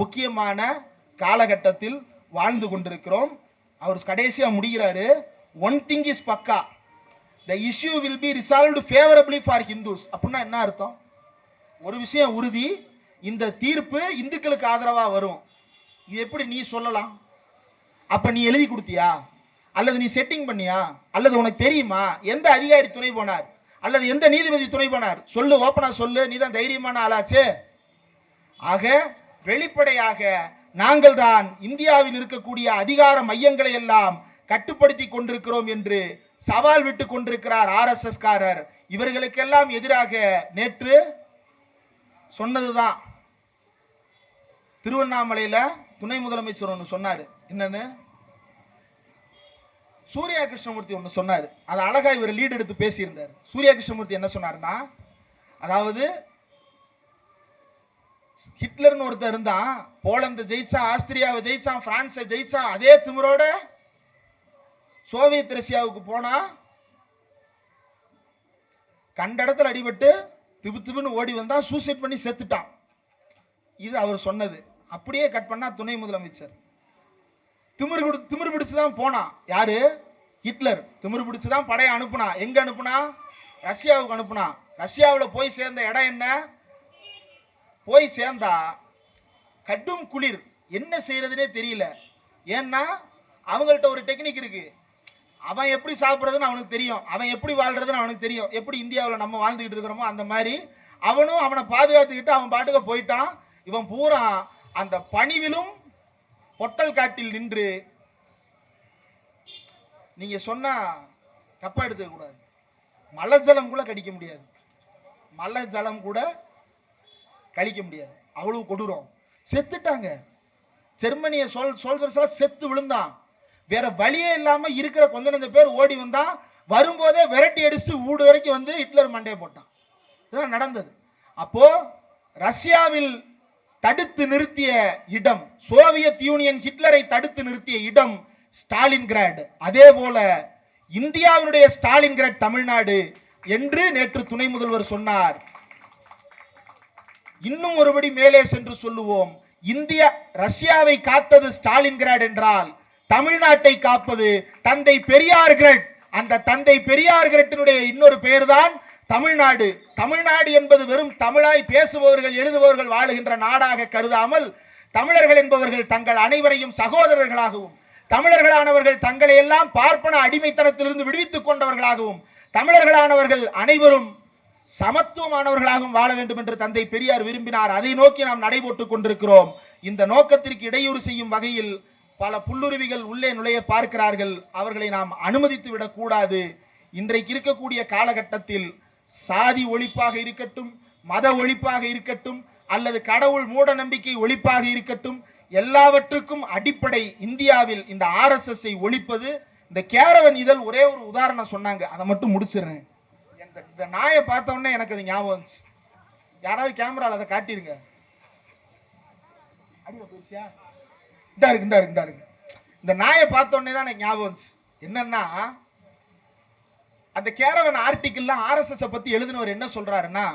முக்கியமான காலகட்டத்தில் வாழ்ந்து கொண்டிருக்கிறோம். அவர் கடைசியா முடிகிறாரு, ஒன் திங் இஸ் பக்கா, the issue will be resolved favorably for Hindus. அப்படின்னா என்ன அர்த்தம்? ஒரு விஷயம் உறுதி, இந்த தீர்ப்பு இந்துக்களுக்கு ஆதரவா வரும். இது எப்படி நீ சொல்லலாம்? அப்ப நீ எழுதி கொடுத்தியா, அல்லது நீ செட்டிங் பண்ணியா, அல்லது உனக்கு தெரியுமா எந்த அதிகாரி துணை போனார், அல்லது எந்த நீதிபதி துணை போனார்? சொல்லு, ஓப்பனா சொல்லு, நீ தான் தைரியமான ஆளாச்சே. ஆக வெளிப்படையாக நாங்கள் தான் இந்தியாவில் இருக்கக்கூடிய அதிகார மையங்களை எல்லாம் கட்டுப்படுத்தி கொண்டிருக்கிறோம் என்று சவால் விட்டு கொண்டிருக்கிறார் ஆர்எஸ்எஸ் காரர். இவர்களுக்கெல்லாம் எதிராக நேற்று சொன்னதுதான். திருவண்ணாமலையில துணை முதலமைச்சர் ஒன்று சொன்னாரு. என்னன்னு? சூர்யா கிருஷ்ணமூர்த்தி ஒன்று சொன்னார். அது அழகா இவர் லீட் எடுத்து பேசியிருந்தார். சூர்யா கிருஷ்ணமூர்த்தி என்ன சொன்னார்னா, அதாவது ஹிட்லர்னு ஒருத்தர் இருந்தான், போலந்து ஜெயிச்சான், ஆஸ்திரியாவை ஜெயிச்சான், பிரான்ஸை ஜெயிச்சான். அதே திமிரோட சோவியத் ரஷ்யாவுக்கு போனா கண்ட இடத்துல அடிபட்டு திபு திபுன்னு ஓடி வந்தா, சூசைட் பண்ணி செத்துட்டான். இது அவர் சொன்னது. அப்படியே கட் பண்ணா துணை முதலமைச்சர் திமிரு பிடிச்சுதான் போனான். யாரு? ஹிட்லர். திமிரு பிடிச்சுதான் படையை அனுப்புனா. எங்க அனுப்புனா? ரஷ்யாவுக்கு அனுப்புனா. ரஷ்யாவில் போய் சேர்ந்த இடம் என்ன? போய் சேர்ந்தா கடும் குளிர், என்ன செய்யறதுனே தெரியல. ஏன்னா அவங்கள்ட்ட ஒரு டெக்னிக் இருக்கு. அவன் எப்படி சாப்பிட்றதுன்னு அவனுக்கு தெரியும், அவன் எப்படி வாழ்றதுன்னு அவனுக்கு தெரியும். எப்படி இந்தியாவில் நம்ம வாழ்ந்துகிட்டு இருக்கிறோமோ அந்த மாதிரி அவனும் அவனை பாதுகாத்துக்கிட்டு அவன் பாட்டுக்க போயிட்டான். இவன் பூரா அந்த பணிவிலும் பொட்டல் காட்டில் நின்று, நீங்க சொன்னா தப்பா எடுத்துக்க கூடாது, மலை ஜலம் கூட கடிக்க முடியாது, மலை ஜலம் கூட கழிக்க முடியாது, அவ்வளவு கொடூரம். செத்துட்டாங்க. ஜெர்மனிய சோல்ஜர்ஸ் செத்து விழுந்தான். வேற வழியே இல்லாம இருக்கிற கொஞ்ச நஞ்ச பேர் ஓடி வந்தான். வரும்போதே விரட்டி அடிச்சுட்டு வீடு வரைக்கும் வந்து ஹிட்லர் மண்டையை போட்டான். இதுதான் நடந்தது. அப்போ ரஷ்யாவில் தடுத்து நிறுத்திய இடம், சோவியத் யூனியன் ஹிட்லரை தடுத்து நிறுத்திய இடம் ஸ்டாலின்கிராட். அதே போல இந்தியாவினுடைய ஸ்டாலின்கிராட் தமிழ்நாடு என்று நேற்று துணை முதல்வர் சொன்னார். இன்னும் ஒருபடி மேலே சென்று சொல்லுவோம், இந்தியா ரஷ்யாவை காத்தது ஸ்டாலின்கிராட் என்றால் தமிழ்நாட்டை காப்பது தந்தை பெரியார் கிரட். அந்த தந்தை பெரியார் கிரட்டினுடைய இன்னொரு பெயர் தான் தமிழ்நாடு. தமிழ்நாடு என்பது வெறும் தமிழாய் பேசுபவர்கள் எழுதுபவர்கள் வாழுகின்ற நாடாக கருதாமல், தமிழர்கள் என்பவர்கள் தங்கள் அனைவரையும் சகோதரர்களாகவும், தமிழர்களானவர்கள் தங்களை எல்லாம் பார்ப்பன அடிமைத்தனத்திலிருந்து விடுவித்துக் கொண்டவர்களாகவும், தமிழர்களானவர்கள் அனைவரும் சமத்துவமானவர்களாகவும் வாழ வேண்டும் என்று தந்தை பெரியார் விரும்பினார். அதை நோக்கி நாம் நடைபோட்டுக் கொண்டிருக்கிறோம். இந்த நோக்கத்திற்கு இடையூறு செய்யும் வகையில் பல புல்லுருவிகள் உள்ளே நுழைய பார்க்கிறார்கள். அவர்களை நாம் அனுமதித்து விடக்கூடாது. இன்றைக்கு இருக்கக்கூடிய காலகட்டத்தில் சாதி ஒழிப்பாக இருக்கட்டும், மத ஒழிப்பாக இருக்கட்டும், அல்லது கடவுள் மூட நம்பிக்கை ஒழிப்பாக இருக்கட்டும், எல்லாவற்றுக்கும் அடிப்படை இந்தியாவில் இந்த RSS ஒழிப்பது. இந்த கேரவன் இதழ் ஒரே ஒரு உதாரணம் சொன்னாங்க, அதை மட்டும் முடிச்சிடுறேன். இந்த நாயை பார்த்த உடனே எனக்கு அது ஞாபகம் வந்துச்சு. யாராவது கேமரால அதை காட்டிருங்க. இந்த நாயை பார்த்த உடனே தான் எனக்கு ஞாபகம் வந்துச்சு. என்னன்னா, அந்த கேரவன் ஆர்டிக்கிள் RSS பத்தி எழுதினவர் என்ன சொல்றாருன்னா,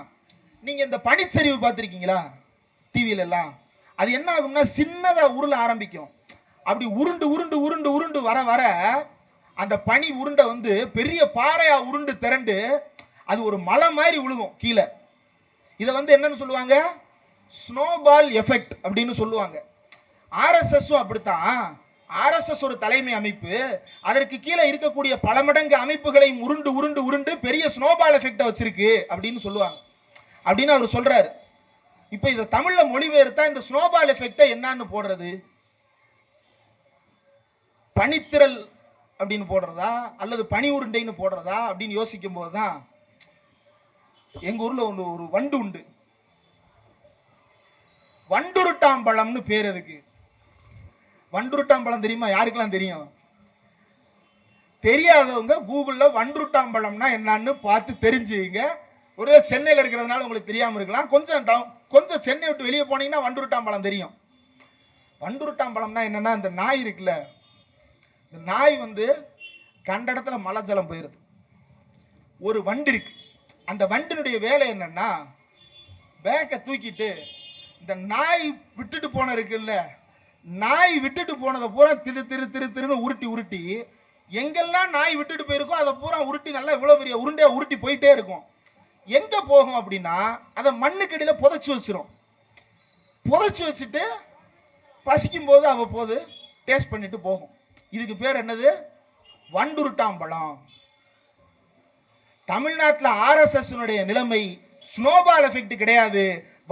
நீங்க இந்த பனிச்சரிவு பார்த்திருக்கீங்களா டிவியில எல்லாம்? அது என்ன ஆகும்னா, சின்னதா உருள ஆரம்பிக்கும். அப்படி உருண்டு உருண்டு உருண்டு உருண்டு வர வர அந்த பனி உருண்டை வந்து பெரிய பாறையா உருண்டு திரண்டு அது ஒரு மலை மாதிரி விழுகும் கீழே. இதை வந்து என்னன்னு சொல்லுவாங்க, ஸ்னோபால் எஃபெக்ட் அப்படின்னு சொல்லுவாங்க. RSSம் அப்படித்தான். RSS ஒரு தலைமை அமைப்பு, அதற்கு கீழே இருக்கக்கூடிய பல மடங்கு அமைப்புகளை உருண்டு உருண்டு உருண்டு பெரிய ஸ்னோபால் எஃபெக்டை வச்சிருக்கு அப்படின்னு சொல்லுவாங்க. அப்படின்னு அவர் சொல்றாரு. இப்ப இதை தமிழ்ல மொழிபெயர்த்தா இந்த ஸ்னோபால் எஃபெக்டை என்னன்னு போடுறது? பனித்திரல் அப்படின்னு போடுறதா அல்லது பனி உருண்டைன்னு போடுறதா அப்படின்னு யோசிக்கும் போதுதான் எங்க ஊர்ல ஒரு வண்டு உண்டு, வண்டுருட்டாம்பழம்னு பேர். அதுக்கு வண்டுருட்டாம்பழம் தெரியுமா? யாருக்கெல்லாம் தெரியும்? தெரியாதவங்க கூகுள்ல வண்டுருட்டாம்பழம்னா என்னன்னு பார்த்து தெரிஞ்சுங்க. ஒரு சென்னையில் இருக்கிறதுனால உங்களுக்கு தெரியாம இருக்கலாம். கொஞ்சம் சென்னை விட்டு வெளியே போனீங்கன்னா வண்டுருட்டாம்பழம் தெரியும். வண்டுருட்டாம்பழம்னா என்னன்னா, இந்த நாய் இருக்குல்ல, இந்த நாய் வந்து கண்ட இடத்துல மலை ஜலம் போயிருது. ஒரு வண்டு இருக்கு, அந்த வண்டினுடைய வேலை என்னன்னா, பேக்கை தூக்கிட்டு இந்த நாய் விட்டுட்டு போன இருக்குல்ல, நாய் விட்டுட்டு போனதை பூரா திரு திரு திரு திருன்னு உருட்டி உருட்டி எங்கெல்லாம் நாய் விட்டுட்டு போயிருக்கோ அதை பூரா உருட்டி நல்லா இவ்வளவு பெரிய உருண்டையா உருட்டி போயிட்டே இருக்கும். எங்க போகும் அப்படின்னா, அதை மண்ணுக்கடியில புதைச்சி வச்சிரும். புதைச்சி வச்சுட்டு பசிக்கும் போது அவ்வப்போது டேஸ்ட் பண்ணிட்டு போகும். இதுக்கு பேர் என்னது? வண்டுருட்டாம்பழம். தமிழ்நாட்டில் RSS நிலைமை ஸ்னோபால் எஃபெக்ட் கிடையாது,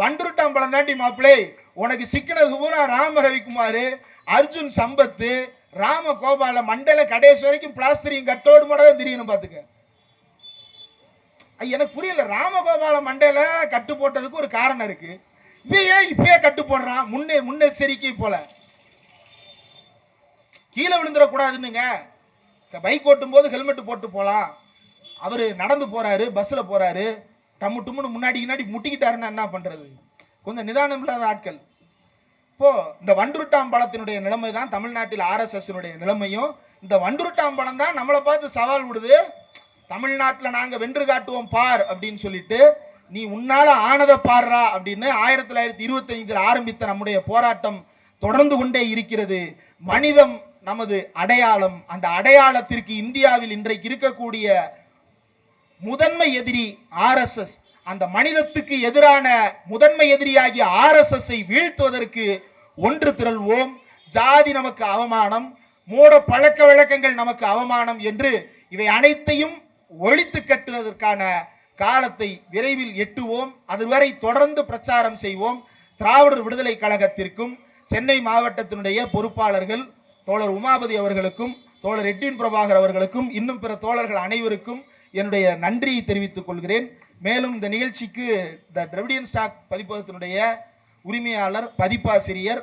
வண்டுருட்டாம்பழம் தாண்டி மாப்பிளே. உனக்கு சிக்கினது பூரா ராம ரவிக்குமார், அர்ஜுன் சம்பத்து, ராம கோபால மண்டல கடைசி வரைக்கும் பிளாஸ்டரிங் கட்டோடு மட்டும் தெரியணும். பாத்துக்க, எனக்கு புரியல. ராமகோபால மண்டையில கட்டு போட்டதுக்கு ஒரு காரணம் இருக்கு. இப்பயே கட்டு போடுறான், முன்னெச்சரிக்கை போல. கீழே விழுந்துடக்கூடாதுன்னுங்க. பைக் ஓட்டும் போது ஹெல்மெட் போட்டு போலாம். அவரு நடந்து போறாரு, பஸ்ல போறாரு, டம்மு டும்முன்னு முன்னாடி முட்டிக்கிட்டாருன்னா என்ன பண்றது? கொஞ்சம் நிதானம் இல்லாத ஆட்கள். இப்போ இந்த வண்டுருட்டாம்பழத்தினுடைய நிலைமை தான் தமிழ்நாட்டில் RSS நிலைமையும். இந்த வண்டுருட்டாம்பழம் தான் நம்மளை பார்த்து சவால் விடுது. தமிழ்நாட்டில் நாங்க வென்று காட்டுவோம் பார் அப்படின்னு சொல்லிட்டு, நீ உன்னால ஆனதை பாடுறா அப்படின்னு 1925 ஆரம்பித்த நம்முடைய போராட்டம் தொடர்ந்து கொண்டே இருக்கிறது. மனிதம் நமது அடையாளம். அந்த அடையாளத்திற்கு இந்தியாவில் இன்றைக்கு இருக்கக்கூடிய முதன்மை எதிரி RSS. அந்த மனிதத்துக்கு எதிரான முதன்மை எதிரியாகிய RSS வீழ்த்துவதற்கு ஒன்று திரள்வோம். ஜாதி நமக்கு அவமானம், மூட பழக்க வழக்கங்கள் நமக்கு அவமானம் என்று இவை அனைத்தையும் ஒழித்து கட்டுவதற்கான காலத்தை விரைவில் எட்டுவோம். அதுவரை தொடர்ந்து பிரச்சாரம் செய்வோம். திராவிடர் விடுதலை கழகத்திற்கும் சென்னை மாவட்டத்தினுடைய பொறுப்பாளர்கள் தோழர் உமாபதி அவர்களுக்கும் தோழர் எட்வின் பிரபாகர் அவர்களுக்கும் இன்னும் பிற தோழர்கள் அனைவருக்கும் என்னுடைய நன்றியை தெரிவித்துக் கொள்கிறேன். மேலும் இந்த நிகழ்ச்சிக்கு த திராவிடியன் ஸ்டாக் பதிப்பகத்தினுடைய உரிமையாளர் பதிப்பாசிரியர்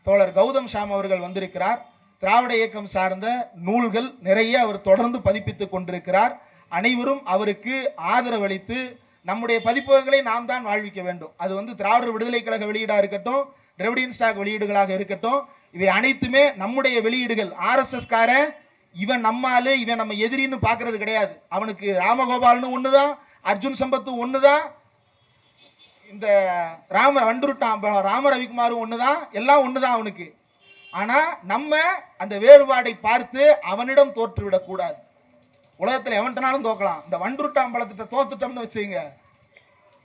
தோழர் கௌதம் ஷாம் அவர்கள் வந்திருக்கிறார். திராவிட இயக்கம் சார்ந்த நூல்கள் நிறைய அவர் தொடர்ந்து பதிப்பித்துக் கொண்டிருக்கிறார். அனைவரும் அவருக்கு ஆதரவளித்து நம்முடைய பதிப்பகங்களை நாம் தான் வாழ்விக்க வேண்டும். அது திராவிடர் விடுதலை கழக வெளியீடாக இருக்கட்டும், திராவிடியன் ஸ்டாக் வெளியீடுகளாக இருக்கட்டும், இவை அனைத்துமே நம்முடைய வெளியீடுகள். RSS காரன் இவன் நம்மாலு, இவன் நம்ம எதிரின்னு பார்க்கறது கிடையாது. அவனுக்கு ராமகோபால்னு ஒண்ணுதான், அர்ஜுன் சம்பத்து ஒண்ணுதான், இந்த ராம ரவிக்குமாரும் ஒண்ணுதான், எல்லாம் ஒண்ணுதான் அவனுக்கு. ஆனா நம்ம அந்த வேறுபாடை பார்த்து அவனிடம் தோற்றுவிடக் கூடாது. உலகத்தில் எவன்ட்டனாலும் தோக்கலாம். இந்த வண்டுருட்டாம்பழத்திட்ட தோத்துட்டோம்னு வச்சுங்க,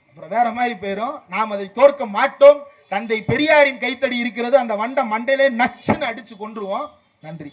அப்புறம் வேற மாதிரி போயிடும். நாம் அதை தோற்க மாட்டோம். தந்தை பெரியாரின் கைத்தடி இருக்கிறது. அந்த வண்டை மண்டையிலே நச்சுன்னு அடிச்சு கொன்றுவோம். நன்றி.